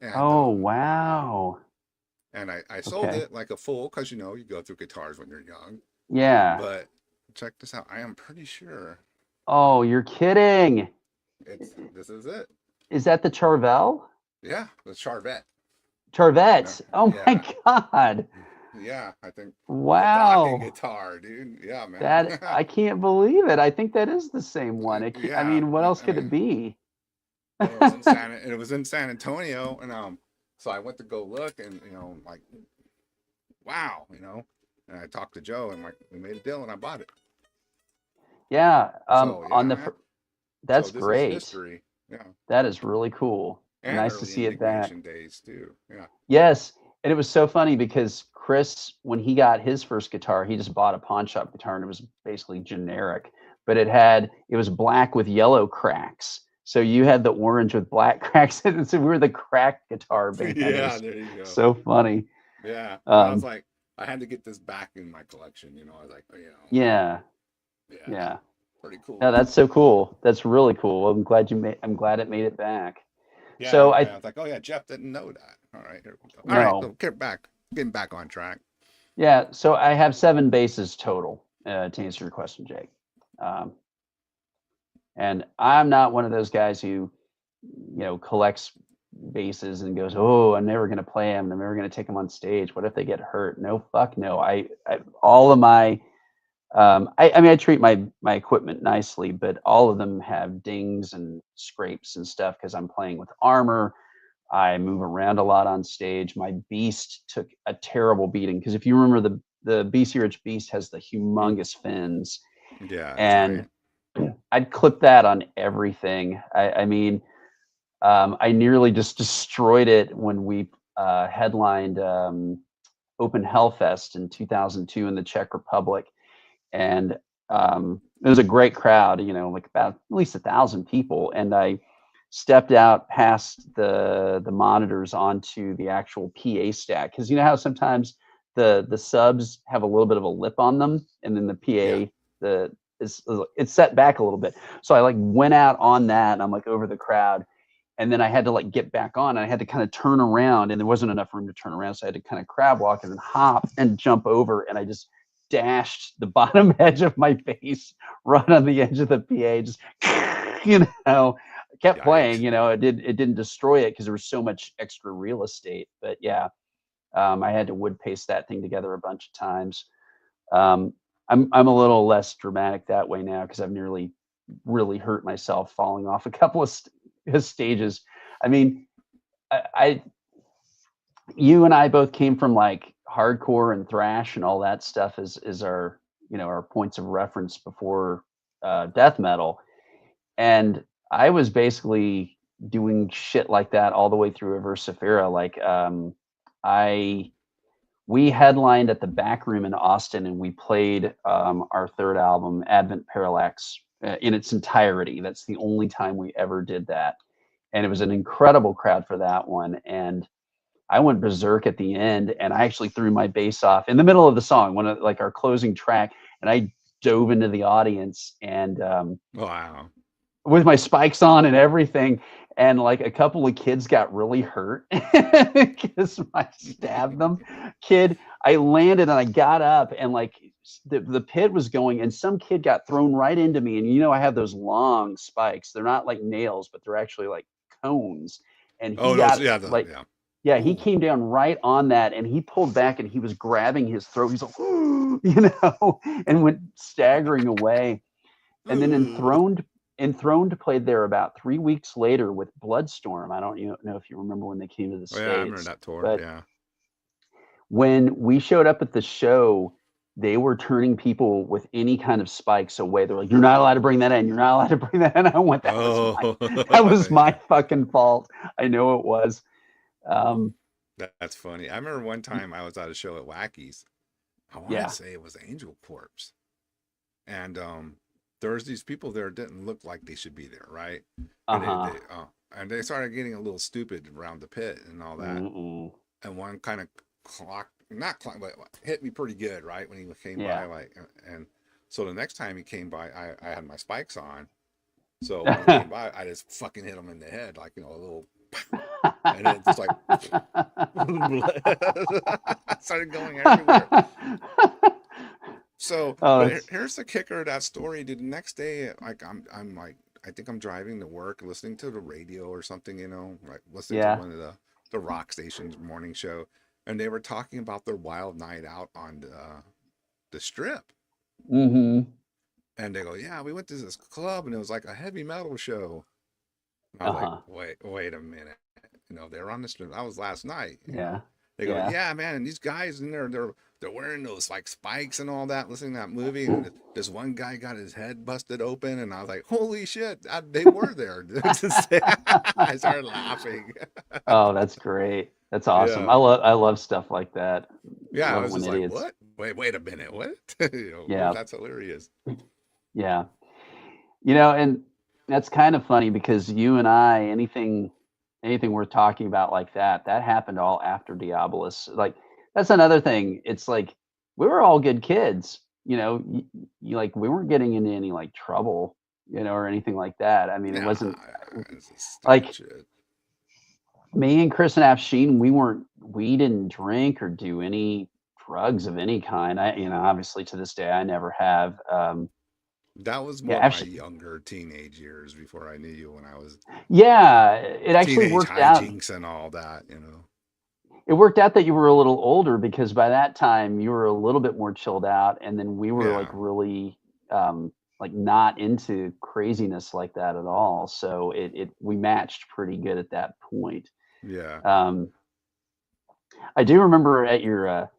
And, Oh, wow. And I sold Okay. it like a fool because you go through guitars when you're young. Yeah. But check this out. I am pretty sure Oh, you're kidding. this is it. Is that the Charvel? Yeah, the Charvette. Charvette. Oh Yeah. my God. Yeah, I think. Wow. The docking guitar, dude. Yeah, man. That I can't believe it. I think that is the same one. It can't, I mean, what else could it be? It was in San Antonio, and so I went to go look, and like, wow, and I talked to Joe, and like we made a deal, and I bought it. Yeah. So, On the man. that's so this great. Is history. Yeah. That is really cool. And nice to see it back. Days too. Yeah. Yes, and it was so funny because Chris, when he got his first guitar, he just bought a pawn shop guitar, and it was basically generic, but it was black with yellow cracks. So you had the orange with black cracks, and so we were the crack guitar band. Yeah, there you go. So funny. Yeah, I was like, I had to get this back in my collection. I was like, Yeah. Pretty cool. No, that's so cool. That's really cool. I'm glad it made it back. Yeah, so I was like, oh yeah, Jeff didn't know that. All right, here we go. All right, so getting back on track. Yeah, so I have 7 bases total to answer your question, Jake. And I'm not one of those guys who, collects bases and goes, oh, I'm never going to play them. I'm never going to take them on stage. What if they get hurt? No, fuck no. All of my, I treat my equipment nicely, but all of them have dings and scrapes and stuff because I'm playing with armor. I move around a lot on stage. My Beast took a terrible beating because if you remember, the BC Rich Beast has the humongous fins. Yeah. And I'd clip that on everything. I mean, I nearly just destroyed it when we headlined Open Hellfest in 2002 in the Czech Republic. And it was a great crowd, like about at least 1,000 people. And I stepped out past the monitors onto the actual PA stack. Because you know how sometimes the subs have a little bit of a lip on them, and then the PA, it's set back a little bit. So I like went out on that, and I'm like over the crowd. And then I had to like get back on, and I had to kind of turn around, and there wasn't enough room to turn around. So I had to kind of crab walk and then hop and jump over. And I just dashed the bottom edge of my face right on the edge of the PA, just, kept playing, it didn't destroy it because there was so much extra real estate. But yeah, I had to wood paste that thing together a bunch of times. I'm a little less dramatic that way now because I've nearly really hurt myself falling off a couple of stages. I mean, I you and I both came from like hardcore and thrash and all that stuff is our our points of reference before death metal, and I was basically doing shit like that all the way through Averse Sefira. Like I we headlined at the Back Room in Austin, and we played our third album, Advent Parallax, in its entirety. That's the only time we ever did that, and it was an incredible crowd for that one. And I went berserk at the end, and I actually threw my bass off in the middle of the song, one of like our closing track, and I dove into the audience and Wow. with my spikes on and everything. And like a couple of kids got really hurt because I stabbed them. I landed and I got up and like the pit was going and some kid got thrown right into me. And I have those long spikes. They're not like nails, but they're actually like cones. And he Oh, those, got yeah, like, yeah. yeah, he Ooh. came down right on that and he pulled back and he was grabbing his throat. He's like, and went staggering away. And then Enthroned played there about 3 weeks later with Bloodstorm. I don't know if you remember when they came to the Oh, yeah, I remember States, that tour. but Yeah. when we showed up at the show, they were turning people with any kind of spikes away. They're like, "You're not allowed to bring that in. You're not allowed to bring that in." I went, Oh, that was my yeah. fucking fault. I know it was. That's funny. I remember one time I was at a show at Wacky's. I want Yeah. to say it was Angel Corpse. And there was these people there that didn't look like they should be there, right? Uh-huh. And they started getting a little stupid around the pit and all that. Mm-mm. And one kind of but hit me pretty good, right? When he came Yeah. by, and so the next time he came by, I had my spikes on. So when he came by, I just fucking hit him in the head, like, a little, and it just like started going everywhere. So, but here's the kicker of that story, dude. The next day, like I'm like, I think I'm driving to work, listening to the radio or something, like listening to one of the rock stations morning show, and they were talking about their wild night out on the strip. Mm-hmm. And they go, yeah, we went to this club and it was like a heavy metal show. And I was like, wait a minute. They were on the strip. That was last night. Yeah. They go, yeah, man, and these guys in there, they're wearing those like spikes and all that, listening to that movie. And this one guy got his head busted open, and I was like, holy shit, they were there. I started laughing. Oh, that's great. That's awesome. Yeah. I love stuff like that. Yeah, I Love was when just idiots. like, what? Wait a minute, what? Yeah. That's hilarious. Yeah. And that's kind of funny because you and I, anything worth talking about like that happened all after Diabolus. Like, that's another thing. It's like, we were all good kids, you like, we weren't getting into any like trouble, or anything like that. I mean, it wasn't like shit. Me and Chris and Afshin, we didn't drink or do any drugs of any kind. Obviously to this day, I never have. That was more my younger teenage years before I knew you, when I was it actually worked out. Hijinks and all that, It worked out that you were a little older because by that time you were a little bit more chilled out, and then we were like really like not into craziness like that at all. So we matched pretty good at that point. Yeah. I do remember at your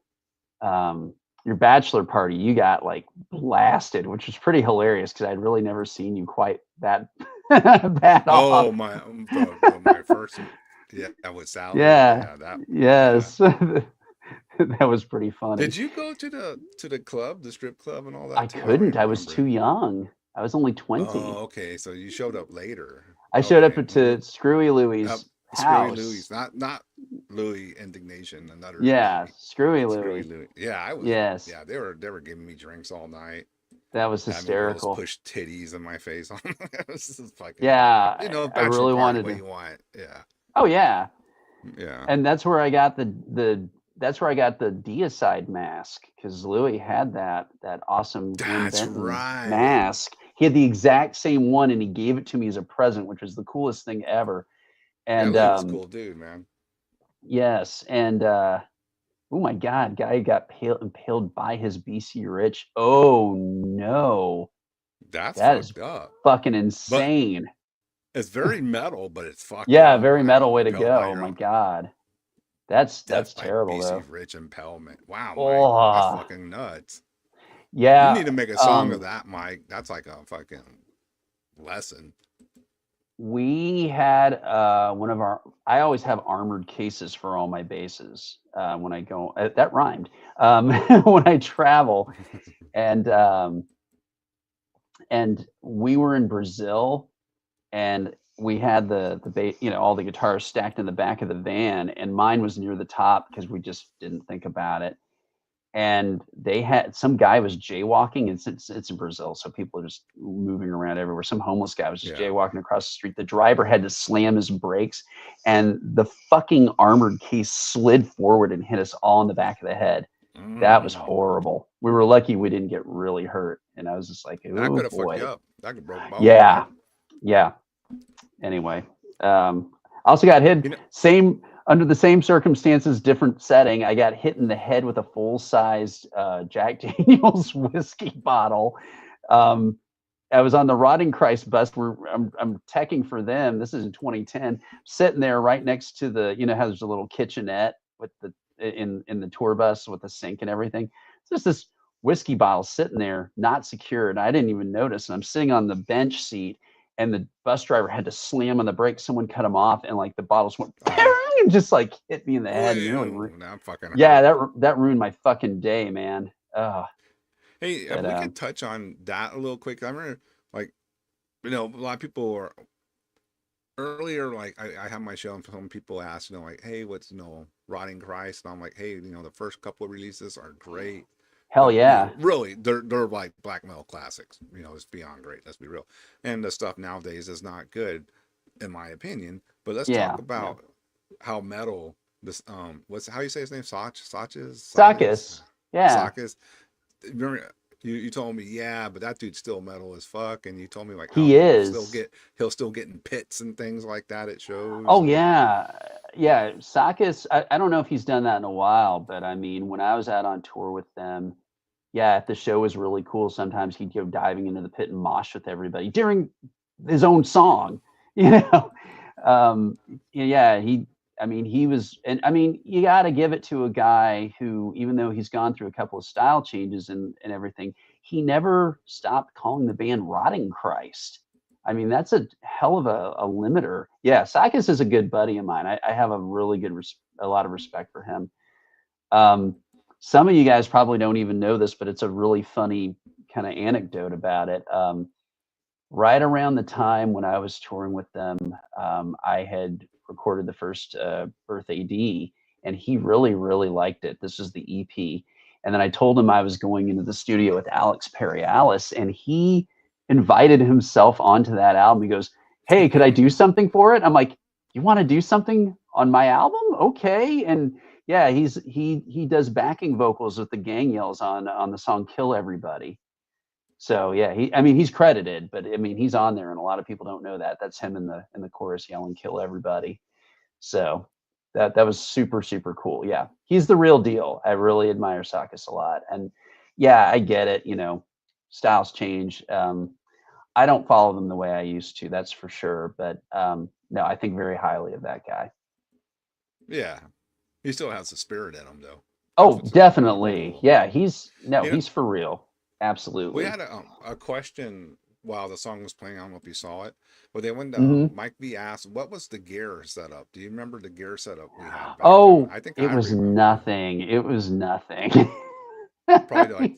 bachelor party, you got like blasted, which was pretty hilarious because I'd really never seen you quite that bad off. Oh, my first, that was Sally. Yeah. Yes. Yeah. That was pretty funny. Did you go to the club, the strip club and all that? I couldn't. I was too young. I was only 20. Oh, okay. So you showed up later. I showed up to Screwy Louie's house. Screwy Louie's, not Louie Indignation, another. Yeah, Screwy Louie. Yeah, I was. Yes. Yeah, they were giving me drinks all night. That was hysterical. Push titties in my face. It was just fucking. Yeah, I really wanted what you want. Yeah. Oh yeah. Yeah. And that's where I got the deicide mask, because Louis had that awesome mask. He had the exact same one, and he gave it to me as a present, which was the coolest thing ever. And that's cool dude, man. Yes, and Oh my God, guy got impaled by his BC Rich. Oh no, That's that is fucked up. fucking But insane. it's very metal, but it's Yeah, fucking very metal wow. way to Impaled by go. Oh your my own God, that's death by terrible BC though. Rich impalement. Wow, Mike, that's Oh fucking nuts. You yeah. need to make a song of that, Mike. That's like a fucking lesson. We had one of our. I always have armored cases for all my bases when I go. That rhymed. When I travel, and we were in Brazil, and we had all the guitars stacked in the back of the van, and mine was near the top because we just didn't think about it. And they had some guy was jaywalking. It's in Brazil, so people are just moving around everywhere. Some homeless guy was just Yeah. jaywalking across the street. The driver had to slam his brakes, and the fucking armored case slid forward and hit us all in the back of the head. That was horrible. We were lucky we didn't get really hurt. And I was just like, That oh could have fucked you boy. up. That could broke bones, Yeah. right? Yeah. Anyway, I also got hit You know, under the same circumstances, different setting. I got hit in the head with a full-sized Jack Daniel's whiskey bottle. I was on the Rotting Christ bus. I'm teching for them. This is in 2010. Sitting there right next to how there's a little kitchenette with in the tour bus with the sink and everything. So there's this whiskey bottle sitting there, not secured. I didn't even notice. And I'm sitting on the bench seat, and the bus driver had to slam on the brakes. Someone cut him off, and like the bottles went and just like hit me in the head. And that fucking yeah, hurt. that ruined my fucking day, man. Hey, if we could touch on that a little quick. I remember, like, a lot of people are earlier. Like, I have my show, and some people ask, like, hey, what's Rotting Christ? And I'm like, hey, the first couple of releases are great. Hell yeah. Really, they're like black metal classics. It's beyond great. Let's be real. And the stuff nowadays is not good, in my opinion. But let's talk about how metal this how you say his name? Sakis. Yeah. Sakis. Remember you told me, yeah, but that dude's still metal as fuck, and you told me like he is. He'll still get in pits and things like that at shows. Oh yeah. Yeah. Sakis, I don't know if he's done that in a while, but I mean, when I was out on tour with them, yeah, if the show was really cool, sometimes he'd go diving into the pit and mosh with everybody during his own song, Yeah, he was, and I mean, you got to give it to a guy who, even though he's gone through a couple of style changes and everything, he never stopped calling the band Rotting Christ. I mean, that's a hell of a limiter. Yeah, Sakis is a good buddy of mine. I have a really a lot of respect for him. Some of you guys probably don't even know this, but it's a really funny kind of anecdote about it. Right around the time when I was touring with them, I had recorded the first Birth A.D, and he really, really liked it. This was the EP. And then I told him I was going into the studio with Alex Perialis, and he invited himself onto that album. He goes, hey, could I do something for it? I'm like, you want to do something on my album? Okay. And yeah, he does backing vocals with the gang yells on the song Kill Everybody. So yeah, he's credited, but I mean, he's on there, and a lot of people don't know that. That's him in the chorus yelling "Kill Everybody." So that was super, super cool. Yeah, he's the real deal. I really admire Sakis a lot, and yeah, I get it. Styles change. I don't follow them the way I used to, that's for sure. But no, I think very highly of that guy. Yeah, he still has the spirit in him, though. Oh, definitely. Yeah, he's for real. Absolutely. We had a question while the song was playing. I don't know if you saw it, but they went down. Mike B asked, "What was the gear setup? Do you remember the gear setup we had?" Oh, I think it was nothing. It was nothing. Probably like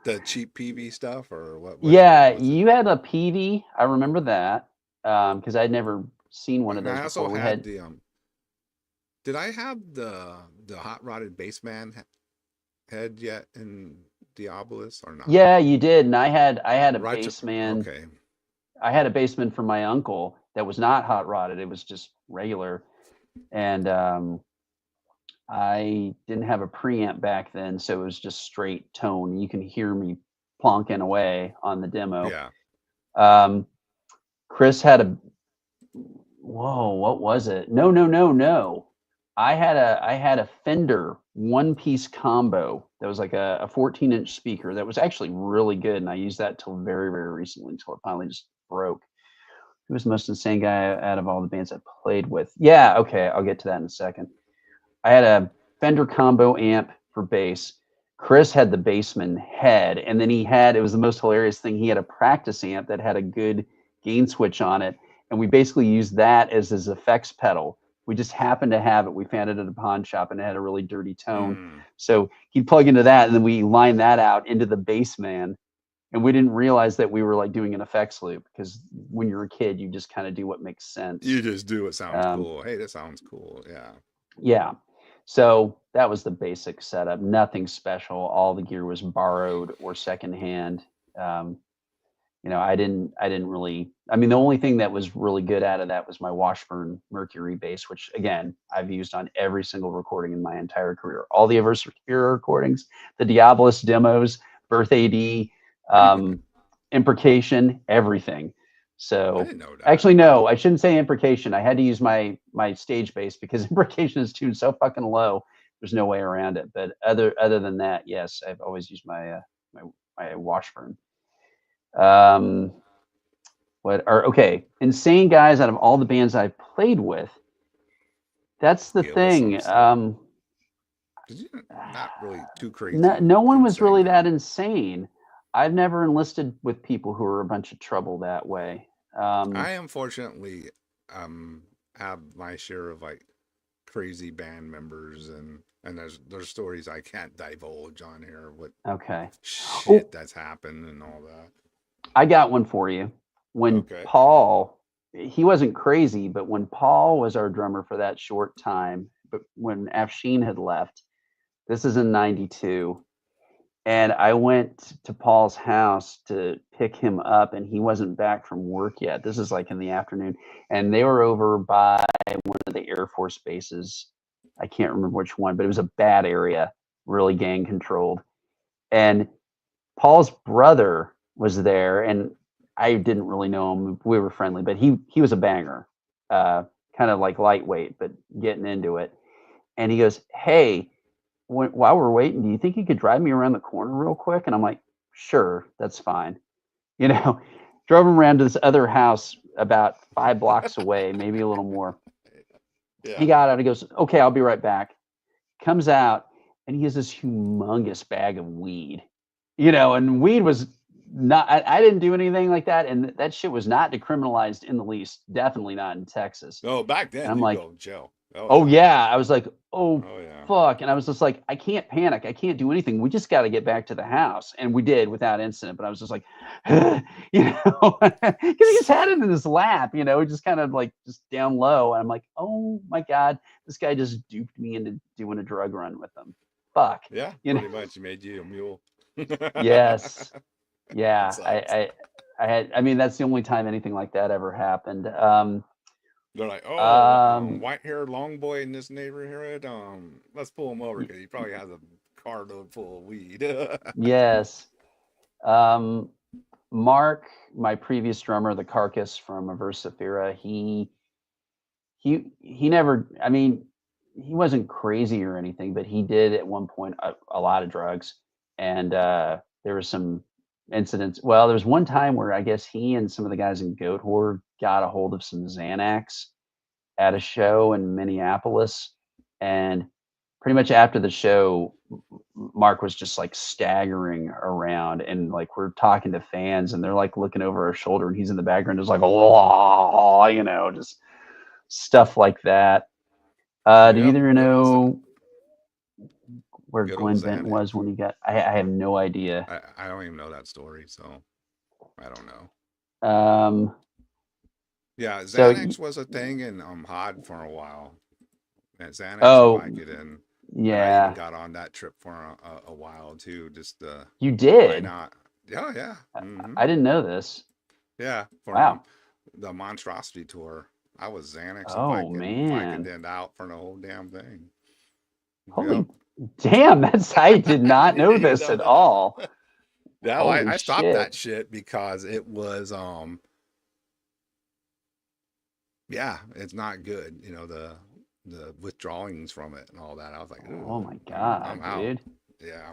the cheap PV stuff, or what? Yeah, you had a PV. I remember that because I'd never seen one of those before. I also had the Did I have the hot rodded bassman head yet in Diabolus or not? Yeah, you did, and I had a bassman. Okay. I had a bassman from my uncle that was not hot rodded; it was just regular, and I didn't have a preamp back then, so it was just straight tone. You can hear me plonking away on the demo. Yeah. Chris had what was it? No. I had a Fender one-piece combo that was like a 14-inch speaker that was actually really good, and I used that till very, very recently until it finally just broke. Who was the most insane guy out of all the bands I played with? Yeah, okay, I'll get to that in a second. I had a Fender combo amp for bass. Chris had the Bassman head, and then it was the most hilarious thing. He had a practice amp that had a good gain switch on it, and we basically used that as his effects pedal. We just happened to have it. We found it at a pawn shop, and it had a really dirty tone. Mm. So he'd plug into that, and then we line that out into the Bassman. And we didn't realize that we were like doing an effects loop, because when you're a kid, you just kind of do what makes sense. You just do what sounds cool. Hey, that sounds cool. Yeah. Yeah. So that was the basic setup. Nothing special. All the gear was borrowed or secondhand. I didn't really. I mean, the only thing that was really good out of that was my Washburn Mercury bass, which again I've used on every single recording in my entire career. All the Averse Sefira recordings, the Diabolus demos, Birth A.D, Imprecation, everything. So I didn't know that. actually, no, I shouldn't say Imprecation. I had to use my stage bass because Imprecation is tuned so fucking low. There's no way around it. But other than that, yes, I've always used my Washburn. Okay, insane guys out of all the bands I've played with. That's the thing. Not really too crazy. No one was really that insane. I've never enlisted with people who are a bunch of trouble that way. I unfortunately have my share of like crazy band members, and there's stories I can't divulge on here. What shit that's happened and all that. I got one for you. When Paul, he wasn't crazy, but when Paul was our drummer for that short time, but when Afshin had left, this is in '92. And I went to Paul's house to pick him up, and he wasn't back from work yet. This is like in the afternoon. And they were over by one of the Air Force bases. I can't remember which one, but it was a bad area, really gang controlled. And Paul's brother was there, and I didn't really know him. We were friendly, but he was a banger, kind of like lightweight, but getting into it. And he goes, "Hey, while we're waiting, do you think you could drive me around the corner real quick?" And I'm like, "Sure, that's fine." Drove him around to this other house about 5 blocks away, maybe a little more. Yeah. He got out, he goes, "Okay, I'll be right back." Comes out, and he has this humongous bag of weed. And weed was not, I didn't do anything like that, and that shit was not decriminalized in the least, definitely not in Texas. Oh, back then, and I'm like, go to jail. Oh yeah. I was like, oh yeah. Fuck. And I was just like, I can't panic. I can't do anything. We just got to get back to the house. And we did without incident. But I was just like, because he just had it in his lap, just kind of like just down low. And I'm like, oh my God, this guy just duped me into doing a drug run with him. Fuck. Yeah. Pretty much. He made you a mule. Yes. Yeah. I mean, that's the only time anything like that ever happened. They're like, white-haired long boy in this neighborhood. Let's pull him over because he probably has a car load full of weed. Yes. Mark, my previous drummer, the Carcass from Averse Sefira, he never. I mean, he wasn't crazy or anything, but he did at one point a lot of drugs, and there were some incidents. Well, there was one time where I guess he and some of the guys in Goat Horde got a hold of some Xanax at a show in Minneapolis, and pretty much after the show, Mark was just like staggering around, and like we're talking to fans, and they're like looking over our shoulder, and he's in the background just like, oh, just stuff like that. Do either know where Glenn Benton was when he got? I have no idea. I don't even know that story, so I don't know. Yeah, Xanax was a thing in Hod for a while. And Xanax, I get in. Yeah, I even got on that trip for a while too. Just you did? Why not? Yeah. Mm-hmm. I didn't know this. Yeah. For the Monstrosity tour, I was Xanax. Man, and out for the whole damn thing. Holy damn! I did not know this at all. Yeah, I stopped that shit because it was yeah, it's not good. The the withdrawings from it and all that. I was like, ooh, Oh my I'm God, out. dude. Yeah.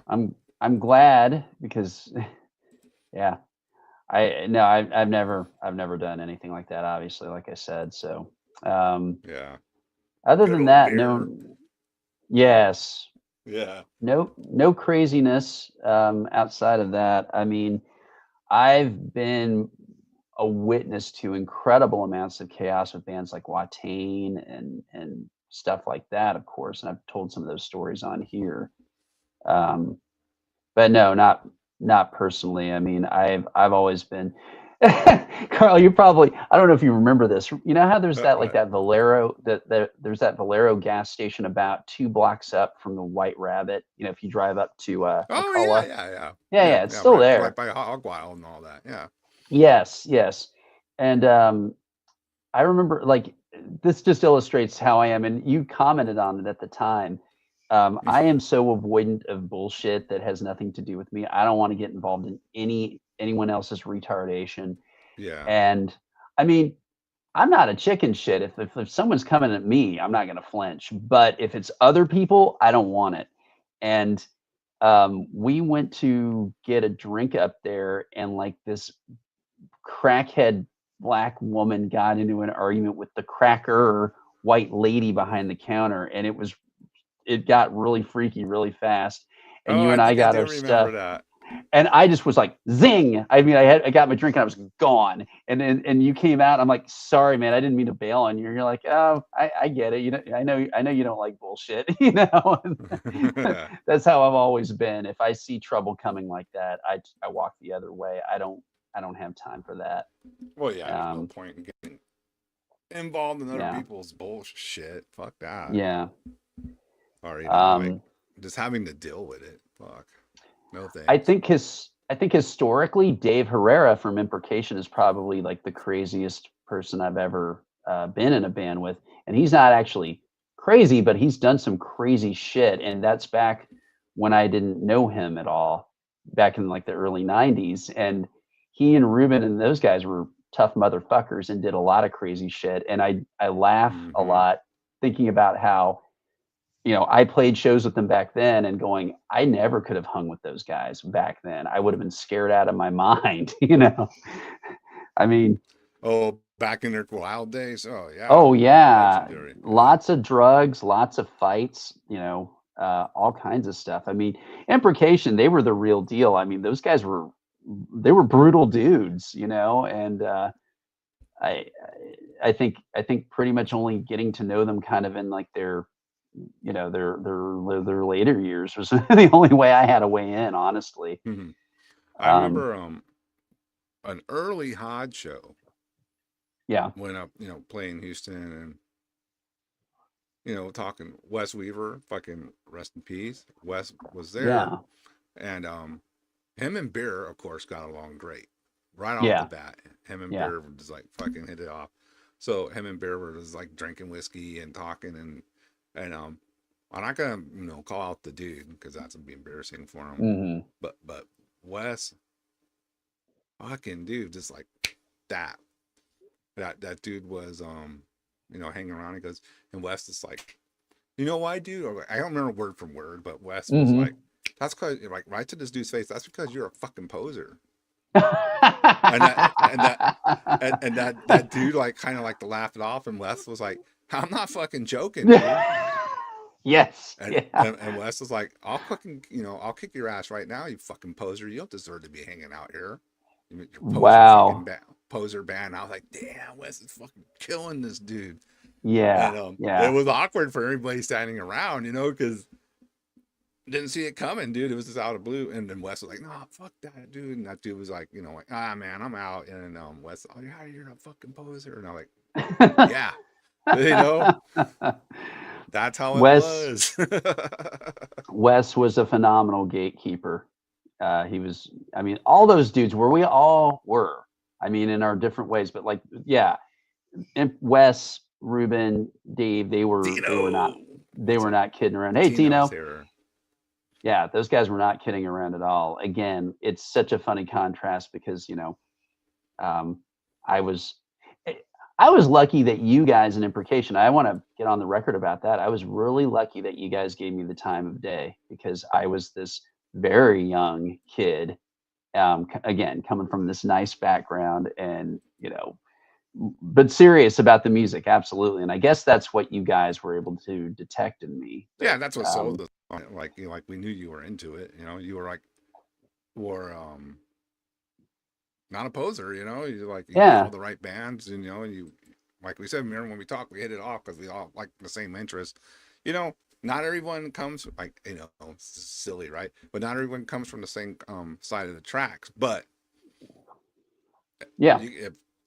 I'm glad because yeah, I've never done anything like that, obviously, like I said. So Yeah. other Good than old that, beer. yes, Yeah. no craziness outside of that. I mean, I've been a witness to incredible amounts of chaos with bands like Watain and stuff like that, of course, and I've told some of those stories on here. Um, but no, not personally. I mean, I've always been Carl, you probably, I don't know if you remember this. You know how there's that like What? that Valero there's that Valero gas station about 2 blocks up from the White Rabbit. You know, if you drive up to Oh yeah, McCullough. yeah, yeah. Yeah, Yeah, it's yeah, still right there. by Hog Wild and all that. Yeah. Yes. And I remember like this just illustrates how I am, and you commented on it at the time. I am so avoidant of bullshit that has nothing to do with me. I don't want to get involved in anyone else's retardation. Yeah. And I mean, I'm not a chicken shit. If someone's coming at me, I'm not gonna flinch. But if it's other people, I don't want it. And we went to get a drink up there, and like this crackhead black woman got into an argument with the cracker white lady behind the counter, and it got really freaky really fast. And Oh, you I and I think I got do our remember stuff, that. and I just was like, zing. I mean, I got my drink and I was gone. And you came out. I'm like, sorry, man, I didn't mean to bail on you. You're like, oh, I get it. You know, I know you don't like bullshit. You know, that's how I've always been. If I see trouble coming like that, I walk the other way. I don't have time for that. Well, yeah, there's no Um, point in getting involved in other yeah, people's bullshit. Fuck that. yeah. Or even like Um, just having to deal with it. Fuck. No I thanks. think I think historically, Dave Herrera from Imprecation is probably like the craziest person I've ever been in a band with, and he's not actually crazy, but he's done some crazy shit, and that's back when I didn't know him at all, back in like the early '90s, and he and Ruben and those guys were tough motherfuckers and did a lot of crazy shit, and I laugh a Mm-hmm. lot thinking about how I played shows with them back then and going, I never could have hung with those guys back then. I would have been scared out of my mind, you know? I mean, Oh, back in their wild days. Oh yeah. oh yeah, Legendary. Yeah. lots of drugs, lots of fights, all kinds of stuff. I mean, Imprecation, they were the real deal. I mean, those guys they were brutal dudes, and I I think pretty much only getting to know them kind of in like their later years was the only way I had a way in, honestly. Mhm. I Um, remember an early Hod show yeah, when up, playing Houston and talking Wes Weaver, fucking rest in peace. Wes was there yeah, and him and Beer, of course, got along great. Right off the yeah, bat. Him and yeah. Beer were just like fucking hit it off. So him and Beer were just like drinking whiskey and talking and I'm not gonna call out the dude because that's gonna be embarrassing for him. Hmm. But Wes, fucking dude, just like that. That dude was hanging around. He goes, and Wes is like, you know why, dude? Or, I don't remember word from word, but Wes was Hmm. like, that's because like right to this dude's face. That's because you're a fucking poser. And that dude like kind of like to laugh it off, and Wes was like, I'm not fucking joking, dude. Yes, And, yeah. and and Wes was like, I'll kick your ass right now, you fucking poser. You don't deserve to be hanging out here. Your poser fucking Wow. poser band. I was like, damn, Wes is fucking killing this dude. And Yeah, it yeah. was awkward for everybody standing around, because didn't see it coming, dude. It was just out of blue. And then Wes was like, no, fuck that, dude. And that dude was like, like, man, I'm out. And Wes, oh yeah, you're a fucking poser. And I'm like, yeah, you know, that's how it Wes was. Wes was a phenomenal gatekeeper. He was, I mean, all those dudes where we all were. I mean, in our different ways, but like, yeah, and Wes, Ruben, Dave, Tino, they what's were up? not kidding around. Hey, Tino's Tino. here. Yeah, those guys were not kidding around at all. Again, it's such a funny contrast because um, I was, I was lucky that you guys in Imprecation, I want to get on the record about that. I was really lucky that you guys gave me the time of day because I was this very young kid, again, coming from this nice background and, but serious about the music, absolutely. And I guess that's what you guys were able to detect in me. Yeah, That, that's what sold us on it. Like, like we knew you were into it. You were like, not a poser. You like you knew all the right bands, and and you, like we said, remember when we talked, we hit it off because we all like the same interests. Not everyone comes like it's silly, right? But not everyone comes from the same side of the tracks. But yeah,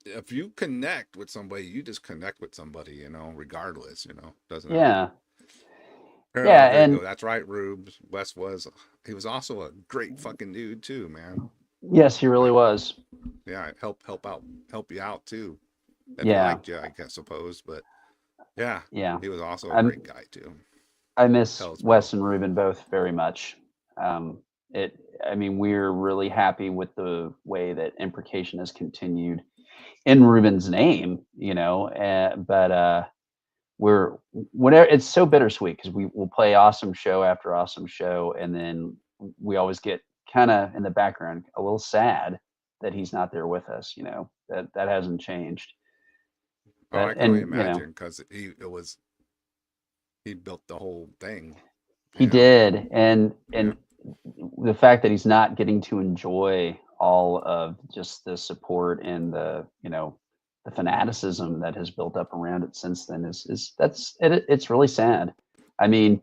if you connect with somebody, you just connect with somebody, regardless. Doesn't matter. yeah, There yeah, you go. and That's right, Rubes. Wes he was also a great fucking dude too, man. yes, he really Like, was. yeah, help you out too. If he Yeah, liked you, I guess suppose, but yeah, yeah. he was also a I'm, great guy too. I miss Tells, bro. Wes and Ruben both very much. I mean, we're really happy with the way that Imprecation has continued in Ruben's name, but we're whenever it's so bittersweet because we'll play awesome show after awesome show, and then we always get kind of in the background a little sad that he's not there with us. That hasn't changed. Oh, I can only And imagine because he built the whole thing. he did, and Yeah. the fact that he's not getting to enjoy all of just the support and the the fanaticism that has built up around it since then it's really sad. I mean,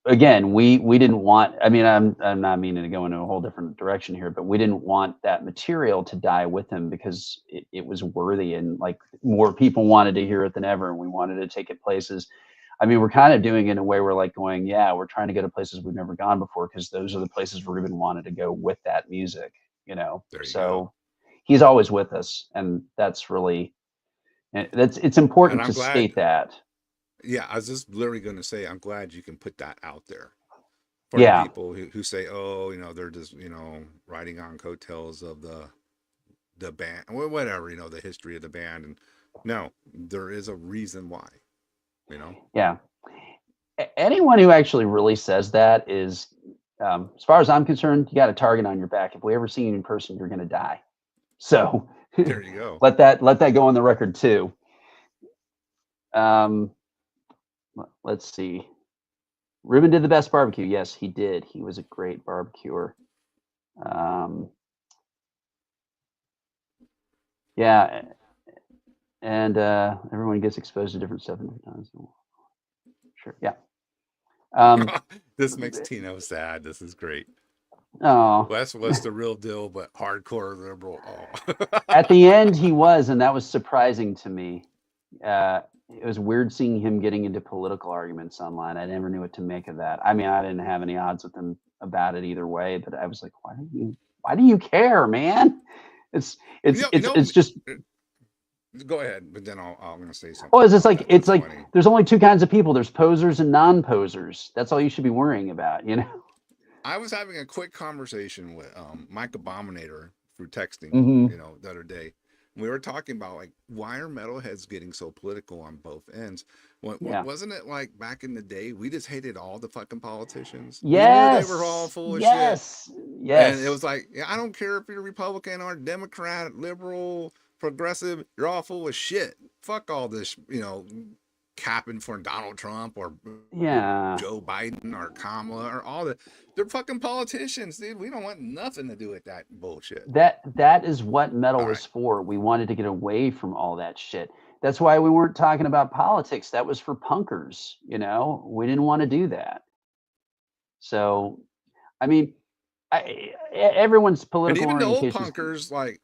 again, we didn't want. I mean, I'm not meaning to go into a whole different direction here, but we didn't want that material to die with him because it was worthy and like more people wanted to hear it than ever, and we wanted to take it places. I mean, we're kind of doing it in a way we're like going, yeah, we're trying to go to places we've never gone before because those are the places Ruben wanted to go with that music, There you So go. he's always with us, and that's really it's And important I'm to glad. state that. Yeah, I was just literally going to say, I'm glad you can put that out there for the Yeah, people who say, oh, they're just riding on coattails of the band, or whatever, the history of the band, and no, there is a reason why. yeah. Anyone who actually really says that is, as far as I'm concerned, you got a target on your back. If we ever see you in person, you're going to die. So There you go. let that go on the record too. Let's see. Ruben did the best barbecue. Yes, he did. He was a great barbecuer. Yeah, and everyone gets exposed to different stuff in different times. Sure. Yeah. This makes Tino sad. This is great. Oh, Wes was the real deal, but hardcore liberal. Oh. at the end he was, and that was surprising to me. It was weird seeing him getting into political arguments online. I never knew what to make of that. I mean, I didn't have any odds with him about it either way, but I was like, why do you care, man? It's just. Go ahead, but then I'm going to say something. Well, it's just like it's like funny. There's only two kinds of people. There's posers and non-posers. That's all you should be worrying about, I was having a quick conversation with Mike Abominator through texting, Mm-hmm. the other day. We were talking about like why are metalheads getting so political on both ends? Wasn't it like back in the day we just hated all the fucking politicians? Yes. We knew they were all full of shit. Yes. And it was like, I don't care if you're Republican or Democrat, liberal, progressive, you're all full of shit. Fuck all this, capping for Donald Trump or Joe Biden or Kamala or all the. They're fucking politicians, dude. We don't want nothing to do with that bullshit. That is what metal was for. We wanted to get away from all that shit. That's why we weren't talking about politics. That was for punkers, We didn't want to do that. So, I mean, everyone's political and even the old orientation. punkers, like,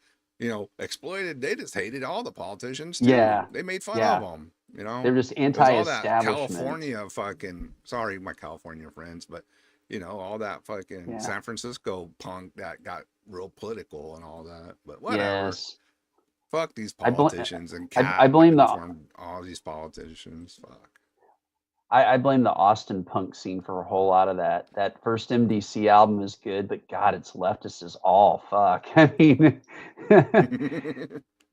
exploited. They just hated all the politicians too. Yeah, they made fun of them. They're just anti-establishment. All that California fucking. Sorry, my California friends, but all that fucking San Francisco punk that got real political and all that. But whatever. Yes. Fuck these politicians I blame all these politicians. Fuck. I blame the Austin punk scene for a whole lot of that. That first MDC album is good, but God, its leftist is all fuck. I mean,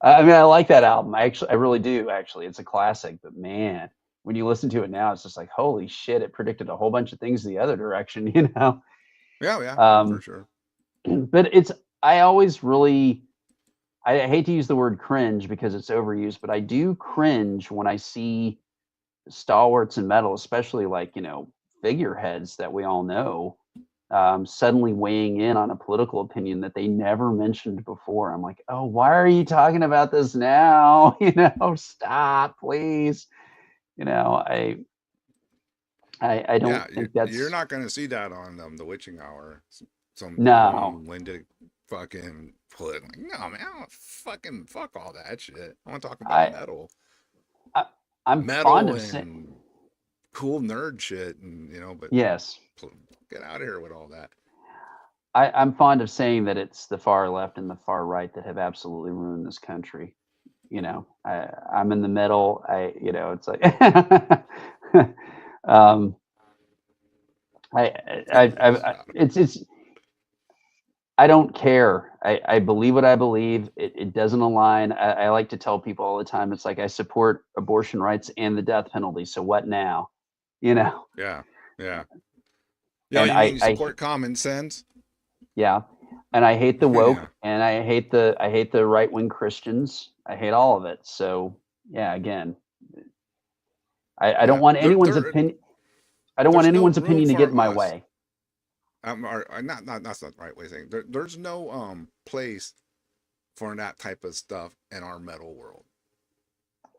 I mean, I like that album. I really do. Actually, it's a classic. But man, when you listen to it now, it's just like, holy shit! It predicted a whole bunch of things the other direction. You know. Yeah, yeah, for Um, sure. but it's. I always really. I hate to use the word cringe because it's overused, but I do cringe when I see stalwarts in metal, especially like figureheads that we all know, suddenly weighing in on a political opinion that they never mentioned before. I'm like, oh, why are you talking about this now? Stop, please. I don't Yeah, think you're that's not gonna see that on the Witching Hour. Some no. long-winded fucking put like, no man, I don't fucking fuck all that shit. I want to talk about I, metal, I I'm fond metal of saying and cool nerd shit, and but yes. get out of here with all that. I'm fond of saying that it's the far left and the far right that have absolutely ruined this country. I'm in the middle. It's like, um, Stop. it's, I don't care. I believe what I believe. It doesn't align. I like to tell people all the time, it's like, I support abortion rights and the death penalty. So what now? You know, Yeah, yeah. Yeah, and you mean you support common sense? yeah. And I hate the woke, Yeah. and I hate the right wing Christians. I hate all of it. So yeah, again, I don't Yeah. want anyone's opinion. I don't want There's no anyone's room opinion to get for in my us. way. Not that's not the right way of saying. There's no place for that type of stuff in our metal world.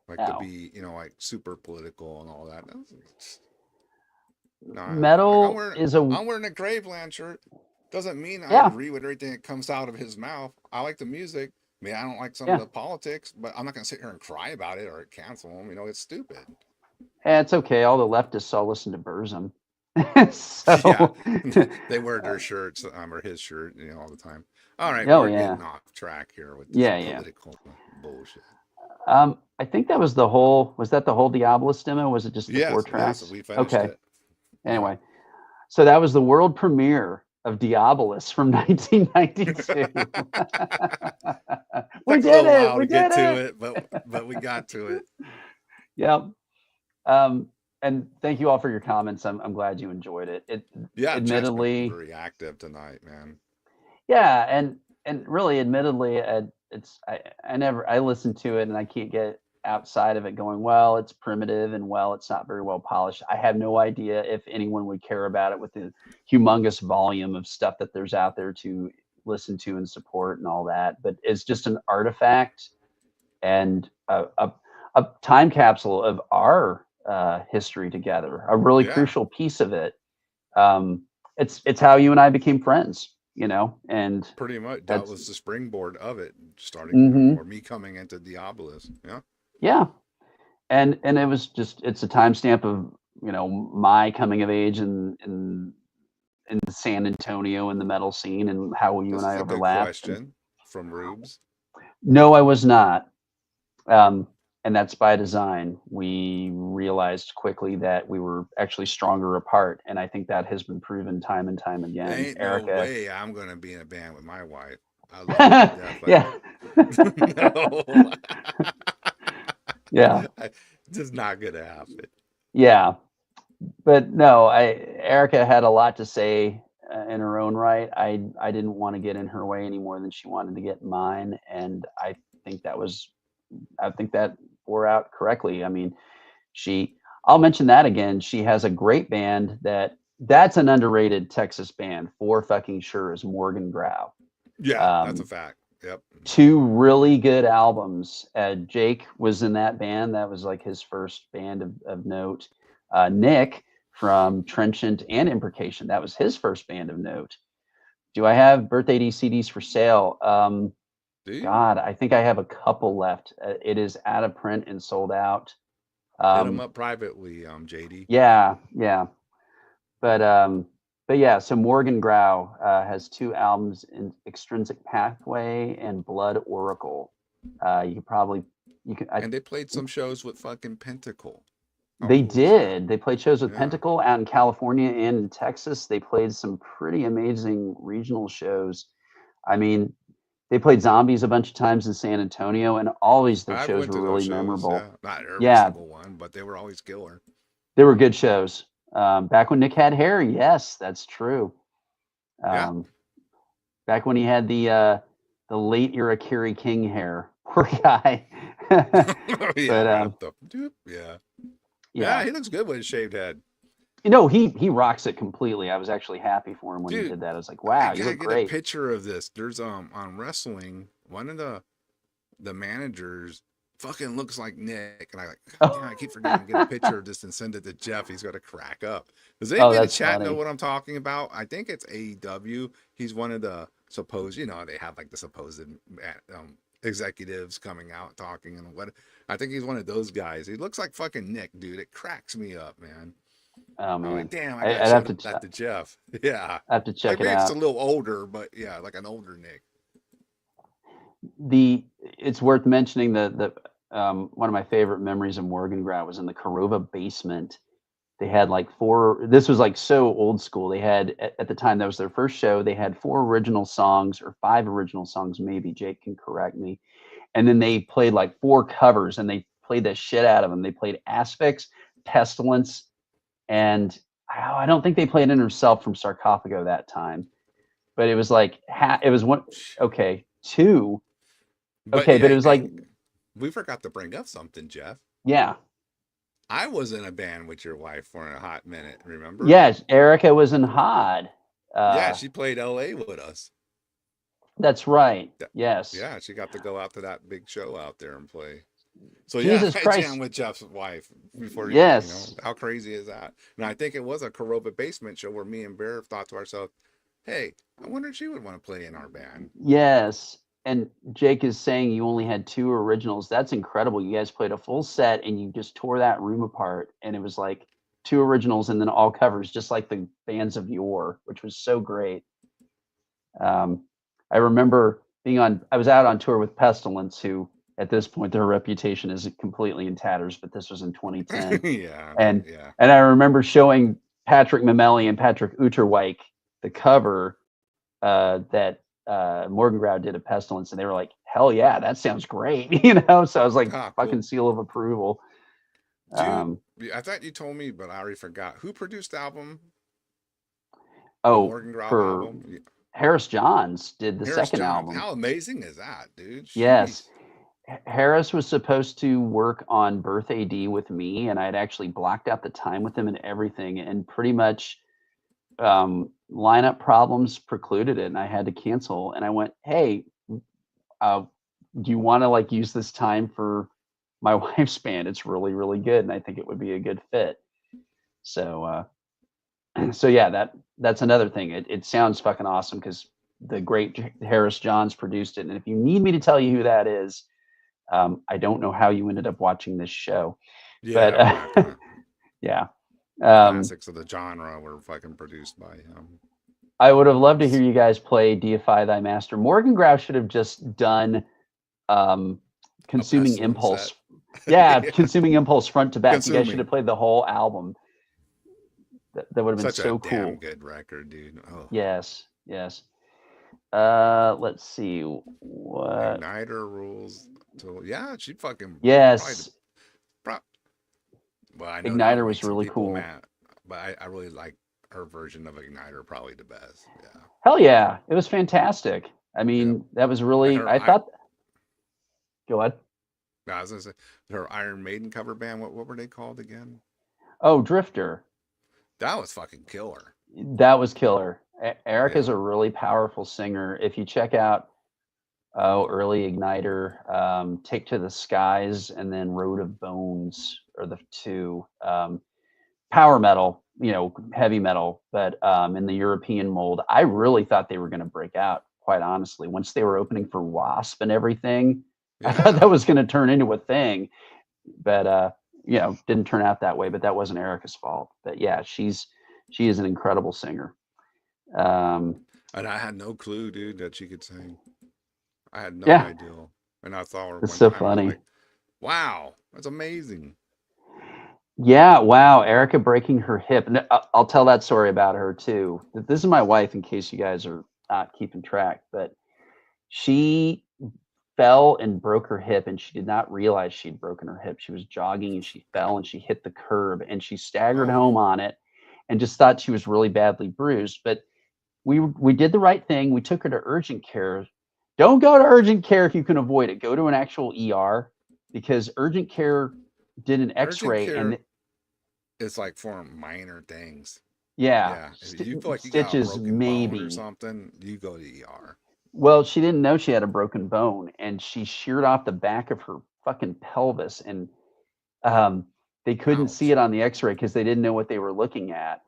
Like to No. be, like super political and all that. No, like Metal is a I'm wearing a Graveland shirt. Doesn't mean I yeah, agree with everything that comes out of his mouth. I like the music. I mean, I don't like some of yeah. the politics, but I'm not gonna sit here and cry about it or cancel him. It's stupid. It's okay. All the leftists all listen to Burzum. Yeah, So they wear their shirts or his shirt, all the time. All right, oh we're yeah. getting off track here with this Yeah. political bullshit. I think that was was that the whole Diabolus demo? Was it just the 4 Yes, tracks? we finished Okay. it. Yeah. Anyway, so that was the world premiere of Diabolus from 1992. We Took a did little it. while We to get did to it. it, but we got to it. Yep. And thank you all for your comments. I'm glad you enjoyed it. Yeah, chat's been Admittedly, very active tonight, man. yeah, and really, admittedly, I listen to it and I can't get outside of it going, well, it's primitive and well, it's not very well polished. I have no idea if anyone would care about it with the humongous volume of stuff that there's out there to listen to and support and all that. But it's just an artifact and a time capsule of our history together, a really Yeah, crucial piece of it. Um, it's how you and I became friends, and pretty much. That that's was the springboard of it, starting hmm or me coming into Diabolus. Yeah. yeah. And it was just it's a timestamp of my coming of age in San Antonio in the metal scene and how you This and is I a good overlapped. And question from Rubes. no, I was not. And that's by design. We realized quickly that we were actually stronger apart, and I think that has been proven time and time again. Ain't no Erica, way I'm gonna be in a band with my wife. I love her to death, yeah, but no, yeah, just not gonna happen. yeah. But no, Erica had a lot to say in her own right. I didn't want to get in her way any more than she wanted to get in mine, and think that was I think that bore out correctly. I mean, I'll mention that again. She has a great band that's an underrated Texas band for fucking sure is Morgan Grau. Yeah, that's a Um, fact. Yep. 2 really good albums. Jake was in that band. That was like his first band of note. Nick from Trenchant and Imprecation. That was his first band of note. Do I have Birth A.D. CDs for sale? Do you God, I think I have a couple left. It is out of print and sold out. hit them Um, up privately, JD? yeah. But yeah, so Morgan Grau has 2 albums in Extrinsic Pathway and Blood Oracle. You can And they played some shows with fucking Pentacle. How they cool is that? did. They played shows with Yeah. Pentacle out in California and in Texas. They played some pretty amazing regional shows. I mean, They played Zombies a bunch of times in San Antonio, and always their I've shows went were to those really shows. memorable. Yeah, not every Yeah, single one, but they were always killer. they were good shows. Back when Nick had hair, yes, that's true. Yeah. Um, back when he had the late era Kerry King hair, poor guy. Yeah, But right up the doop. Yeah. Yeah, yeah, he looks good with a shaved head. you know, he rocks it completely. I was actually happy for him when he Dude, did that. I was like, I wow, you gotta look get a great. picture of this. There's on wrestling, one of the managers fucking looks like Nick, and I like, God damn, I keep forgetting to get a picture of this and send it to Jeff. He's gonna crack up. Does Oh, anybody in the that's chat know funny. what I'm talking about? I think it's AEW. He's one of the supposed, they have like the supposed executives coming out talking and what. I think he's one of those guys. He looks like fucking Nick, dude. It cracks me up, man. Oh I'm like, man, damn, I I, gotta I'd show have to that to Jeff. Yeah, I have to like check it maybe it's a out. little older, but yeah, like an older Nick. It's worth mentioning the one of my favorite memories of Morgangrad was in the Korova basement. They had like four. This was like so old school. They had at the time that was their first show. They had four original songs or five original songs, maybe. Jake can correct me. And then they played like four covers, and they played the shit out of them. They played Asphyx, Pestilence, and I don't think they played Inner Self from Sarcophago that time. But it was like it was one. Okay, two. But Okay, but yeah, it was like we forgot to bring up something, Jeff. yeah. I was in a band with your wife for a hot minute, remember? Yes, Erica was in Hod. Yeah, she played LA with us. That's right. Yeah, Yes. yeah, she got to go out to that big show out there and play. So Jesus yeah, I Christ. jammed with Jeff's wife before Yes. how crazy is that? And I think it was a Korova basement show where me and Bear thought to ourselves, hey, I wonder if she would want to play in our band. Yes. And Jake is saying you only had two originals. That's incredible. You guys played a full set and you just tore that room apart. And it was like two originals and then all covers, just like the bands of yore, which was so great. I remember I was out on tour with Pestilence, who at this point their reputation is completely in tatters, but this was in 2010. Yeah, and yeah. and I remember showing Patrick Mameli and Patrick Uterwijk the cover that Morgangrau did of Pestilence, and they were like, "Hell yeah, that sounds great," So I was like, "Fucking Cool. seal of approval." Dude, I thought you told me, but I already forgot. Who produced the album? Oh, Morgangrau for album? Yeah. Harris Johns did the Harris second Johns. album. How amazing is that, dude? Jeez. Yes. Harris was supposed to work on Birth A.D. with me, and I'd actually blocked out the time with him and everything, and pretty much lineup problems precluded it, and I had to cancel. And I went, "Hey, do you want to like use this time for my wife's band? It's really, really good, and I think it would be a good fit." So, so yeah, that's another thing. It sounds fucking awesome because the great Harris Johns produced it, and if you need me to tell you who that is, I don't know how you ended up watching this show, Yeah, but yeah. classics of the genre were fucking produced by him. I would have loved to hear you guys play Deify Thy Master. Morgangrau should have just done Consuming Impulse. Yeah, Consuming Impulse front to back. You guys should have played the whole album. That would have been Such so a cool. damn good record, dude. Oh. Yes, yes. Let's see what Igniter rules. Yeah, she fucking yes. Well, I know Igniter was really cool, but I really like her version of Igniter probably the best. Yeah. Hell yeah, it was fantastic. I mean, that was really. I thought. Go ahead. No, I was gonna say her Iron Maiden cover band. What were they called again? Oh, Drifter. That was fucking killer. That was killer. Erica's a really powerful singer. If you check out early Igniter, Take to the Skies, and then Road of Bones are the two. Power metal, heavy metal, but in the European mold. I really thought they were going to break out, quite honestly. Once they were opening for Wasp and everything, I thought that was going to turn into a thing. But didn't turn out that way. But that wasn't Erica's fault. But yeah, she is an incredible singer. And I had no clue, dude, that she could sing. I had no idea. And I saw her. It's so funny. Like, wow, that's amazing. Yeah, wow, Erica breaking her hip. And I'll tell that story about her too. This is my wife, in case you guys are not keeping track. But She fell and broke her hip, and she did not realize she'd broken her hip. She was jogging and she fell and she hit the curb and she staggered Oh, home on it and just thought she was really badly bruised. But we did the right thing. We took her to urgent care. Don't go to urgent care if you can avoid it. Go to an actual ER, because urgent care did an urgent X-ray care and is like for minor things. yeah, Yeah, if you feel like you got a stitches broken bone or maybe. something, you go to ER. Well, she didn't know she had a broken bone, and she sheared off the back of her fucking pelvis, and they couldn't see Ouch. it on the X-ray because they didn't know what they were looking at.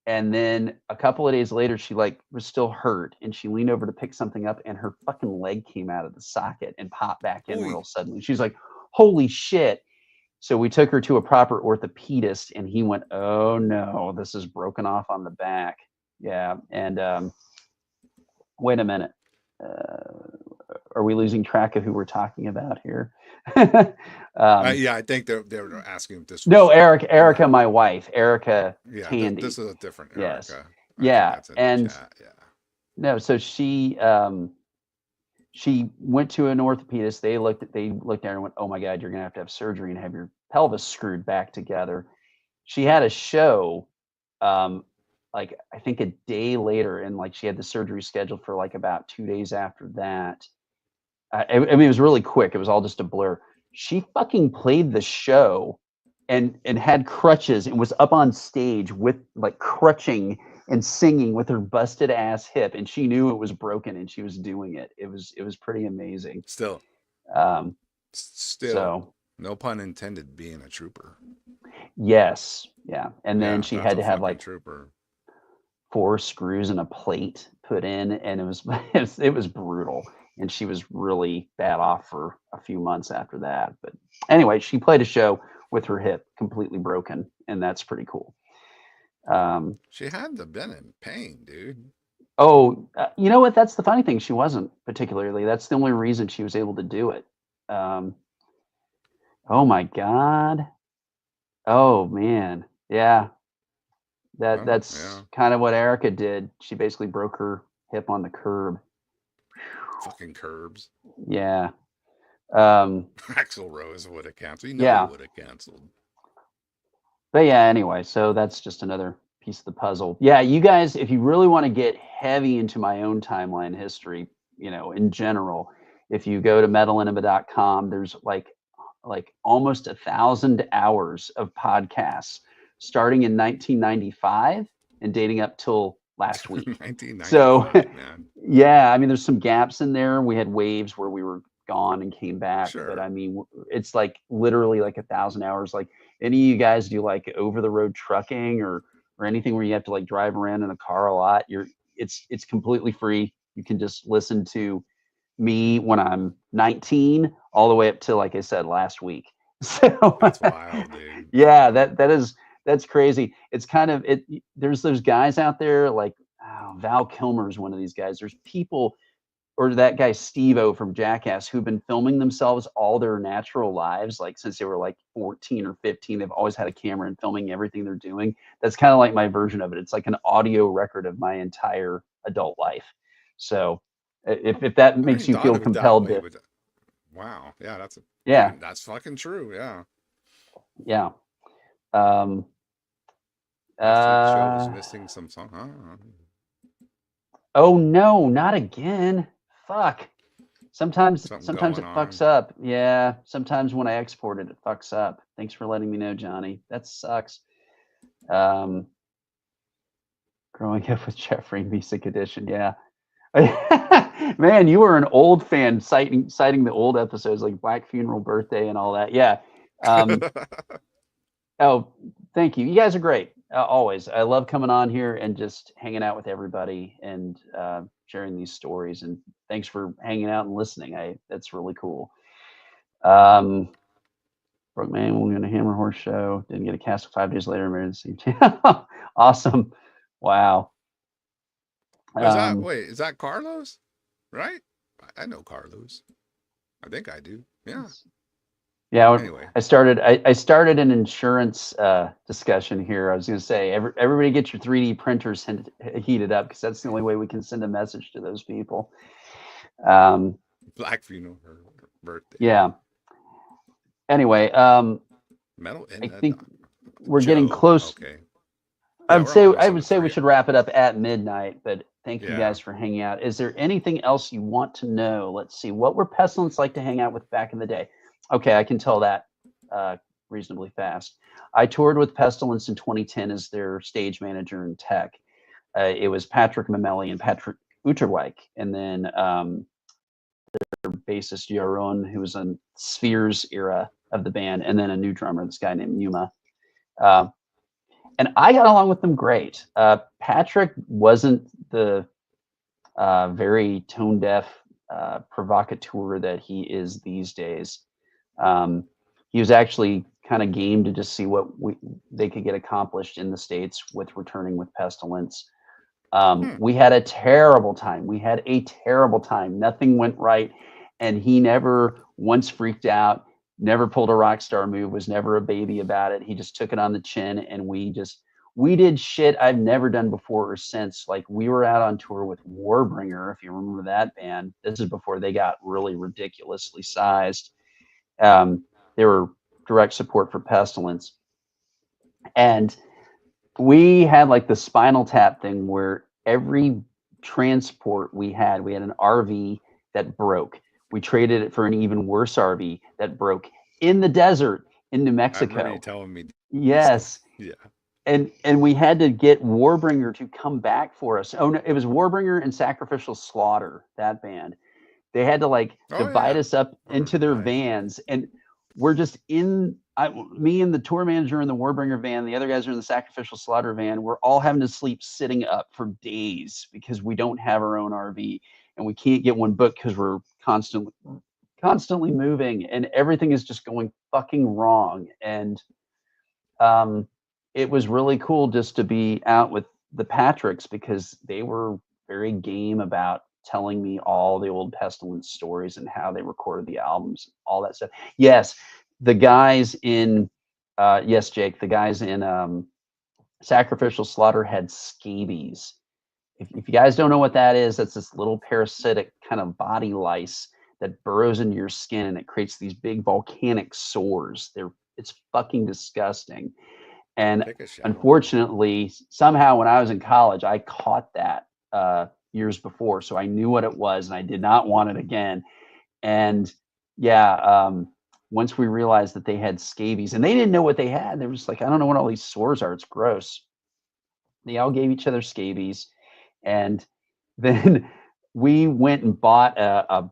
And then a couple of days later, she like was still hurt, and she leaned over to pick something up, and her fucking leg came out of the socket and popped back in Oy. real suddenly. She's like, "Holy shit!" So we took her to a proper orthopedist, and he went, "Oh no, this is broken off on the back." Yeah, and wait a minute. Are we losing track of who we're talking about here? Yeah, I think they were asking if this was No, Erica, my wife, Erica yeah, Tandy. this is a different Yes. Erica. Yeah, That's in the and chat. Yeah. no, so she went to an orthopedist. They looked at her and went, "Oh my God, you're gonna have to have surgery and have your pelvis screwed back together." She had a show, like I think a day later, and like she had the surgery scheduled for like about 2 days after that. I mean, it was really quick. It was all just a blur. She fucking played the show and had crutches and was up on stage with like crutching and singing with her busted ass hip, and she knew it was broken and she was doing it. It was pretty amazing. Still, Um, so no pun intended, being a trooper. yes, yeah. And then Yeah, she that's had a to have fucking like trooper. 4 screws and a plate put in, and it was it was brutal. And she was really bad off for a few months after that. But anyway, she played a show with her hip completely broken, and that's pretty cool. She had to have been in pain, dude. Oh, you know what? That's the funny thing. She wasn't particularly. That's the only reason she was able to do it. Oh my God. Oh man. Yeah. That's kind of what Erica did. She basically broke her hip on the curb. Fucking curbs. Yeah. Axl Rose would have canceled. You know, Yeah. he would have canceled. But yeah, anyway, so that's just another piece of the puzzle. Yeah, you guys, if you really want to get heavy into my own timeline history, you know, in general, if you go to metalenema.com, there's like almost 1,000 hours of podcasts starting in 1995 and dating up till last week. 1995, So, man. yeah, I mean, there's some gaps in there. We had waves where we were gone and came back, Sure. but I mean, it's like literally like 1,000 hours. Like, any of you guys do like over the road trucking or anything where you have to like drive around in a car a lot? It's completely free. You can just listen to me when I'm 19 all the way up to, like I said, last week. So That's wild, dude. yeah, that's crazy. It's kind of it. There's those guys out there like Val Kilmer's one of these guys. There's people, or that guy Steve-O from Jackass, who've been filming themselves all their natural lives, like since they were like 14 or 15. They've always had a camera and filming everything they're doing. That's kind of like my version of it. It's like an audio record of my entire adult life. So if that makes you feel compelled to, wow, yeah, that's fucking true. Yeah. Yeah. Last week's show was missing some song. Huh? Oh no, not again. Fuck. Sometimes it fucks up. Yeah. Sometimes when I export it, it fucks up. Thanks for letting me know, Johnny. That sucks. Growing up with Jeffrey Music Edition. Yeah. Man, you were an old fan citing the old episodes like Black Funeral Birthday and all that. Yeah. Oh, thank you. You guys are great. Always. I love coming on here and just hanging out with everybody and sharing these stories. And thanks for hanging out and listening. That's really cool. Broke man, we're going to Hammer Horse show. Didn't get a cast 5 days later. Married the same time. Awesome. Wow. Is that Carlos? Right? I know Carlos. I think I do. Yeah. Yeah. Anyway, I started an insurance discussion here. I was going to say, everybody get your 3D printers heated up, because that's the only way we can send a message to those people. Um, Black funeral her birthday. yeah. Anyway, Metal I Enema. think we're getting Joe. close. Okay. I Yeah, would we're say almost I on would the say we 3 should hour. wrap it up at midnight, but thank you Yeah. guys for hanging out. Is there anything else you want to know? Let's see. What were Pestilence like to hang out with back in the day? Okay, I can tell that reasonably fast. I toured with Pestilence in 2010 as their stage manager and tech. It was Patrick Mamelli and Patrick Uterwijk, and then their bassist Jaron, who was in Sphere's era of the band, and then a new drummer, this guy named Numa. Uh, and I got along with them great. Patrick wasn't the very tone deaf provocateur that he is these days. He was actually kind of game to just see what they could get accomplished in the States with returning with Pestilence. We had a terrible time. We had a terrible time. Nothing went right. And he never once freaked out, never pulled a rock star move, was never a baby about it. He just took it on the chin, and we did shit I've never done before or since. Like, we were out on tour with Warbringer, if you remember that band. This is before they got really ridiculously sized. They were direct support for Pestilence. And we had like the Spinal Tap thing where every transport we had an RV that broke. We traded it for an even worse RV that broke in the desert in New I Mexico. remember you telling me. Yes. Yeah. And we had to get Warbringer to come back for us. Oh no, it was Warbringer and Sacrificial Slaughter, that band. They had to like divide us up into their vans, and we're just me and the tour manager in the Warbringer van, the other guys are in the Sacrificial Slaughter van. We're all having to sleep sitting up for days because we don't have our own RV, and we can't get one booked because we're constantly moving, and everything is just going fucking wrong. And it was really cool just to be out with the Patricks because they were very game about telling me all the old Pestilence stories and how they recorded the albums, all that stuff. Yes, the guys in yes, Jake, the guys in Sacrificial Slaughter had scabies. If you guys don't know what that is, that's this little parasitic kind of body lice that burrows into your skin, and it creates these big volcanic sores. It's fucking disgusting. And unfortunately, somehow when I was in college, I caught that years before. So I knew what it was, and I did not want it again. And yeah, once we realized that they had scabies, and they didn't know what they had, they were just like, I don't know what all these sores are. It's gross. They all gave each other scabies. And then we went and bought a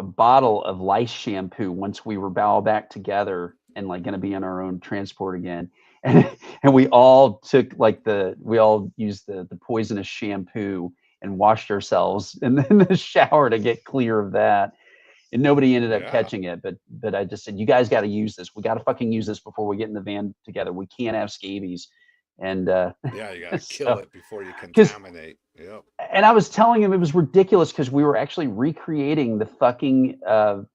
bottle of lice shampoo once we were all back together and like going to be on our own transport again. And we all used the poisonous shampoo and washed ourselves in the shower to get clear of that. And nobody ended up catching it, but I just said, you guys got to use this. We got to fucking use this before we get in the van together. We can't have scabies. And yeah, you got to kill it before you contaminate. Yep. And I was telling him it was ridiculous because we were actually recreating the fucking the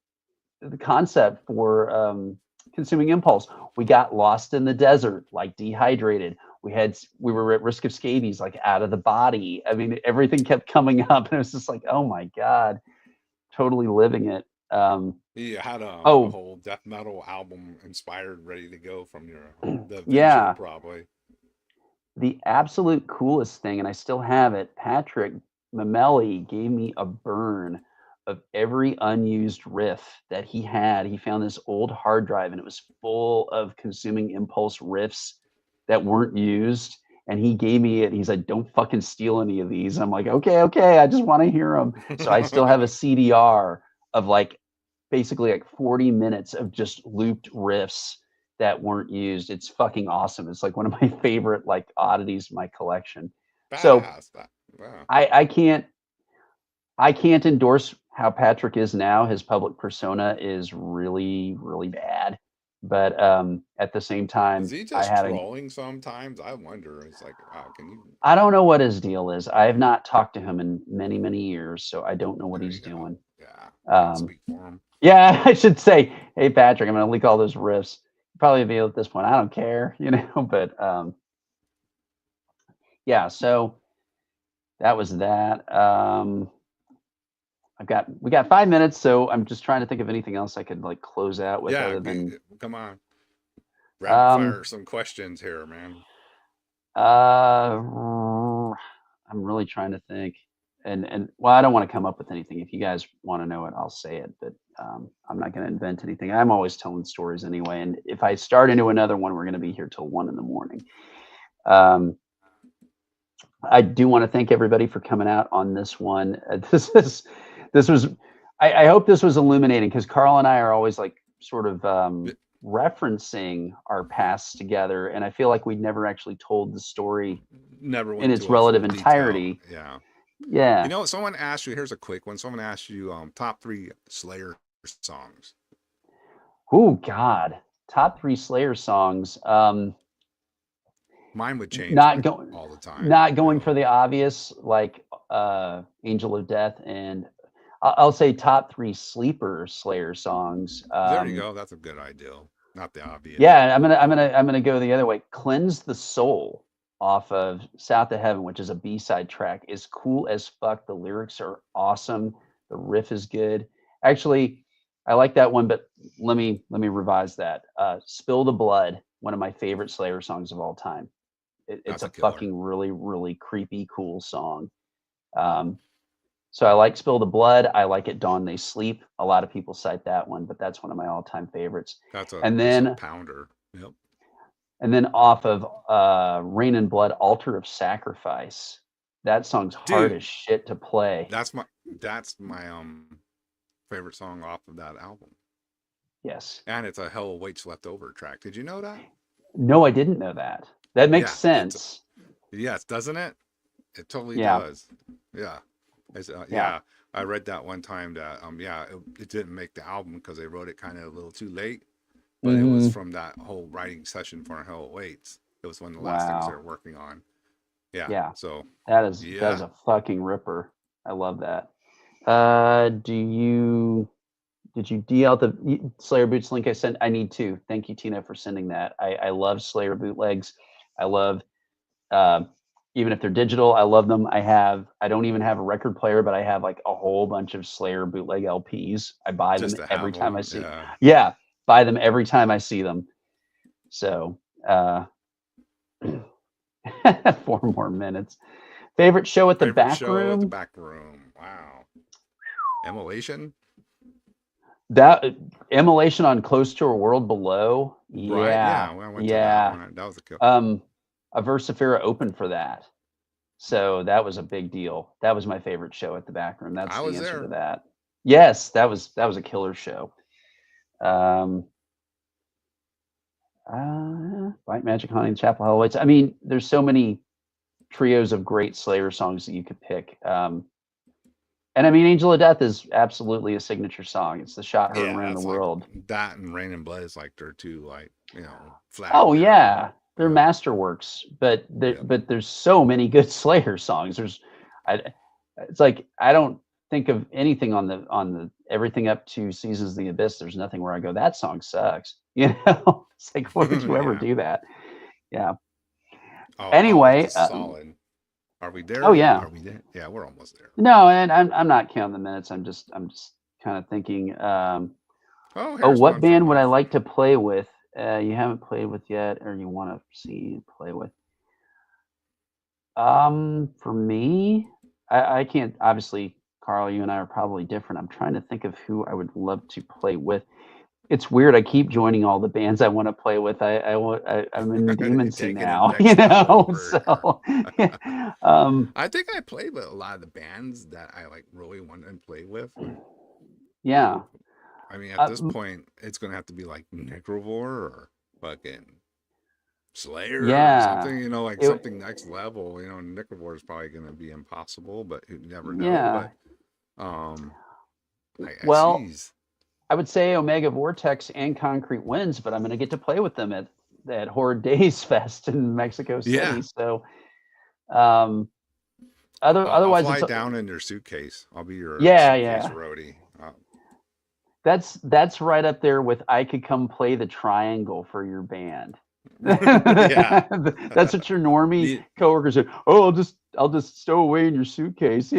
concept for consuming impulse. We got lost in the desert, like dehydrated. We were at risk of scabies, like out of the body. I mean, everything kept coming up, and it was just like, oh my god, totally living it. You had a whole death metal album inspired, ready to go from the venture, probably. The absolute coolest thing, and I still have it, Patrick Mamelli gave me a burn of every unused riff that he had. He found this old hard drive, and it was full of Consuming Impulse riffs that weren't used. And he gave me it. He's like, don't fucking steal any of these. I'm like, okay, I just want to hear them. So I still have a CDR of like basically like 40 minutes of just looped riffs that weren't used. It's fucking awesome. It's like one of my favorite like oddities in my collection. So wow. I can't endorse how Patrick is now. His public persona is really, really bad. But at the same time, is he just trolling sometimes? I wonder. It's like, wow, can you? I don't know what his deal is. I have not talked to him in many, many years, so I don't know what he's doing. Yeah, speak for him. Yeah, I should say, hey Patrick, I'm gonna leak all those riffs. Probably be at this point. I don't care, but yeah, so that was that. I we got 5 minutes, so I'm just trying to think of anything else I could like close out with Yeah, other than come on. Rapid fire some questions here, man. I'm really trying to think. And well, I don't want to come up with anything. If you guys want to know it, I'll say it, but I'm not going to invent anything. I'm always telling stories anyway, and if I start into another one, we're going to be here till 1 a.m. I do want to thank everybody for coming out on this one. This was I hope this was illuminating, because Carl and I are always like sort of referencing our pasts together, and I feel like we never actually told the story Never went in its to a relative full detail. entirety. Yeah. Yeah. You know, someone asked you, here's a quick one. Someone asked you top 3 Slayer songs. Oh God, top 3 Slayer songs. Mine would change all the time. Not going for the obvious, like Angel of Death, and I'll say top 3 sleeper Slayer songs. There you go. That's a good idea. Not the obvious. Yeah, I'm gonna go the other way. Cleanse the Soul off of South of Heaven, which is a B-side track, is cool as fuck. The lyrics are awesome. The riff is good. Actually, I like that one, but let me revise that. Spill the Blood, one of my favorite Slayer songs of all time. It's a fucking really, really creepy, cool song. So I like Spill the Blood. I like At Dawn They Sleep. A lot of people cite that one, but that's one of my all-time favorites. That's a pounder. Yep. And then off of Rain and Blood, Altar of Sacrifice. That song's hard as shit to play. That's my favorite song off of that album. Yes. And it's a Hell Awaits Left Over track. Did you know that? No, I didn't know that. That makes sense. Yes, doesn't it? It totally does. Yeah. Yeah. I read that one time that it didn't make the album because they wrote it kind of a little too late. But it was from that whole writing session for Hell Awaits. It was one of the last things they were working on. Yeah. Yeah. So that is a fucking ripper. I love that. Did you DL the Slayer Boots link I sent? I need to. Thank you, Tina, for sending that. I love Slayer bootlegs. I love even if they're digital, I love them. I don't even have a record player, but I have like a whole bunch of Slayer bootleg LPs. I buy them every time I see them. Yeah, buy them every time I see them. So 4 more minutes. Favorite show at the back room? At the back room. Wow. Immolation? That Immolation on Close to a World Below. Yeah. Right. Yeah. I went to that one. That was a kill. Averse Sefira opened for that. So that was a big deal. That was my favorite show at the back room. That's the answer to that. Yes, that was a killer show. White Magic Haunting Chapel Hell Awaits. I mean, there's so many trios of great Slayer songs that you could pick. And I mean, Angel of Death is absolutely a signature song. It's the shot heard around the world. That and Rain and Blood is like their two, like, flat. Oh yeah, they're masterworks. But there's so many good Slayer songs. It's like I don't think of anything on the everything up to Seasons of the Abyss. There's nothing where I go, that song sucks. It's like, why would you ever do that? Yeah. Anyway, solid. Are we there? Oh yeah. Are we there? Yeah, we're almost there. No, and I'm not counting the minutes. I'm just kind of thinking. What band would I like to play with? You haven't played with yet, or you want to see play with? For me, I can't. Obviously, Carl, you and I are probably different. I'm trying to think of who I would love to play with. It's weird. I keep joining all the bands I want to play with. I'm in Demoncy now, So, I think I played with a lot of the bands that I like really want to play with. Yeah. I mean, at this point, it's gonna have to be like Necrovore or fucking Slayer, or something. Something next level. Necrovore is probably gonna be impossible, but you never know. Yeah. But, I would say Omega Vortex and Concrete Winds, but I'm going to get to play with them at Horror Days Fest in Mexico City. Yeah. So, otherwise, I'll fly down in your suitcase. I'll be your suitcase roadie. That's right up there with I could come play the triangle for your band. Yeah. That's what your normie coworkers say. Oh, I'll just stow away in your suitcase.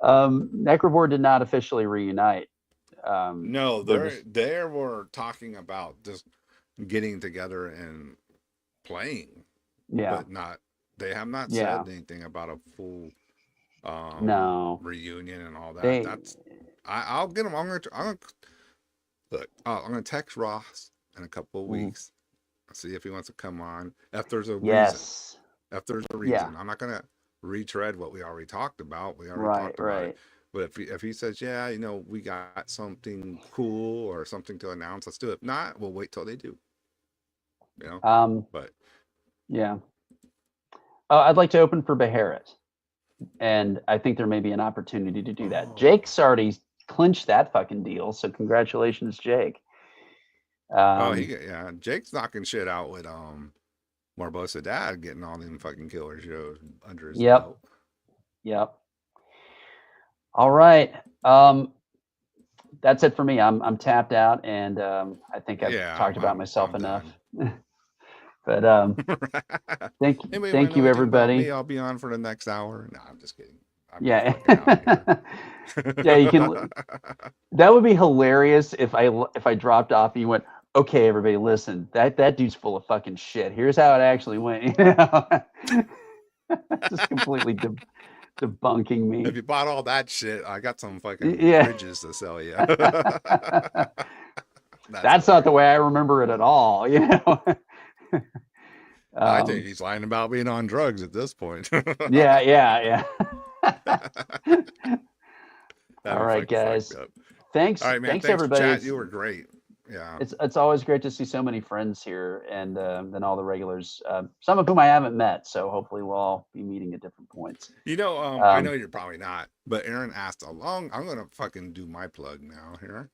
Necrovore did not officially reunite. No, they're just they were talking about just getting together and playing, yeah, but not. They have not yeah, said anything about a full no, reunion and all that. they That's I'll get them. I'm gonna look. I'm gonna text Ross in a couple of mhm. weeks. See if he wants to come on. If there's a reason. Yes, If there's a yeah, reason, I'm not gonna retread what we already talked about. We already right, talked about it. right. But if he says, yeah, we got something cool or something to announce, let's do it. If not, we'll wait till they do. You know. Um, But yeah. I'd like to open for Beharit, and I think there may be an opportunity to do that. oh, Jake's already clinched that fucking deal, so congratulations, Jake. yeah, Jake's knocking shit out with Barbosa Dad getting all them fucking killer shows under his Yep, belt. yep. All right. That's it for me. I'm tapped out, and I think I've Yeah, talked about myself I'm enough. done. But Anybody want thank to know you, anything about me? everybody. I'll be on for the next hour. No, I'm just kidding. I'm Yeah, fucking out here. yeah. You can. That would be hilarious if I dropped off and you went, okay, everybody, listen. That dude's full of fucking shit. Here's how it actually went. Just completely debunking me. If you bought all that shit, I got some fucking Yeah. bridges to sell you. That's not the way I remember it at all. I think he's lying about being on drugs at this point. Yeah. That'd All be right, fucking guys. fucked up. Thanks. All right, man. Thanks Thanks for everybody. chat. You were great. Yeah. It's always great to see so many friends here, and then all the regulars, some of whom I haven't met. So hopefully we'll all be meeting at different points. I know you're probably not, but Aaron asked I'm gonna fucking do my plug now here.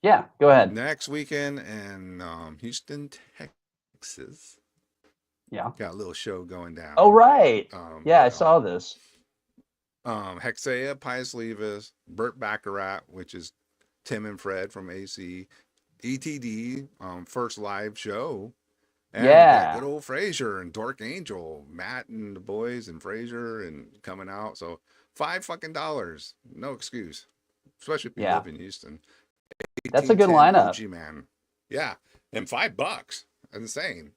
Yeah, go ahead. Next weekend in Houston, Texas. Yeah. Got a little show going down. Oh right. Yeah, I saw this. Hexea, Pius Levis, Burt Baccarat, which is Tim and Fred from AC, ETD, first live show. And we got good old Frazier and Dork Angel, Matt and the boys and Frazier and coming out. So $5 no excuse, especially if you live in Houston. That's a good lineup. OG man. Yeah, and $5, insane.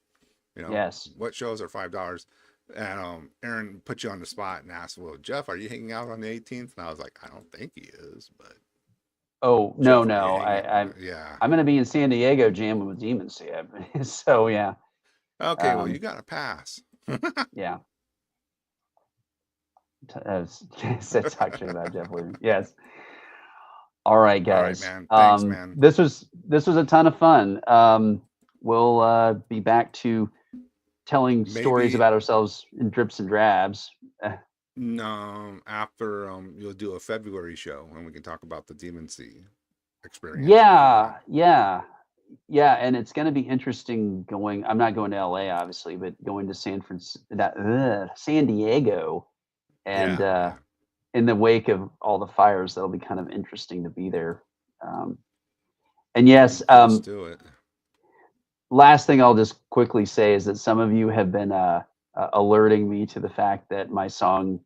Yes. What shows are $5? And Aaron put you on the spot and asked, well, Jeff, are you hanging out on the 18th? And I was like, I don't think he is, but oh Jeff, no, I'm gonna be in San Diego jamming with Demons. So yeah. Okay, well, you got to pass. Yeah. It's actually about Jeff Williams. Yes. All right, guys. All right, man. Thanks, man. This was a ton of fun. We'll be back to telling stories about ourselves in drips and drabs. No, after you'll do a February show and we can talk about the Demoncy experience. Yeah, and it's going to be interesting going. I'm not going to LA, obviously, but going to San Diego, and in the wake of all the fires, that'll be kind of interesting to be there. And yes, let's do it. Last thing I'll just quickly say is that some of you have been alerting me to the fact that my song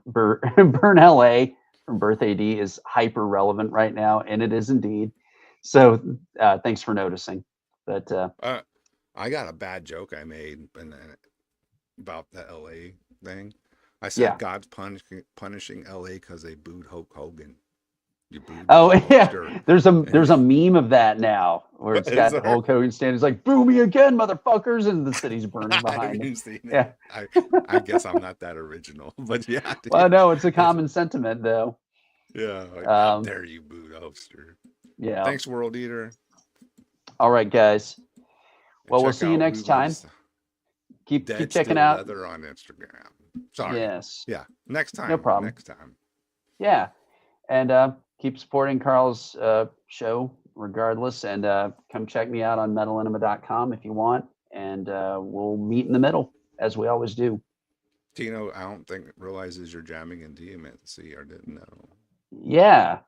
Burn LA from Birth A.D. is hyper relevant right now, and it is indeed. So thanks for noticing. But I got a bad joke I made about the LA thing. I said God's punishing LA because they booed Hulk Hogan. There's a meme of that now where it's got Hulk Hogan standing. It's like, boo me again, motherfuckers, and the city's burning behind him. Yeah, I guess I'm not that original, but yeah. Dude. Well, no, it's a common sentiment though. Yeah, how dare you, boot Hoster. Yeah. Thanks, World Eater. All right, guys. Well, we'll see you next time. Keep checking out Leather on Instagram. Sorry. Yes. Yeah. Next time. No problem. Next time. Yeah. And keep supporting Carl's show regardless. And come check me out on metalenema.com if you want. And we'll meet in the middle, as we always do. Tino, I don't think realizes you're jamming in DMC. I didn't know. Yeah.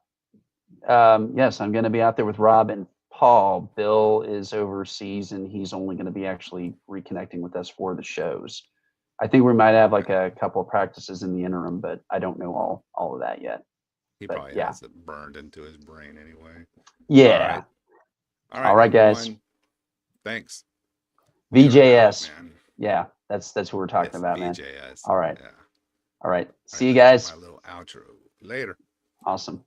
Yes, I'm going to be out there with Rob and Paul. Bill is overseas, and he's only going to be actually reconnecting with us for the shows. I think we might have like a couple of practices in the interim, but I don't know all of that yet. He But, probably yeah. has it burned into his brain anyway. Yeah. All right, guys. everyone. Thanks. We are VJS. out, man. Yeah, that's what we're talking Yes, about, man. VJS. All right. Yeah. All right. See All you right, guys. my little outro. Later. Awesome.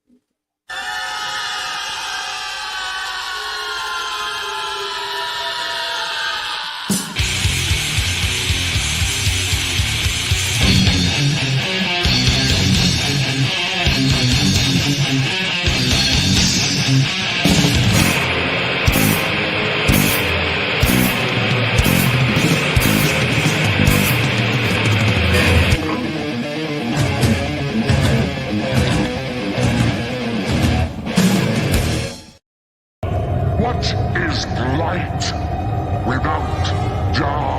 What is light without dark?